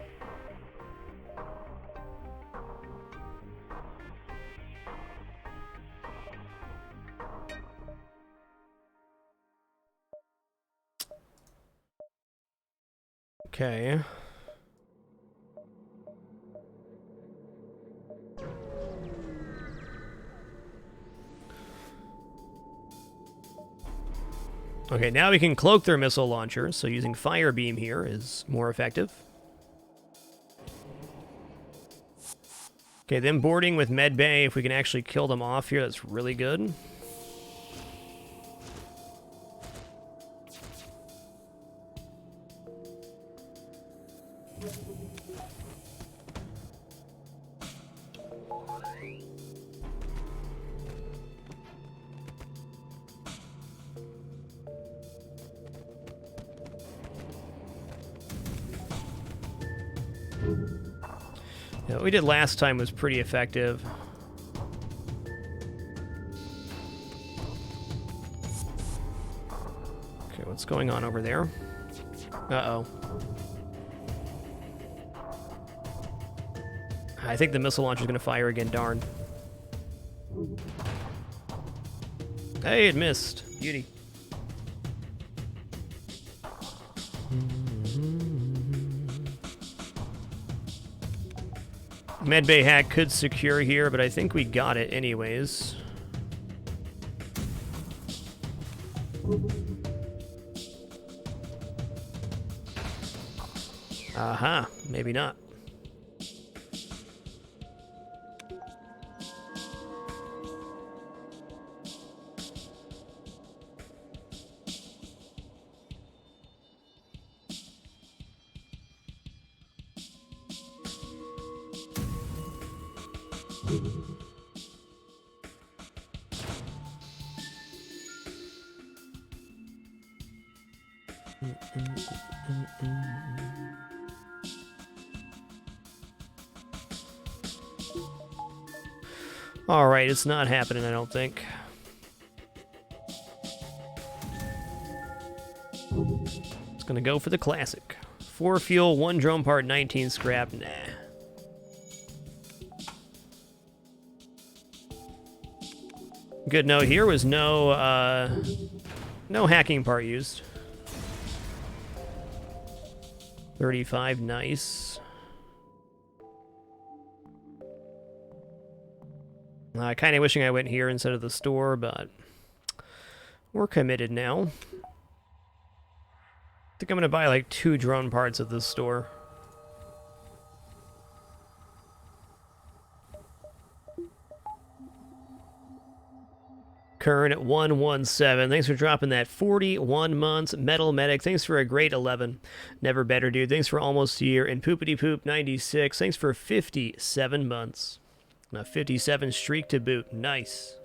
Okay. Okay, now we can cloak their missile launcher, so using fire beam here is more effective. Okay, them boarding with med bay, if we can actually kill them off here, that's really good. Yeah, what we did last time was pretty effective. Okay, what's going on over there? Uh-oh. I think the missile launcher is going to fire again, darn. Hey, it missed. Beauty. Medbay hack could secure here, but I think we got it anyways. Aha, maybe not. All right, it's not happening, I don't think. It's gonna go for the classic. 4 fuel, 1 drone part, 19 scrap. Nah. Good note here was no hacking part used. 35, nice. Kind of wishing I went here instead of the store, but we're committed now. I think I'm going to buy like 2 drone parts at this store. Current at 117. Thanks for dropping that 41 months. Metal Medic, thanks for a great 11. Never better, dude. Thanks for almost a year. And Poopity Poop 96, thanks for 57 months. A 57 streak to boot. Nice.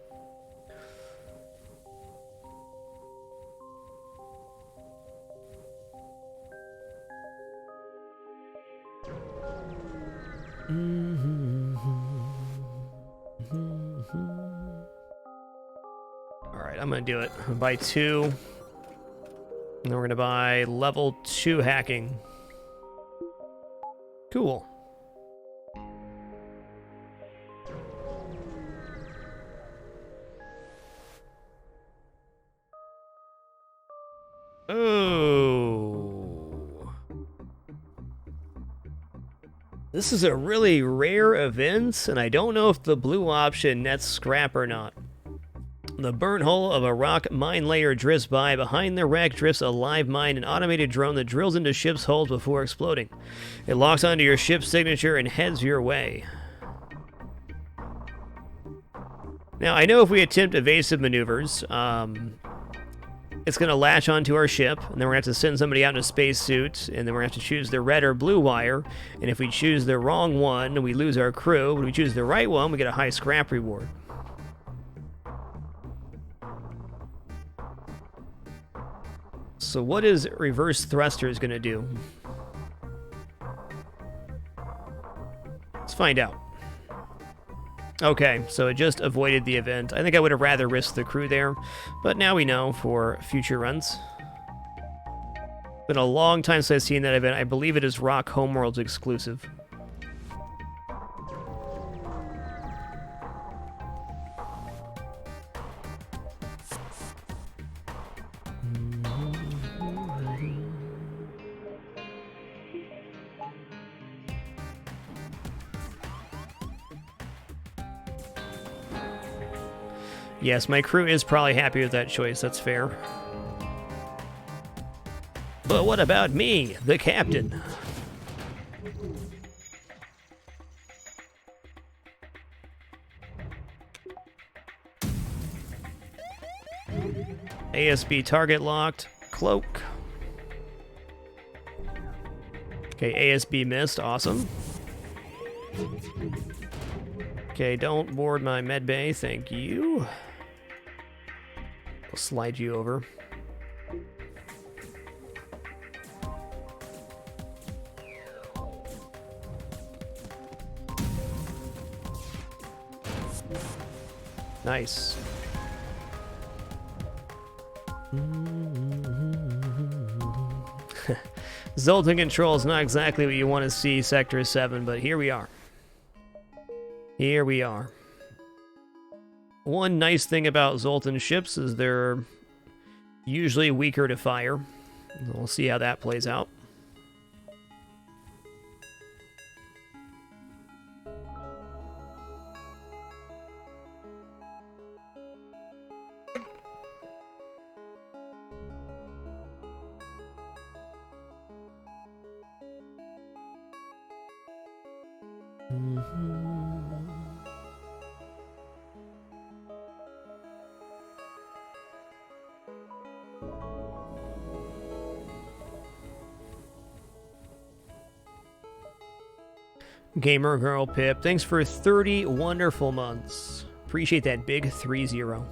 Alright, I'm going to do it. I'm going to buy 2. And then we're going to buy level 2 hacking. Cool. Oh. This is a really rare event, and I don't know if the blue option nets scrap or not. The burnt hull of a rock mine layer drifts by. Behind the wreck drifts a live mine, an automated drone that drills into ship's hulls before exploding. It locks onto your ship's signature and heads your way. Now, I know if we attempt evasive maneuvers, it's going to latch onto our ship, and then we're going to have to send somebody out in a spacesuit, and then we're going to have to choose the red or blue wire, and if we choose the wrong one, we lose our crew. When we choose the right one, we get a high scrap reward. So what is reverse thrusters going to do? Let's find out. Okay, so it just avoided the event. I think I would have rather risked the crew there, but now we know for future runs. Been a long time since I've seen that event. I believe it is Rock Homeworld's exclusive. Yes, my crew is probably happy with that choice, that's fair. But what about me, the captain? ASB target locked, cloak. Okay, ASB missed, awesome. Okay, don't board my med bay, thank you. We'll slide you over. Nice. Zoltan control is not exactly what you want to see, Sector 7, but here we are. Here we are. One nice thing about Zoltan ships is they're usually weaker to fire. We'll see how that plays out. Gamer Girl Pip, thanks for 30 wonderful months. Appreciate that big 3-0.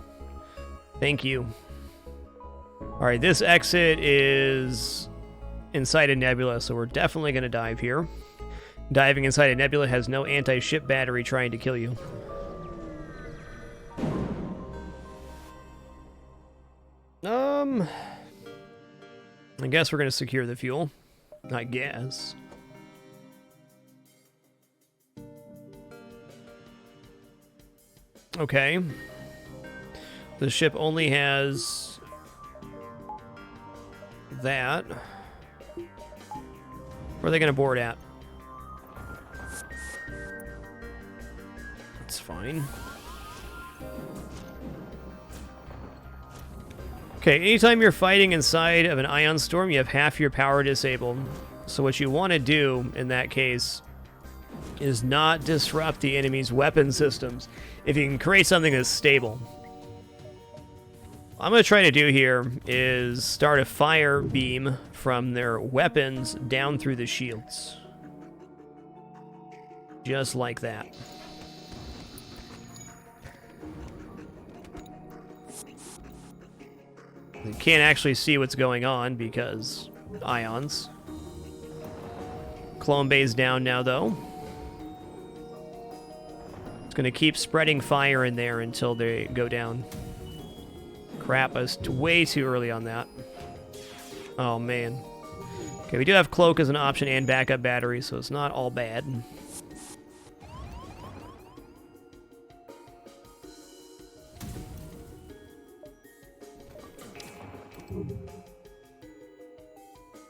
Thank you. Alright, this exit is inside a nebula, so we're definitely going to dive here. Diving inside a nebula has no anti-ship battery trying to kill you. I guess we're going to secure the fuel. I guess. Okay. The ship only has that. Where are they going to board at? That's fine. Okay, anytime you're fighting inside of an ion storm, you have half your power disabled. So what you want to do in that case is not disrupt the enemy's weapon systems if you can create something that's stable. What I'm going to try to do here is start a fire beam from their weapons down through the shields. Just like that. You can't actually see what's going on because ions. Clone bay's down now, though. It's going to keep spreading fire in there until they go down. Crap, I was way too early on that. Oh, man. Okay, we do have cloak as an option and backup battery, so it's not all bad.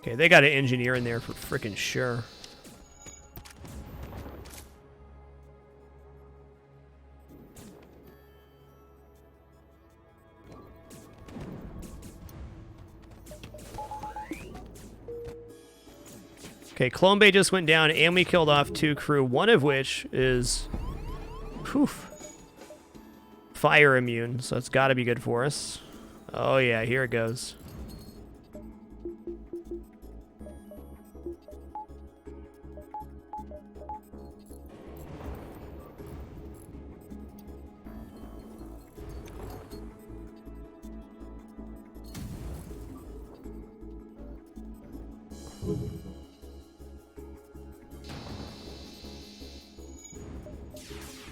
Okay, they got an engineer in there for frickin' sure. Okay, Clone Bay just went down, and we killed off 2 crew, one of which is fire immune, so it's got to be good for us. Oh yeah, here it goes.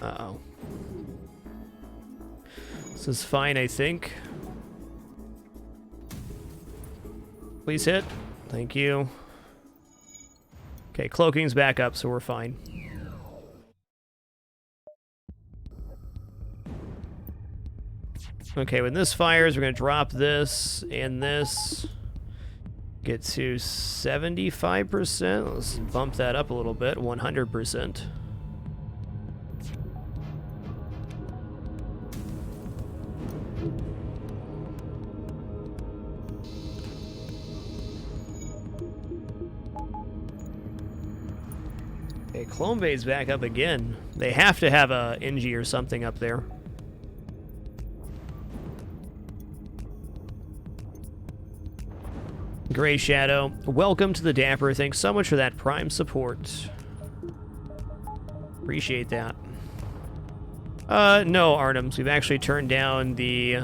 Uh-oh. This is fine, I think. Please hit. Thank you. Okay, cloaking's back up, so we're fine. Okay, when this fires, we're going to drop this and this. Get to 75%. Let's bump that up a little bit. 100%. Okay, Clone Bay's back up again. They have to have a NG or something up there. Gray Shadow, welcome to the Dapper. Thanks so much for that Prime support. Appreciate that. No, Artems. We've actually turned down the...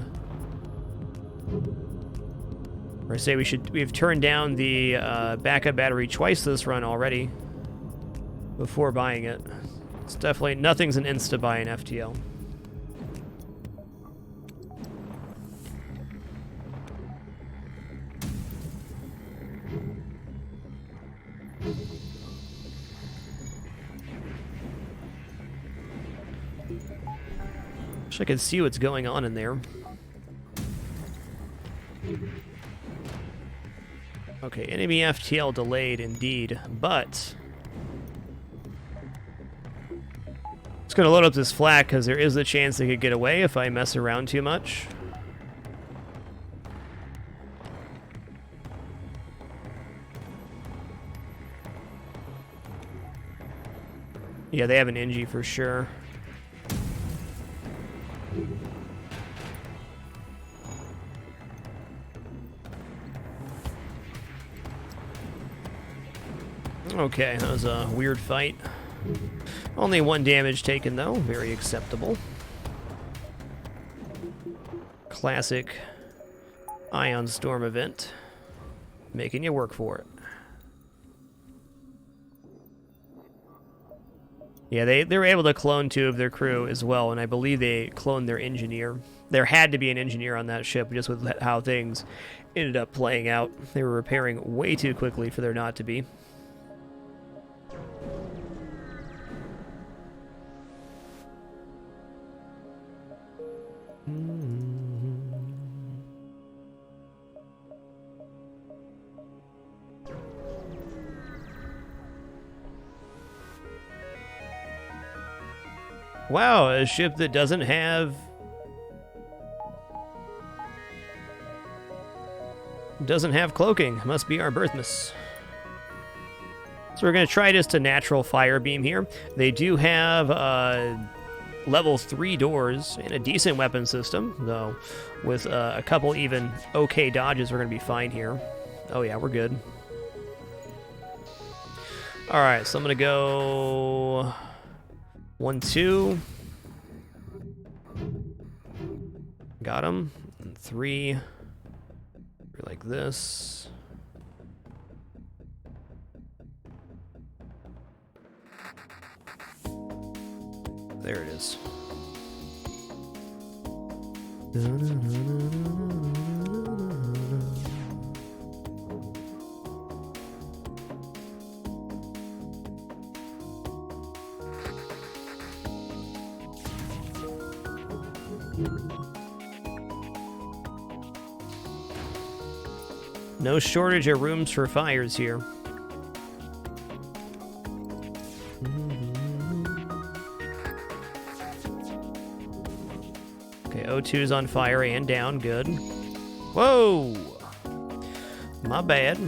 Or say we've turned down the backup battery twice this run already before buying it. It's definitely... Nothing's an insta-buy in FTL. Wish I could see what's going on in there. Okay, enemy FTL delayed indeed, but... It's going to load up this flak because there is a chance they could get away if I mess around too much. Yeah, they have an NG for sure. Okay, that was a weird fight. Only 1 damage taken, though. Very acceptable. Classic Ion Storm event. Making you work for it. Yeah, they were able to clone 2 of their crew as well, and I believe they cloned their engineer. There had to be an engineer on that ship, just with how things ended up playing out. They were repairing way too quickly for there not to be. Wow, a ship that doesn't have cloaking. Must be our Birthmas. So we're going to try just a natural fire beam here. They do have level 3 doors and a decent weapon system, though with a couple even okay dodges, we're going to be fine here. Oh yeah, we're good. Alright, so I'm going to go 1, 2. Got him. And 3. Like this. There it is. No shortage of rooms for fires here. Okay, O2's on fire and down. Good. Whoa! My bad.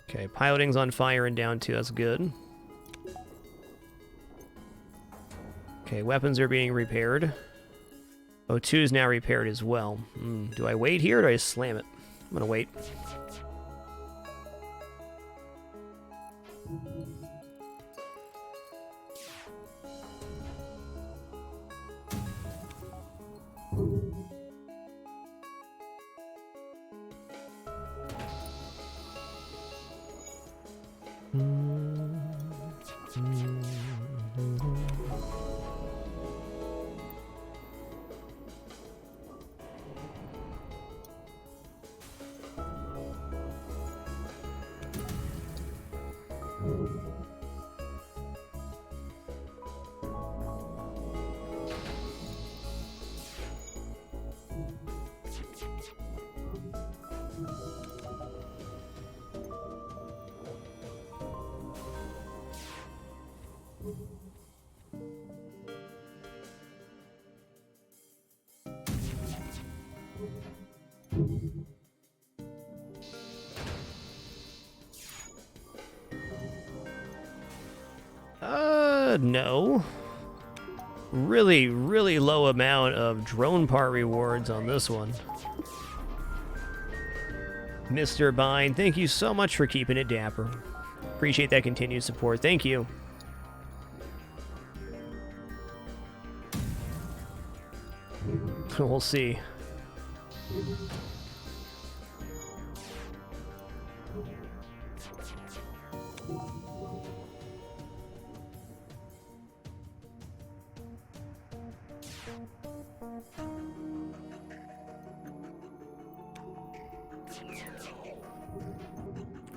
Okay, piloting's on fire and down 2. That's good. Okay, weapons are being repaired. O2 is now repaired as well. Do I wait here or do I slam it? I'm gonna wait. No. Really, really low amount of drone part rewards on this one. Mr. Bine, thank you so much for keeping it dapper. Appreciate that continued support. Thank you. We'll see.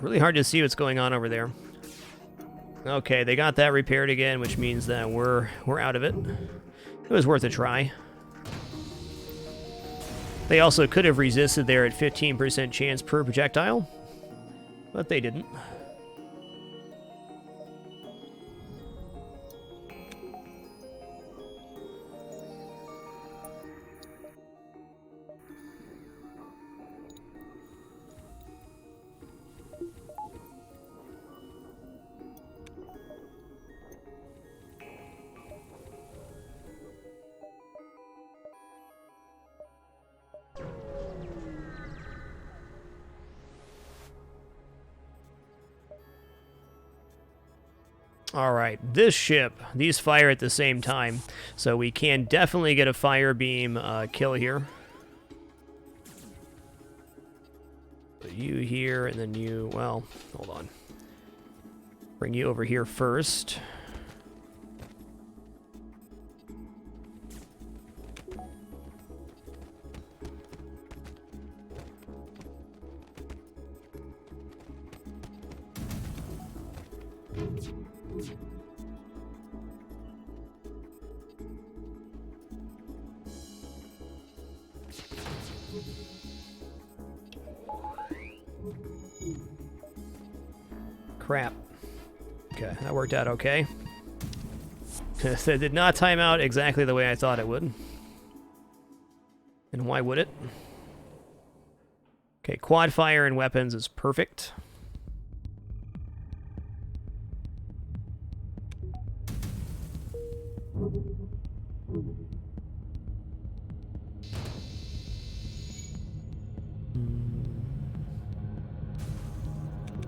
Really hard to see what's going on over there. Okay, they got that repaired again, which means that we're out of it. It was worth a try. They also could have resisted there at 15% chance per projectile, but they didn't. All right, this ship, these fire at the same time, so we can definitely get a fire beam kill here. Put you here, and then you, well, hold on. Bring you over here first. Crap. Okay, that worked out okay. That did not time out exactly the way I thought it would. And why would it? Okay, quad fire and weapons is perfect.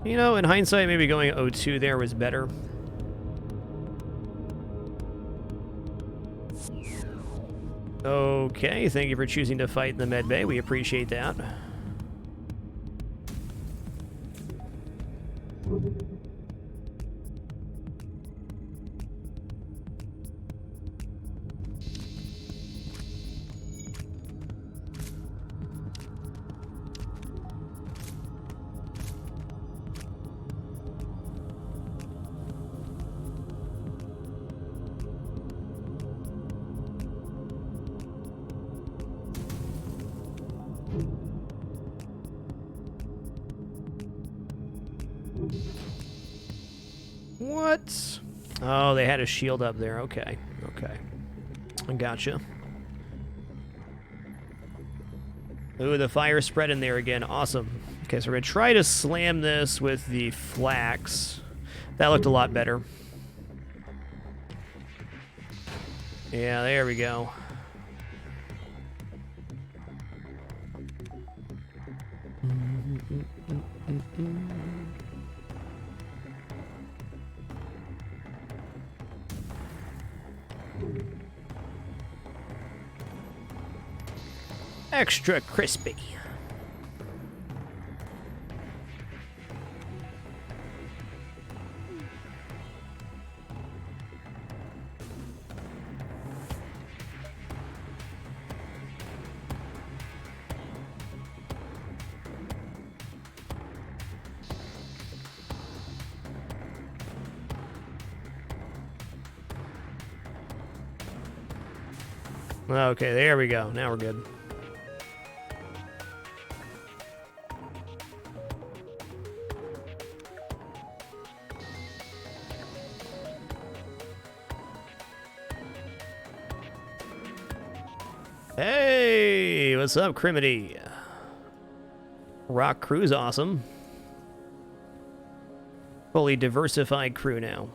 You know, in hindsight, maybe going O2 there was better. Okay, thank you for choosing to fight in the med bay. We appreciate that. What? Oh, they had a shield up there. Okay. Okay. I gotcha. Ooh, the fire spread in there again. Awesome. Okay, so we're going to try to slam this with the flax. That looked a lot better. Yeah, there we go. Extra crispy. Okay, there we go. Now we're good. Hey, what's up, Crimity? Rock crew's awesome. Fully diversified crew now.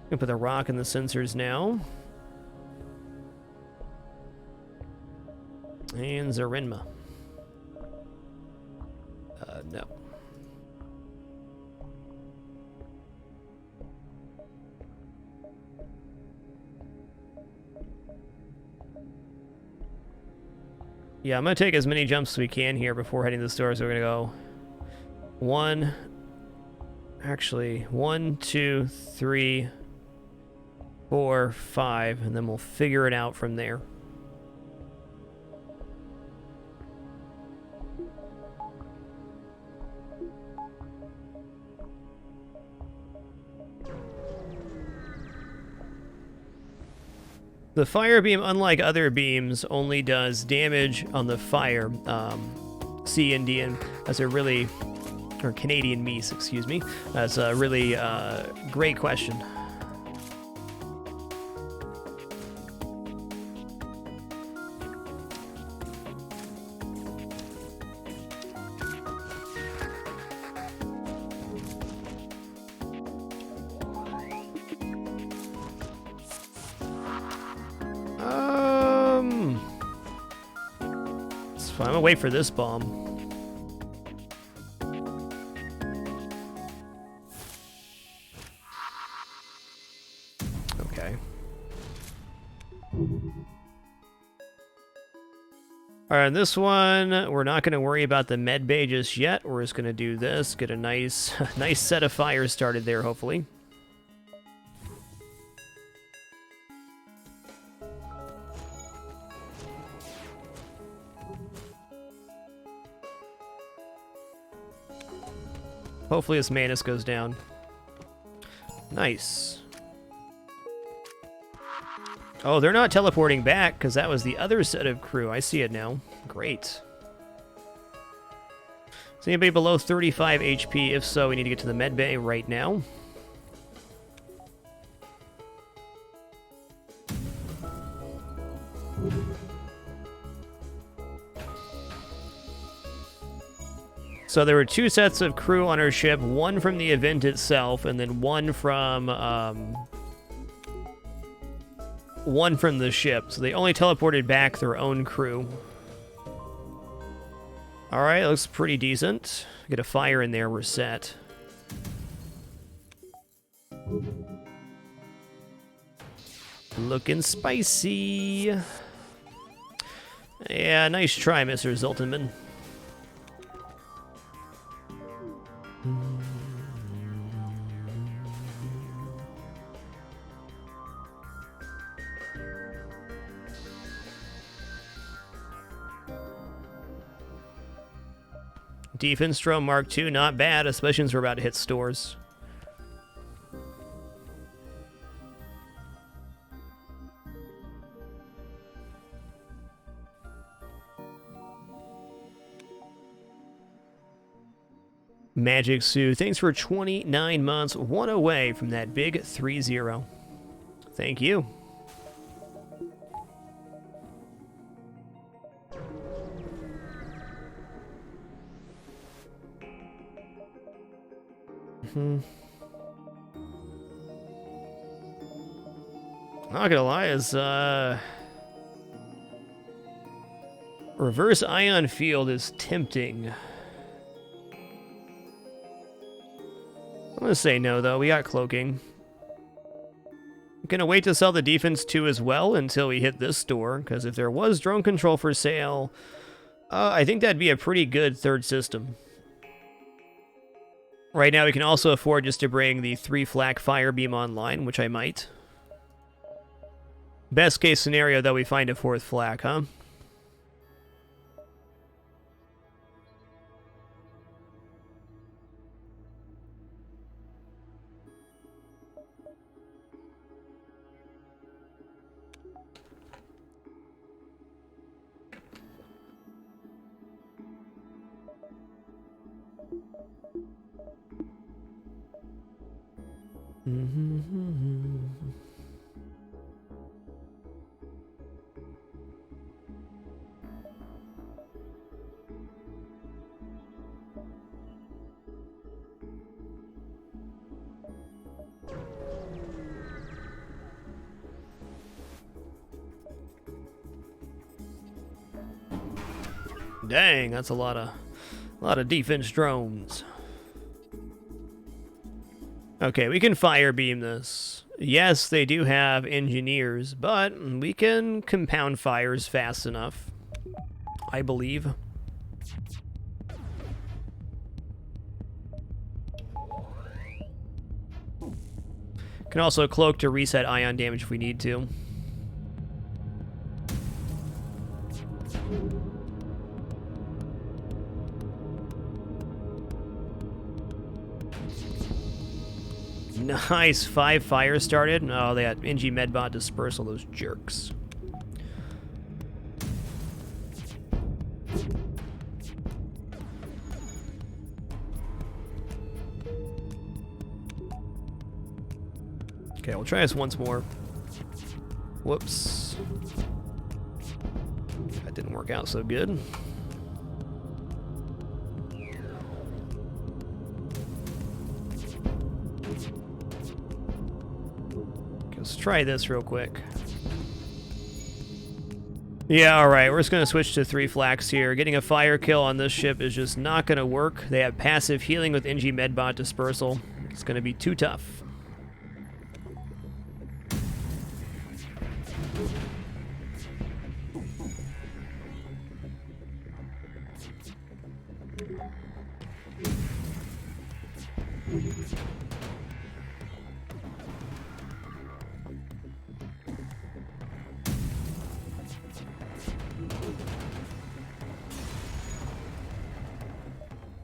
Gonna put the rock in the sensors now. And Zarinma. No. Yeah, I'm gonna take as many jumps as we can here before heading to the store. So we're gonna go 1, 2, 3, 4, 5, and then we'll figure it out from there. The fire beam, unlike other beams, only does damage on the fire. Sea Indian, that's a really, or Canadian Meese, excuse me. That's a really great question. I'm gonna wait for this bomb. Okay. Alright, this one, we're not gonna worry about the med bay just yet. We're just gonna do this, get a nice set of fires started there, hopefully. Hopefully this Manus goes down. Nice. Oh, they're not teleporting back, because that was the other set of crew. I see it now. Great. Is anybody below 35 HP? If so, we need to get to the med bay right now. So there were 2 sets of crew on our ship, one from the event itself, and then one from the ship. So they only teleported back their own crew. Alright, looks pretty decent. Get a fire in there, we're set. Looking spicy. Yeah, nice try, Mr. Zoltanman. Defenstrom Mark II, not bad, especially since we're about to hit stores. Magic Sue, thanks for 29 months, one away from that big 3-0. Thank you. Not gonna lie, is reverse ion field is tempting. I'm gonna say no though, we got cloaking. I'm gonna wait to sell the defense 2 as well until we hit this store, because if there was drone control for sale, I think that'd be a pretty good third system. Right now we can also afford just to bring the 3 flak fire beam online, which I might. Best case scenario, though, we find a 4th flak, huh? Dang, that's a lot of defense drones. Okay, we can fire beam this. Yes, they do have engineers, but we can compound fires fast enough, I believe. Can also cloak to reset ion damage if we need to. Nice, 5 fires started. Oh, they got NG Medbot dispersal, those jerks. Okay, we'll try this once more. Whoops. That didn't work out so good. Let's try this real quick. Yeah, alright, we're just going to switch to 3 flaks here. Getting a fire kill on this ship is just not going to work. They have passive healing with NG Medbot dispersal. It's going to be too tough.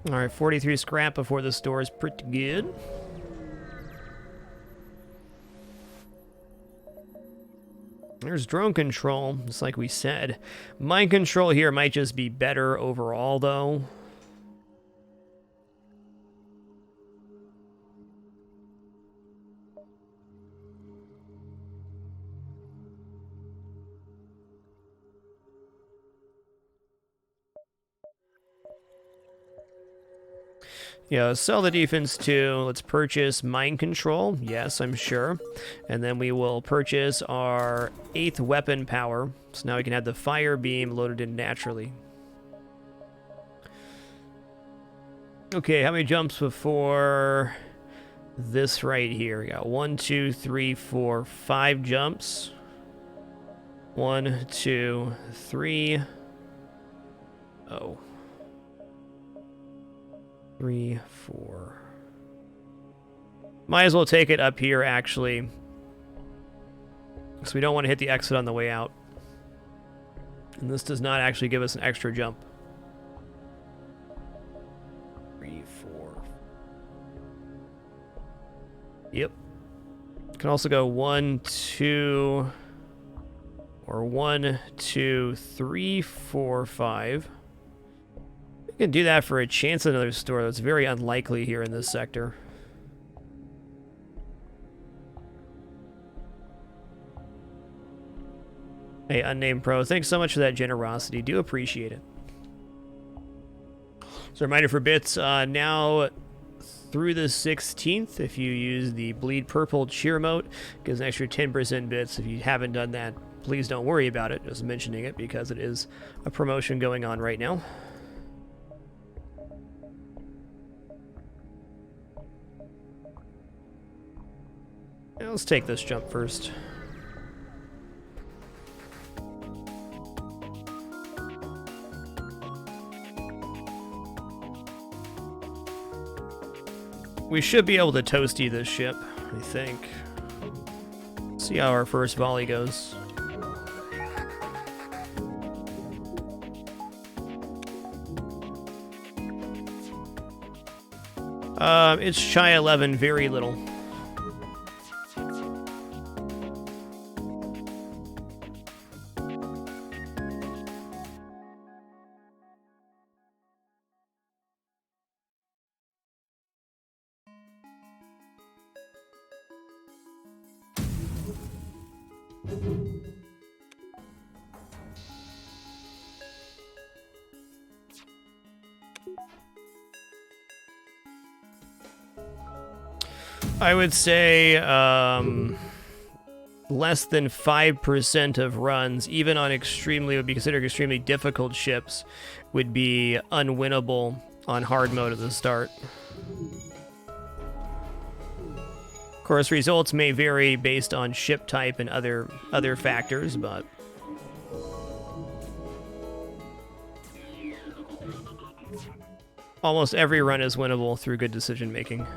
Alright, 43 scrap before the store is pretty good. There's drone control, just like we said. Mind control here might just be better overall, though. Yeah, sell the defense 2. Let's purchase mind control. Yes, I'm sure. And then we will purchase our 8th weapon power. So now we can have the fire beam loaded in naturally. Okay, how many jumps before this right here? We got 1, 2, 3, 4, 5 jumps. 1, 2, 3. Oh. 3, 4. Might as well take it up here, actually. Because we don't want to hit the exit on the way out. And this does not actually give us an extra jump. 3, 4. Yep. Can also go 1, 2, or 1, 2, 3, 4, 5. We can do that for a chance at another store. That's very unlikely here in this sector. Hey, Unnamed Pro, thanks so much for that generosity. Do appreciate it. So, reminder for bits, now through the 16th, if you use the Bleed Purple cheer emote, gives an extra 10% bits. If you haven't done that, please don't worry about it. Just mentioning it because it is a promotion going on right now. Yeah, let's take this jump first. We should be able to toasty this ship, I think. See how our first volley goes. It's Shy 11, very little. I would say less than 5% of runs, even on extremely, would be considered extremely difficult ships, would be unwinnable on hard mode at the start. Of course, results may vary based on ship type and other factors, but almost every run is winnable through good decision making.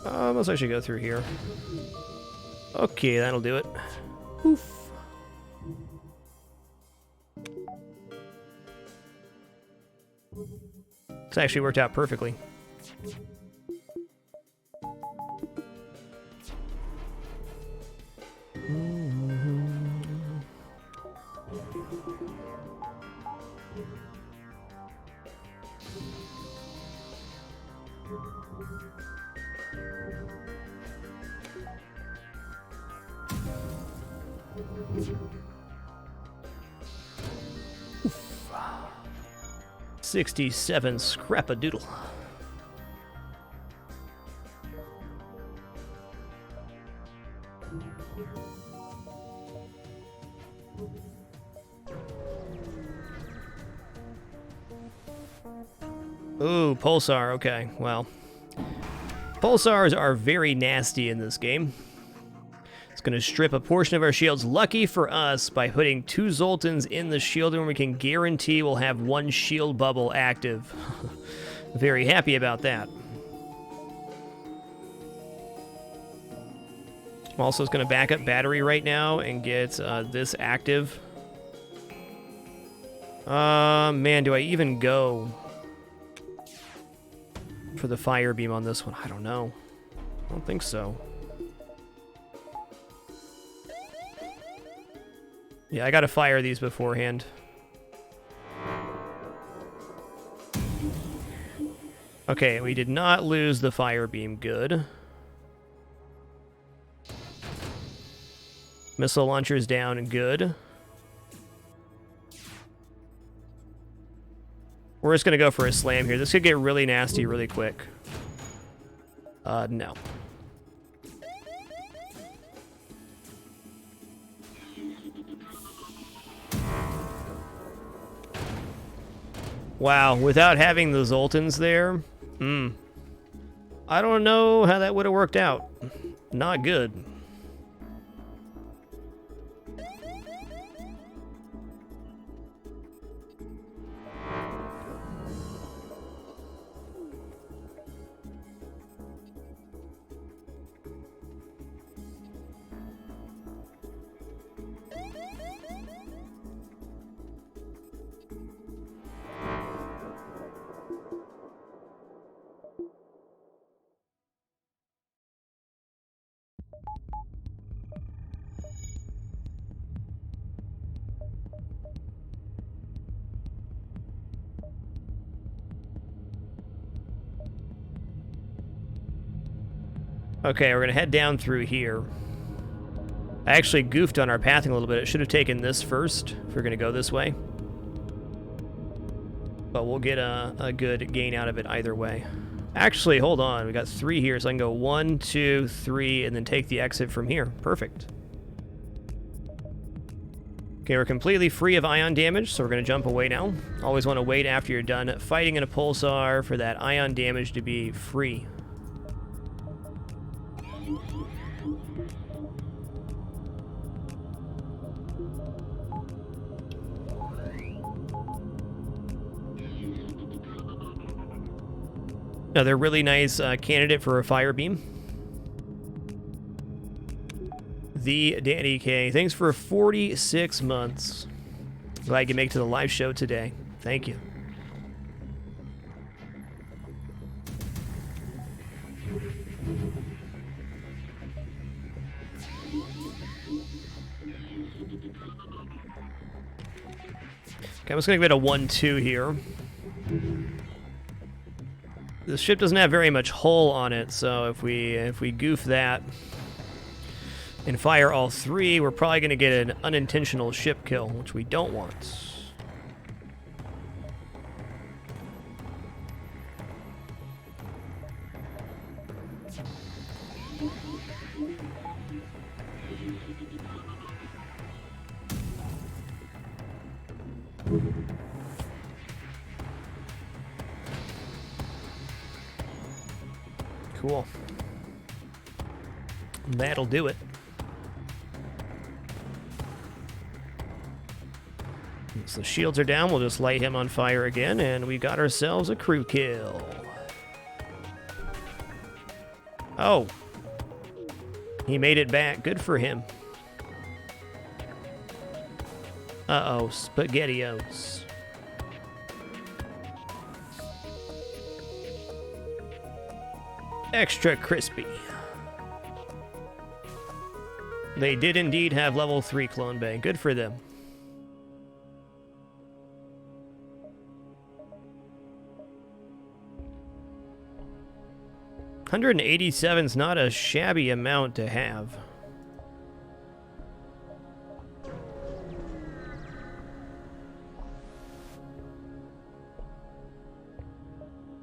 Almost I should go through here. Okay, that'll do it. Oof. It's actually worked out perfectly. Oof. 67 scrap-a-doodle. Ooh, Pulsar, okay, well. Pulsars are very nasty in this game. It's going to strip a portion of our shields. Lucky for us, by putting 2 Zoltans in the shield room, we can guarantee we'll have 1 shield bubble active. Very happy about that. I'm also going to back up battery right now and get this active. Man, do I even go for the fire beam on this one? I don't know. I don't think so. Yeah, I gotta fire these beforehand. Okay, we did not lose the fire beam. Good. Missile launchers down. Good. We're just gonna go for a slam here. This could get really nasty really quick. No. Wow, without having the Zoltans there, I don't know how that would have worked out. Not good. Okay, we're gonna head down through here. I actually goofed on our pathing a little bit. It should have taken this first if we're gonna go this way. But we'll get a good gain out of it either way. Actually, hold on. We got 3 here, so I can go 1, 2, 3, and then take the exit from here. Perfect. Okay, we're completely free of ion damage, so we're going to jump away now. Always want to wait after you're done fighting in a pulsar for that ion damage to be free. Another really nice candidate for a fire beam. The Danny K. Thanks for 46 months. Glad you can make it to the live show today. Thank you. Okay, I'm just going to give it a 1-2 here. This ship doesn't have very much hull on it, so if we goof that and fire all 3, we're probably going to get an unintentional ship kill, which we don't want. Cool. That'll do it. So the shields are down. We'll just light him on fire again, and we got ourselves a crew kill. Oh. He made it back. Good for him. Uh-oh, SpaghettiOs. Extra crispy. They did indeed have level 3 clone bay. Good for them. $187's not a shabby amount to have.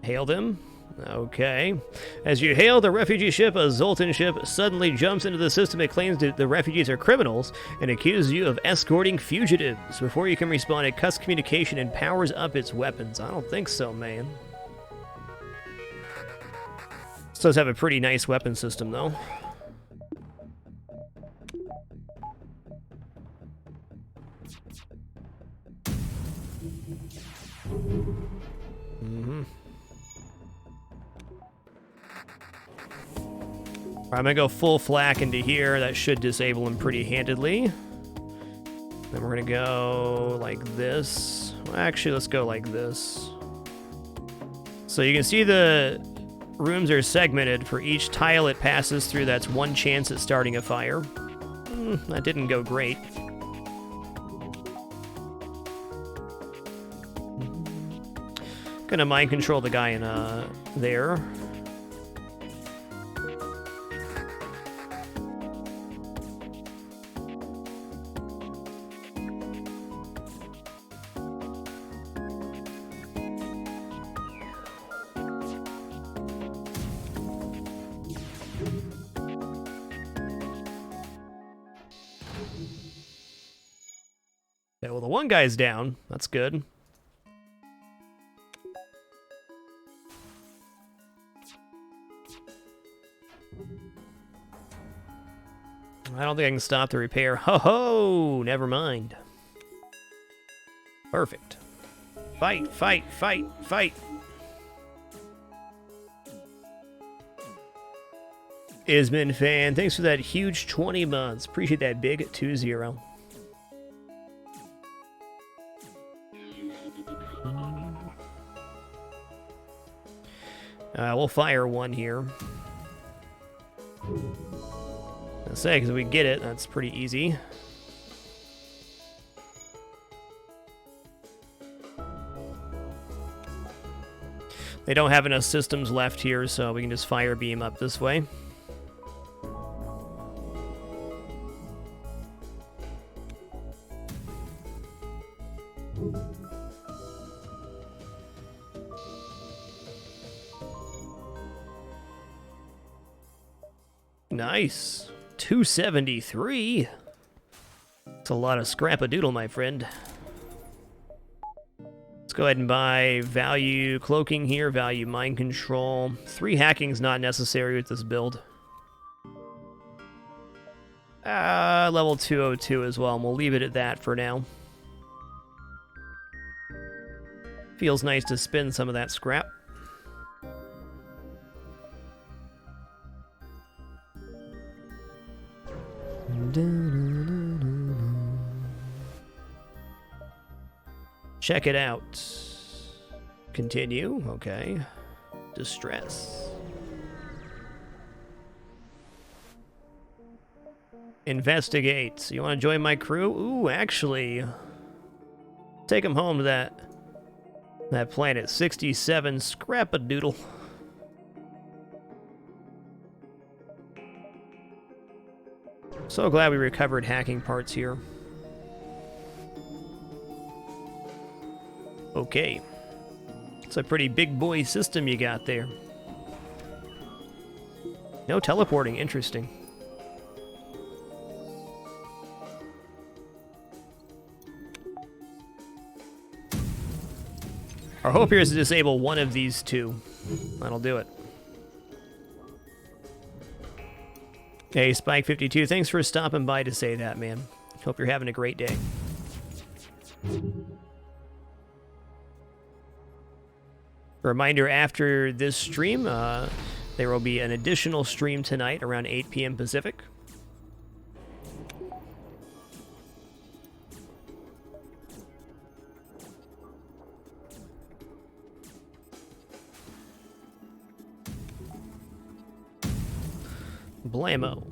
Hail them. Okay. As you hail the refugee ship, a Zoltan ship suddenly jumps into the system. It claims that the refugees are criminals and accuses you of escorting fugitives. Before you can respond, it cuts communication and powers up its weapons. I don't think so, man. This does have a pretty nice weapon system, though. I'm gonna go full flak into here. That should disable him pretty handedly. Then we're gonna go like this. Well, actually, let's go like this. So you can see the rooms are segmented. For each tile it passes through, that's 1 chance at starting a fire. That didn't go great. Gonna mind control the guy in there. Yeah, well, the one guy's down. That's good. I don't think I can stop the repair. Ho-ho! Never mind. Perfect. Fight, fight, fight, fight! Isman fan, thanks for that huge 20 months. Appreciate that big 2-0. We'll fire 1 here. I'll say, because if we get it, that's pretty easy. They don't have enough systems left here, so we can just fire beam up this way. Nice. 273. That's a lot of scrap-a-doodle, my friend. Let's go ahead and buy value cloaking here, value mind control. 3 hacking's not necessary with this build. Level 202 as well, and we'll leave it at that for now. Feels nice to spin some of that scrap. Check it out. Continue, okay. Distress. Investigate. You want to join my crew? Ooh, actually, take him home to that planet. 67 scrap-a-doodle. So glad we recovered hacking parts here. Okay. It's a pretty big boy system you got there. No teleporting, interesting. Our hope here is to disable one of these two. That'll do it. Hey, Spike52, thanks for stopping by to say that, man. Hope you're having a great day. Reminder, after this stream, there will be an additional stream tonight around 8 p.m. Pacific. Blammo.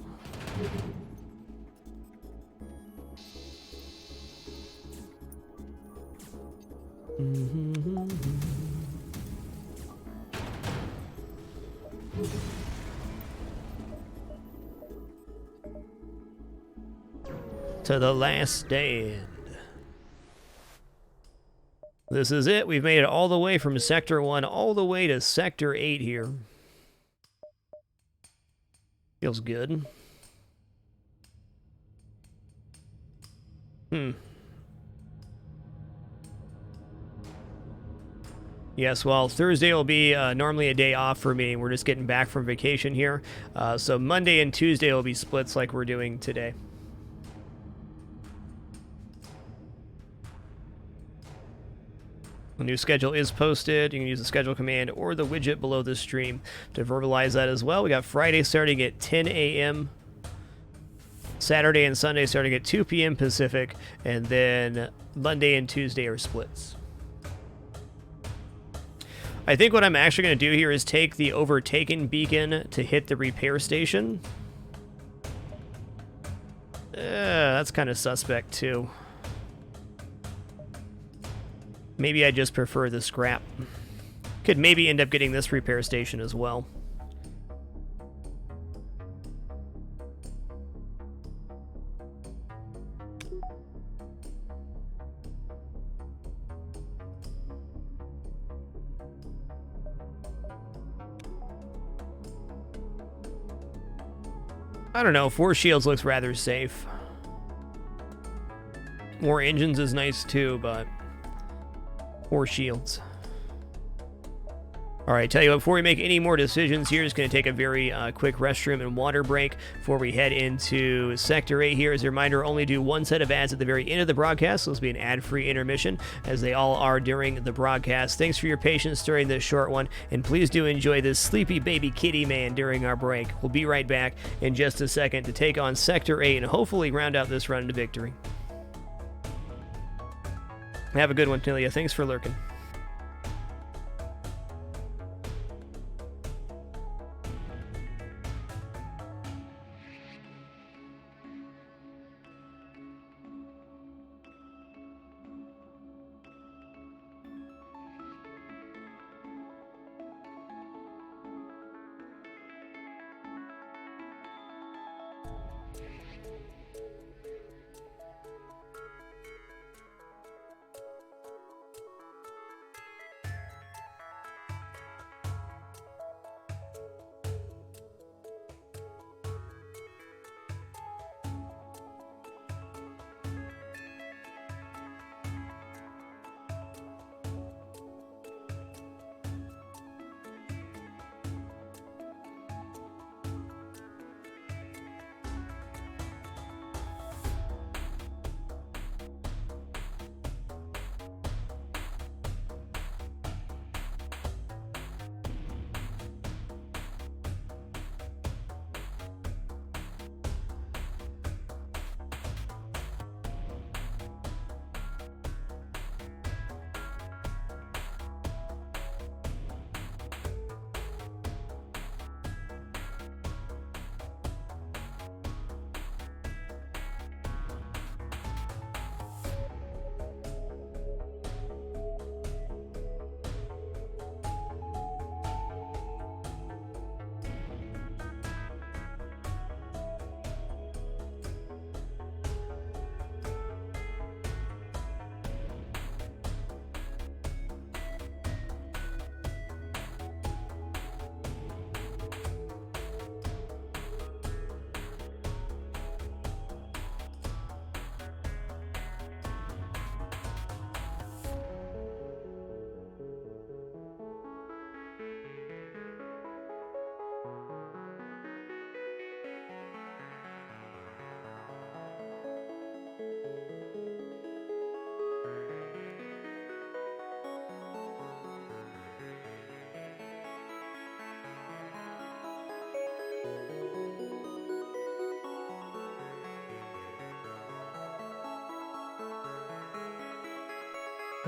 To the last stand. This is it. We've made it all the way from Sector 1 all the way to Sector 8 here. Feels good. Yes, well, Thursday will be normally a day off for me. We're just getting back from vacation here. So Monday and Tuesday will be splits like we're doing today. The new schedule is posted. You can use the schedule command or the widget below this stream to verbalize that as well. We got Friday starting at 10 a.m. Saturday and Sunday starting at 2 p.m. Pacific, and then Monday and Tuesday are splits. I think what I'm actually going to do here is take the overtaken beacon to hit the repair station. That's kind of suspect too. Maybe I just prefer the scrap. Could maybe end up getting this repair station as well. I don't know, 4 shields looks rather safe. More engines is nice too, but 4 shields. Alright, tell you what, before we make any more decisions here, just going to take a very quick restroom and water break before we head into Sector 8 here. As a reminder, only do 1 set of ads at the very end of the broadcast, so this will be an ad-free intermission, as they all are during the broadcast. Thanks for your patience during this short one, and please do enjoy this sleepy baby kitty man during our break. We'll be right back in just a second to take on Sector 8 and hopefully round out this run to victory. Have a good one, Tilia. Thanks for lurking.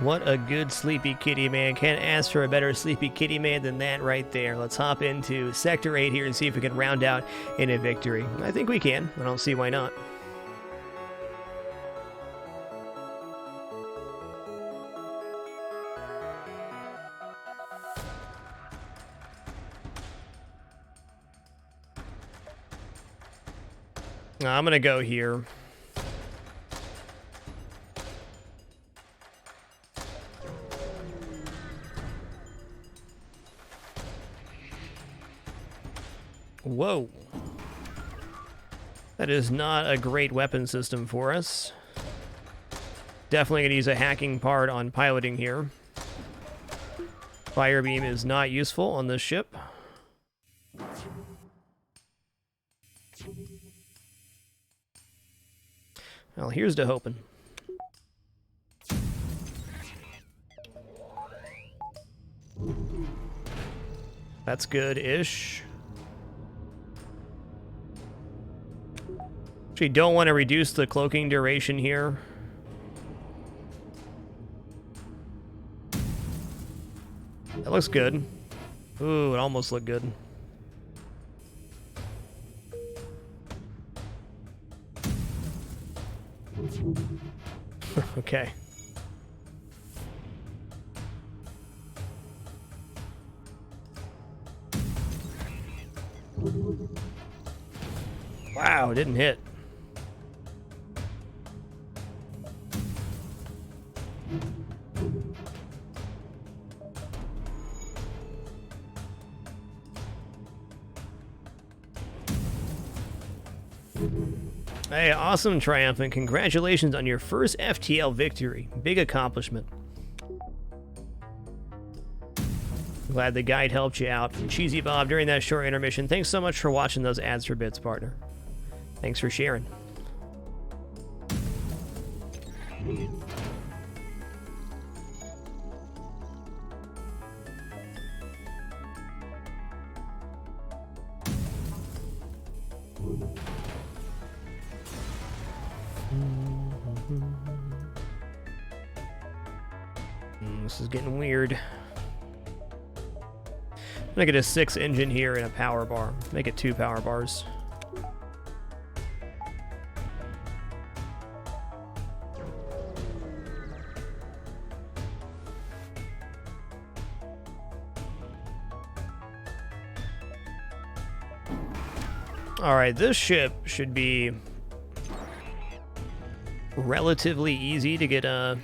What a good sleepy kitty man. Can't ask for a better sleepy kitty man than that right there. Let's hop into Sector 8 here and see if we can round out in a victory. I think we can. I don't see why not. I'm going to go here. Whoa. That is not a great weapon system for us. Definitely going to use a hacking part on piloting here. Fire beam is not useful on this ship. Well, here's to hoping. That's good-ish. Actually, don't want to reduce the cloaking duration here. That looks good. Ooh, it almost looked good. Okay. Wow, didn't hit. Hey, awesome, Triumphant. Congratulations on your first FTL victory. Big accomplishment. Glad the guide helped you out. From Cheesy Bob during that short intermission. Thanks so much for watching those ads for bits, partner. Thanks for sharing. This is getting weird. I'm gonna get a 6 engine here and a power bar. Make it 2 power bars. Alright, this ship should be relatively easy to get a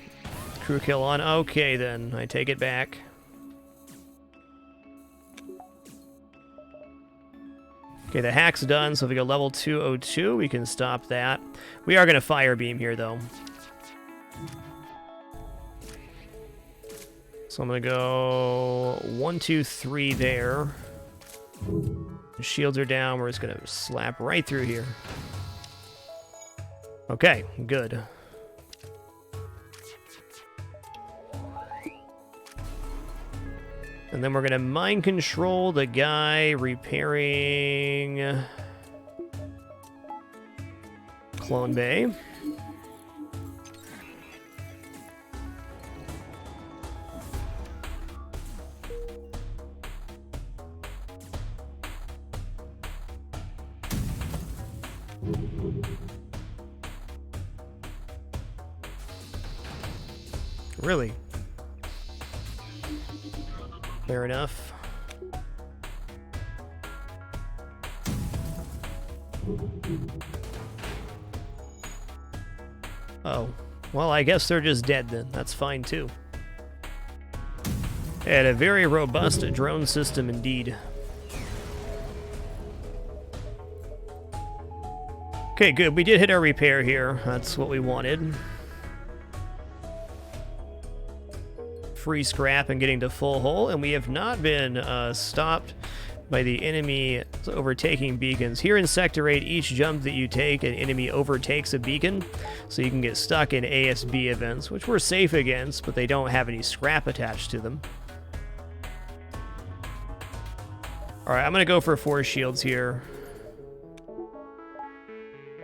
crew kill on. Okay, then. I take it back. Okay, the hack's done, so if we go level 202, we can stop that. We are going to fire beam here, though. So I'm going to go 1, 2, 3 there. The shields are down. We're just going to slap right through here. Okay, good. And then we're going to mind control the guy repairing Clone Bay. Really? Fair enough. Oh. Well, I guess they're just dead then. That's fine too. And a very robust drone system indeed. Okay, good. We did hit our repair here. That's what we wanted. Free scrap and getting to full hull, and we have not been stopped by the enemy overtaking beacons. Here in Sector 8, each jump that you take, an enemy overtakes a beacon, so you can get stuck in ASB events, which we're safe against, but they don't have any scrap attached to them. Alright, I'm going to go for 4 shields here.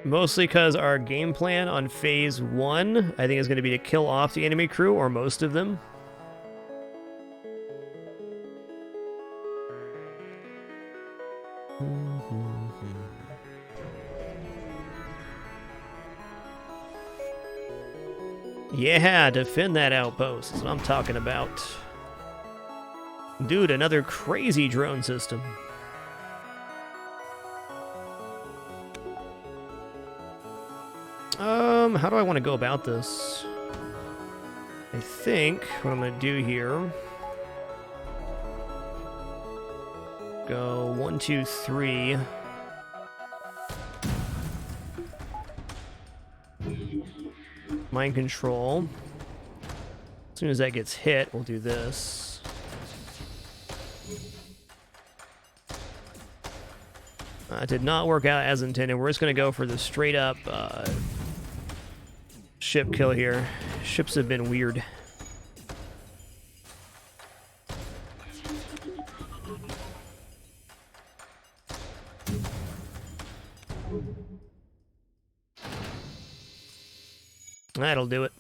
Mostly because our game plan on phase 1, I think, is going to be to kill off the enemy crew, or most of them. Yeah, defend that outpost. That's what I'm talking about. Dude, another crazy drone system. How do I want to go about this? I think what I'm going to do here... Go 1, 2, 3. Mind control. As soon as that gets hit, we'll do this. Did not work out as intended. We're just going to go for the straight up ship kill here. Ships have been weird. That'll do it.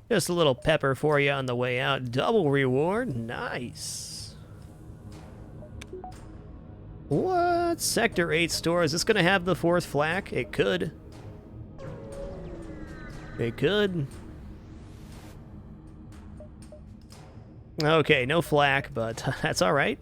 Just a little pepper for you on the way out. Double reward. Nice. What? Sector 8 store. Is this going to have the 4th flak? It could. It could. Okay, no flak, but that's all right.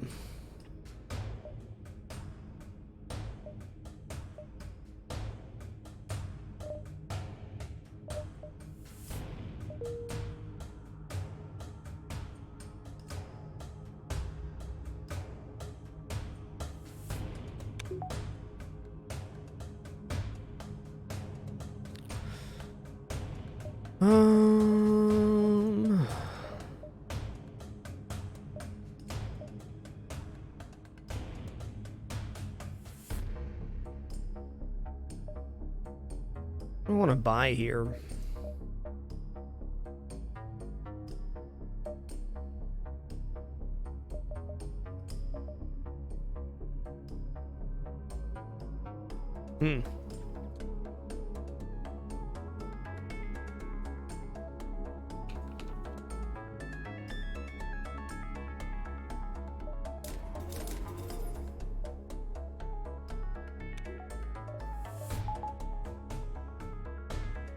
I want to buy here.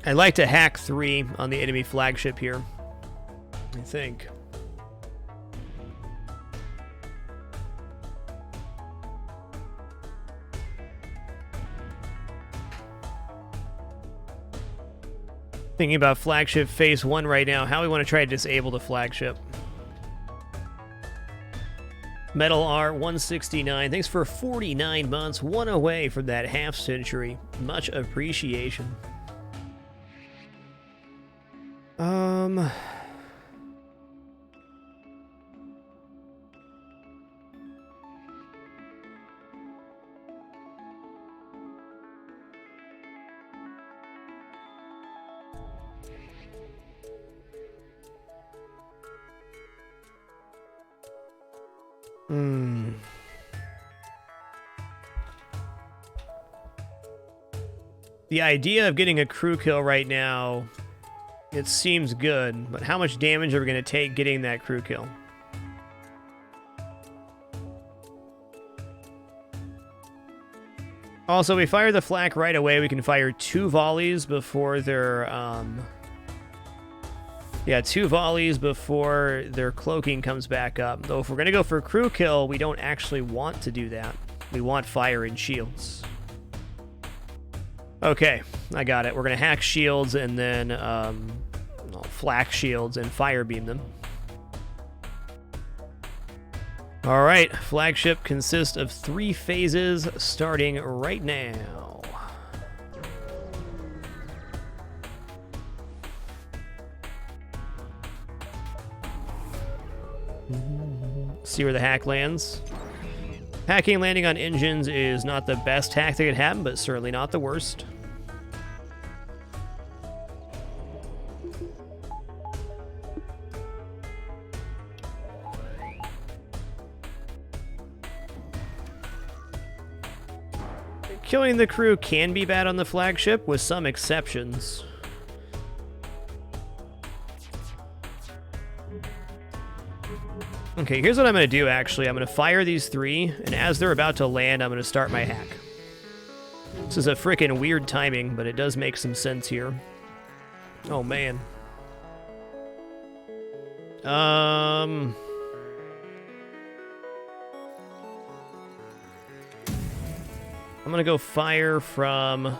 I'd like to hack 3 on the enemy flagship here, I think. Thinking about flagship phase 1 right now, how we want to try to disable the flagship. Metal R 169, thanks for 49 months, 1 away from that half century. Much appreciation. The idea of getting a crew kill right now, it seems good, but how much damage are we going to take getting that crew kill? Also, we fire the flak right away. We can fire 2 volleys before their, yeah, 2 volleys before their cloaking comes back up. Though if we're going to go for crew kill, we don't actually want to do that. We want fire and shields. Okay, I got it. We're going to hack shields and then flak shields and fire beam them. All right, flagship consists of 3 phases starting right now. See where the hack lands. Hacking landing on engines is not the best hack that could happen, but certainly not the worst. Killing the crew can be bad on the flagship, with some exceptions. Okay, here's what I'm going to do, actually. I'm going to fire these 3, and as they're about to land, I'm going to start my hack. This is a freaking weird timing, but it does make some sense here. Oh, man. I'm going to go fire from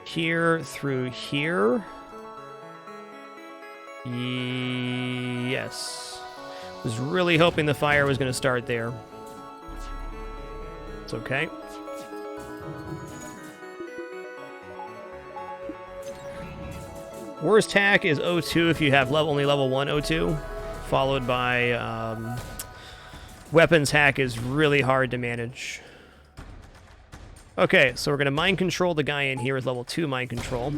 here through here. Yes. Was really hoping the fire was going to start there. It's okay. Worst hack is O2 if you have only level 1 O2, followed by weapons hack is really hard to manage. Okay, so we're going to mind control the guy in here with level 2 mind control.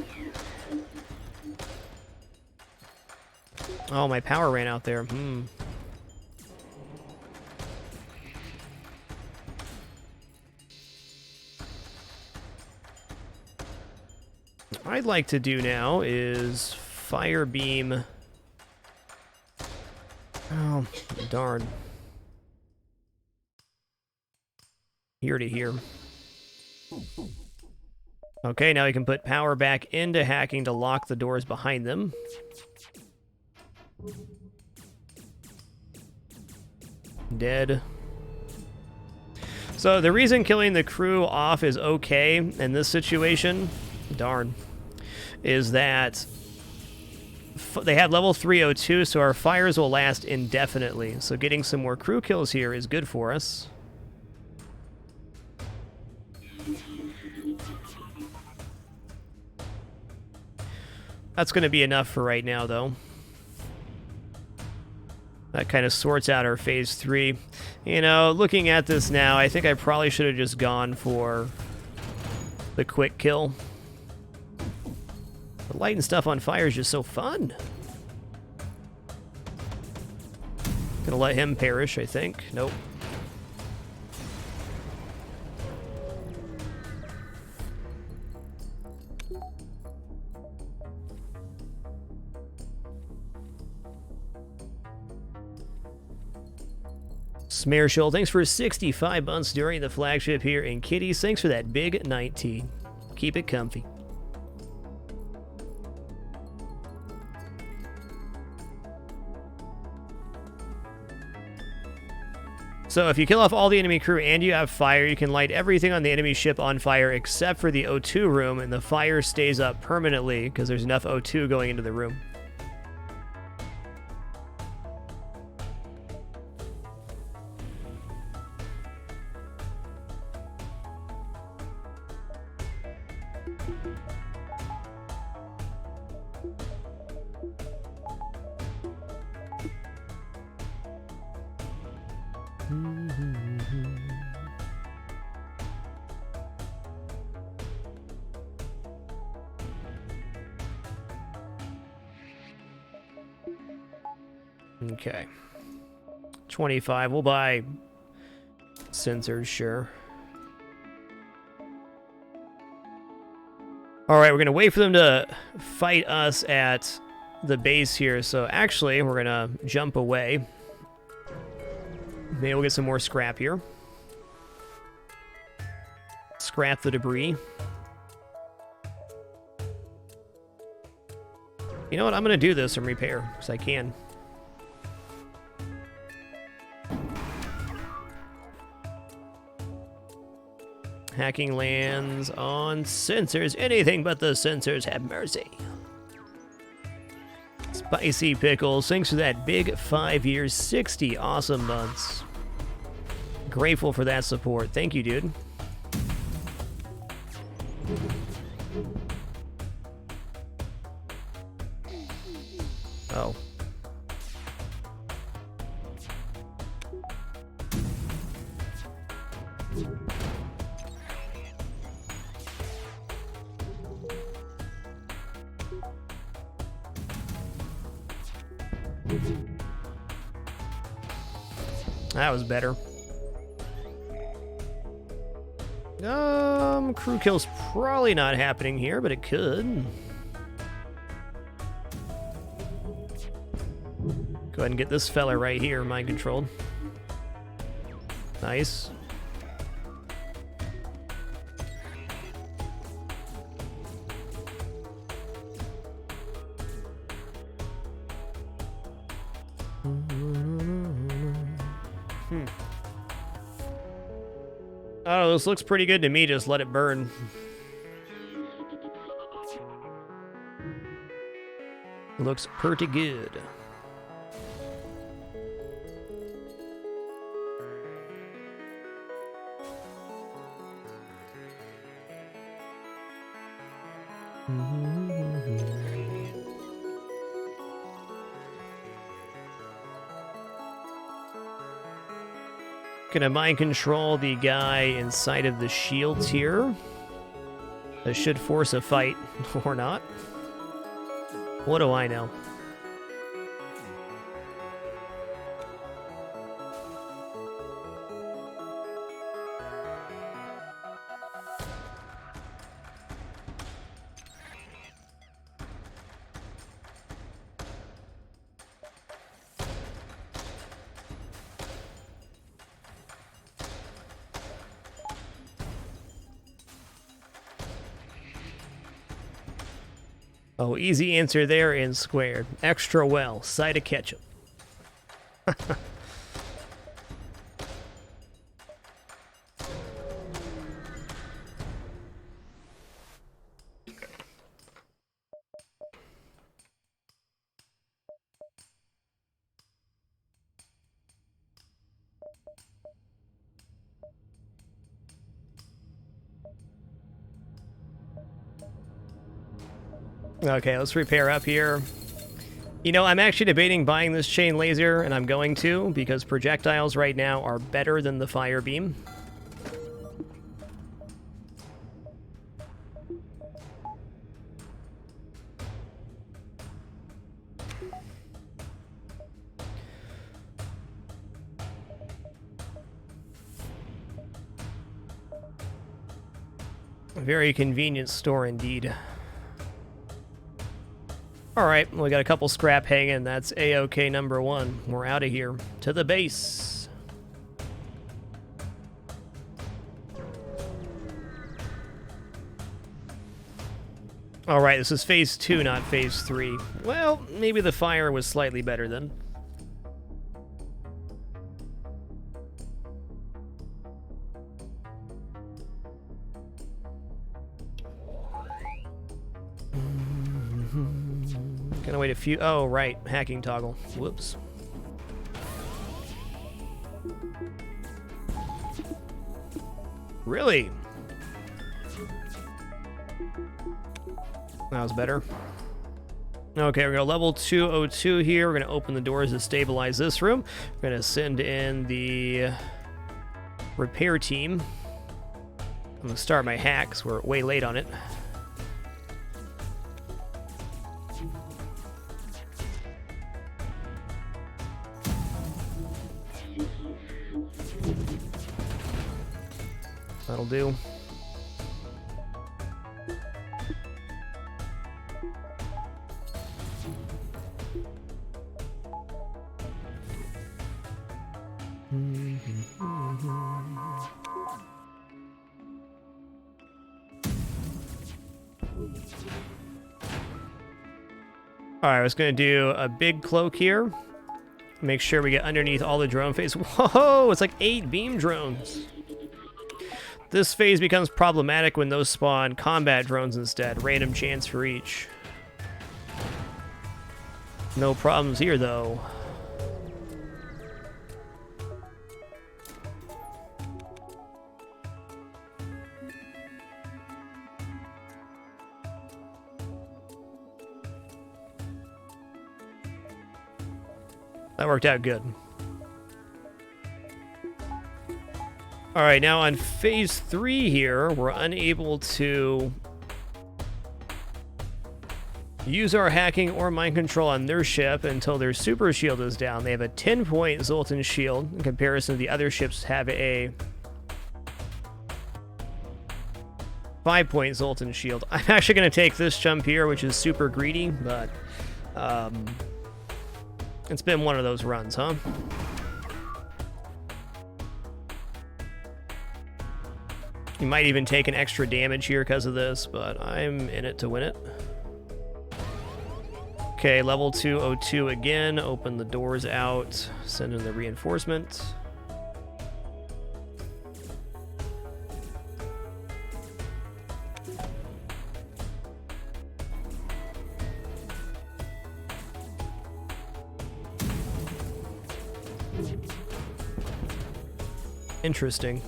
Oh, my power ran out there. What I'd like to do now is fire beam. Oh, darn. Here to here. Okay, now we can put power back into hacking to lock the doors behind them. Dead. So the reason killing the crew off is okay in this situation, darn, is that they have level 302, so our fires will last indefinitely. So getting some more crew kills here is good for us. That's going to be enough for right now, though. That kind of sorts out our phase 3. You know, looking at this now, I think I probably should have just gone for the quick kill. The lighting stuff on fire is just so fun. Gonna let him perish, I think. Nope. Smareshill, thanks for 65 months during the flagship here. And Kitties, thanks for that big 19. Keep it comfy. So if you kill off all the enemy crew and you have fire, you can light everything on the enemy ship on fire except for the O2 room, and the fire stays up permanently because there's enough O2 going into the room. Okay. 25. We'll buy sensors, sure. Alright, we're going to wait for them to fight us at the base here. So actually, we're going to jump away. Maybe we'll get some more scrap here. Scrap the debris. You know what? I'm going to do this and repair, because I can. Hacking lands on sensors. Anything but the sensors, have mercy. Spicy Pickles, thanks for that big 5 years, 60 awesome months. Grateful for that support. Thank you, dude. Oh. That was better. Crew kill's probably not happening here, but it could. Go ahead and get this fella right here mind controlled. Nice. Oh, this looks pretty good to me. Just let it burn. Looks pretty good. Gonna mind control the guy inside of the shields here. That should force a fight, or not. What do I know? Oh, easy answer there and squared. Extra well. Side of ketchup. Okay, let's repair up here. You know, I'm actually debating buying this chain laser, and I'm going to, because projectiles right now are better than the fire beam. A very convenient store indeed. Alright, we got a couple scrap hanging. That's A-OK number one. We're out of here. To the base. Alright, this is phase 2, not phase 3. Well, maybe the fire was slightly better then. Gonna wait a few. Oh, right. Hacking toggle. Whoops. Really? That was better. Okay, we're gonna level 202 here. We're gonna open the doors to stabilize this room. We're gonna send in the repair team. I'm gonna start my hacks. We're way late on it. That'll do. Alright, I was going to do a big cloak here. Make sure we get underneath all the drone phase. Whoa, it's like 8 beam drones. This phase becomes problematic when those spawn combat drones instead. Random chance for each. No problems here, though. That worked out good. Alright, now on phase 3 here, we're unable to use our hacking or mind control on their ship until their super shield is down. They have a 10-point Zoltan shield in comparison to the other ships have a 5-point Zoltan shield. I'm actually going to take this jump here, which is super greedy, but it's been one of those runs, huh? You might even take an extra damage here because of this, but I'm in it to win it. Okay, level 202 again. Open the doors out. Send in the reinforcement. Interesting.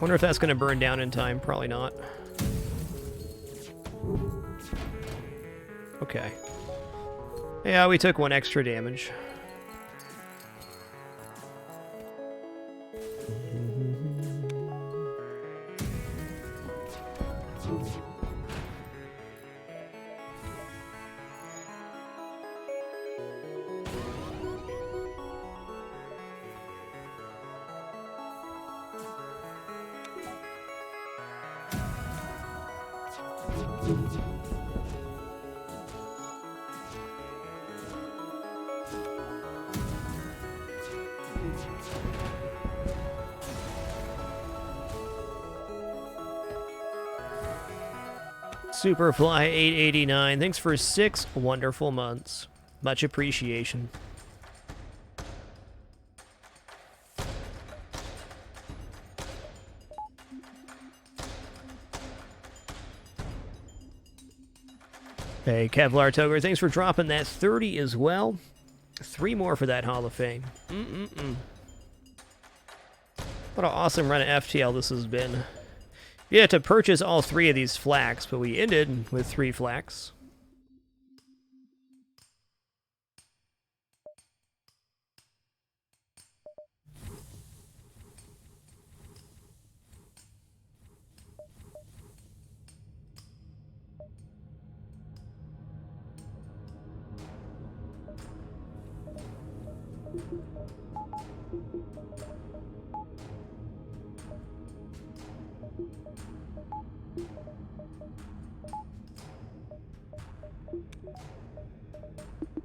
Wonder if that's going to burn down in time. Probably not. Okay. Yeah, we took 1 extra damage. Superfly 889, thanks for 6 wonderful months. Much appreciation. Hey, Kevlar Toger, thanks for dropping that 30 as well. 3 more for that Hall of Fame. What an awesome run of FTL this has been. You had to purchase all 3 of these flags, but we ended with 3 flags.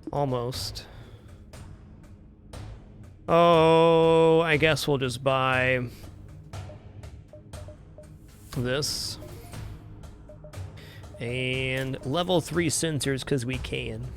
Almost. Oh, I guess we'll just buy this. And level 3 sensors because we can.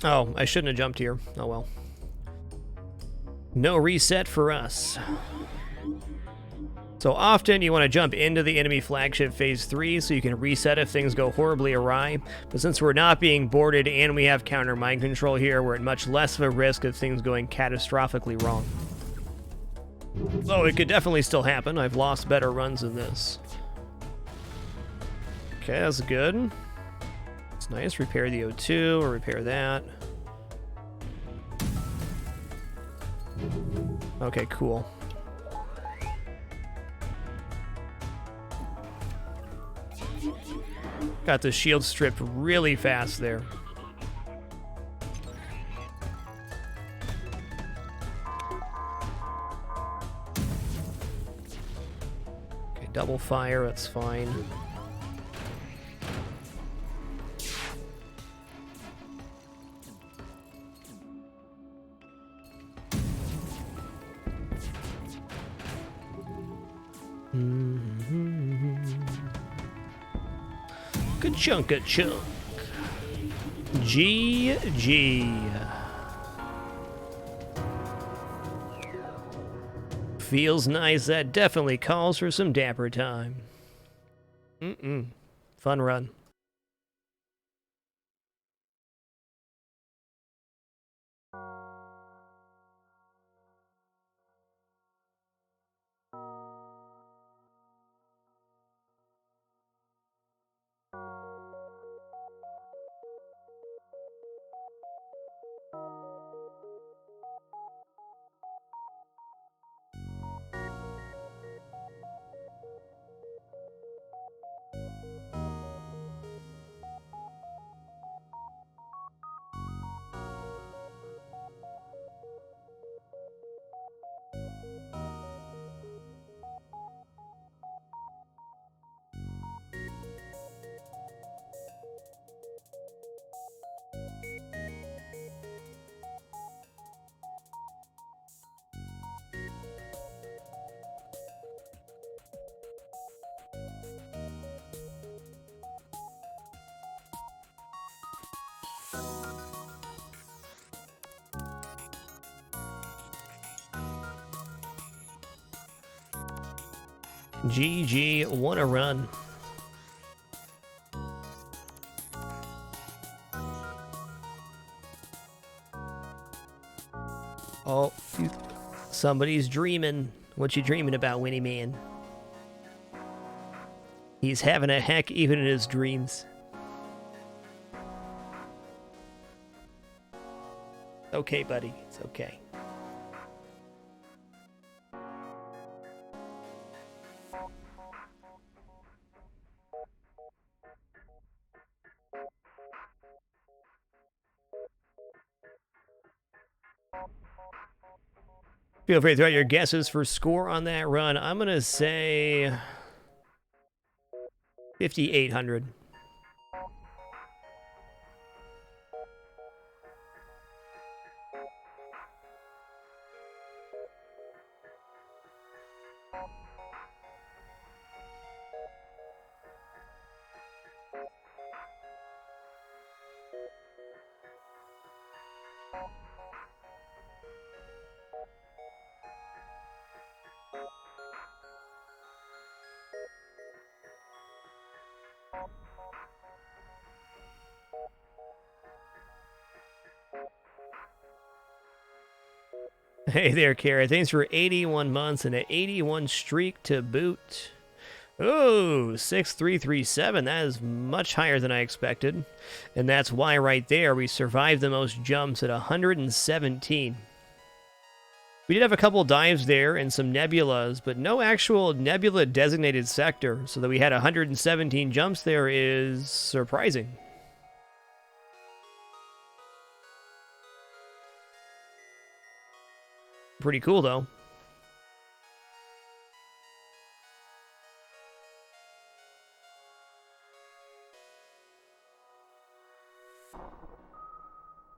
Oh, I shouldn't have jumped here. Oh well. No reset for us. So often you want to jump into the enemy flagship phase 3 so you can reset if things go horribly awry. But since we're not being boarded and we have counter mind control here, we're at much less of a risk of things going catastrophically wrong. Though it could definitely still happen. I've lost better runs than this. Okay, that's good. It's nice. Repair the O2 or repair that. Okay, cool. Got the shield stripped really fast there. Okay, double fire, that's fine. Good chunk of chunk. GG. Feels nice. That definitely calls for some dapper time. Fun run. GG, what a run. Oh, somebody's dreaming. What you dreaming about, Winnie Man? He's having a heck even in his dreams. Okay, buddy. It's okay. Feel free to throw out your guesses for score on that run. I'm going to say 5,800. Hey there, Kara. Thanks for 81 months and an 81 streak to boot. Oh, 6337. That is much higher than I expected. And that's why right there we survived the most jumps at 117. We did have a couple dives there and some nebulas, but no actual nebula designated sector. So that we had 117 jumps there is surprising. Pretty cool, though.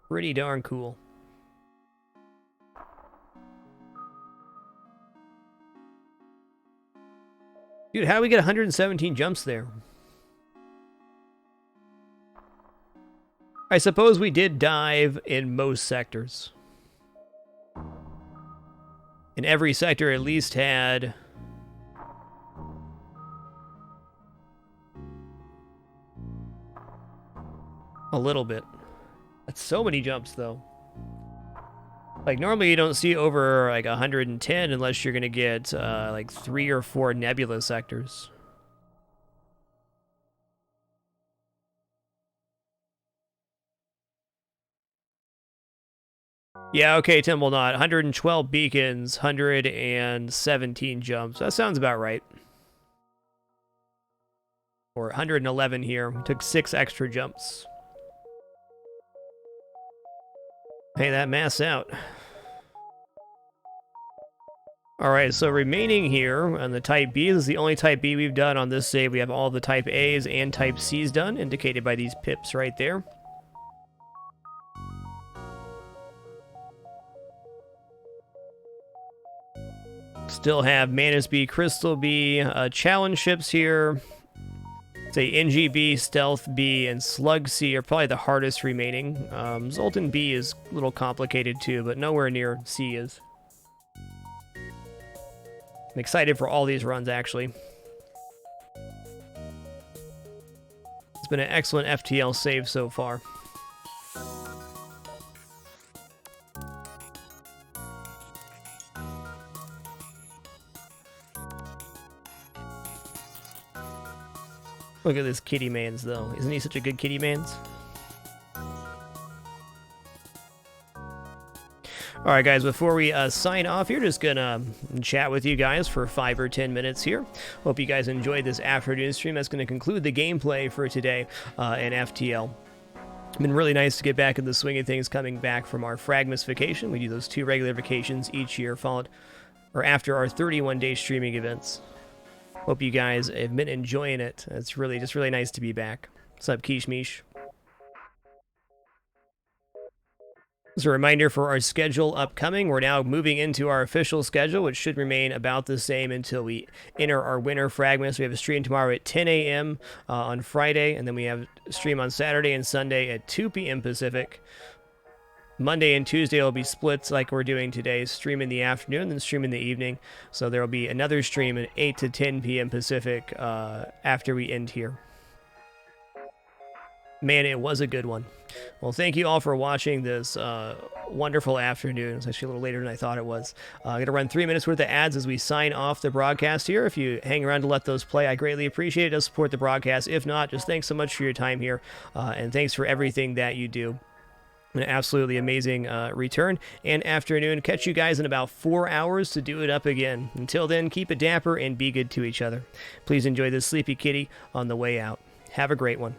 Pretty darn cool. Dude, how do we get 117 jumps there? I suppose we did dive in most sectors. And every sector at least had a little bit. That's so many jumps, though. Like, normally you don't see over, like, 110 unless you're going to get, like, 3 or 4 nebula sectors. Yeah, okay, Timble Knot. 112 beacons, 117 jumps. That sounds about right. Or 111 here. We took 6 extra jumps. Hey, that mass out. Alright, so remaining here on the Type B, this is the only Type B we've done on this save. We have all the Type A's and Type C's done, indicated by these pips right there. Still have Manus B, Crystal B, challenge ships here. Say NG-B, Stealth B, and Slug C are probably the hardest remaining. Zoltan B is a little complicated too, but nowhere near C is. I'm excited for all these runs, actually. It's been an excellent FTL save so far. Look at this kitty man's, though. Isn't he such a good kitty man's? Alright guys, before we sign off here, just gonna chat with you guys for 5 or 10 minutes here. Hope you guys enjoyed this afternoon stream. That's going to conclude the gameplay for today in FTL. It's been really nice to get back in the swing of things coming back from our Fragmas vacation. We do those 2 regular vacations each year, followed or after our 31-day streaming events. Hope you guys have been enjoying it. It's really just really nice to be back. What's up, Quiche Miche? As a reminder for our schedule upcoming, we're now moving into our official schedule, which should remain about the same until we enter our winter Fragmas. We have a stream tomorrow at 10 a.m. On Friday, and then we have a stream on Saturday and Sunday at 2 p.m. Pacific. Monday and Tuesday will be splits like we're doing today, stream in the afternoon, then stream in the evening. So there will be another stream at 8 to 10 p.m. Pacific after we end here. Man, it was a good one. Well, thank you all for watching this wonderful afternoon. It's actually a little later than I thought it was. I'm going to run 3 minutes worth of ads as we sign off the broadcast here. If you hang around to let those play, I greatly appreciate it. It does support the broadcast. If not, just thanks so much for your time here, and thanks for everything that you do. An absolutely amazing return and afternoon. Catch you guys in about 4 hours to do it up again. Until then, keep it dapper and be good to each other. Please enjoy this sleepy kitty on the way out. Have a great one.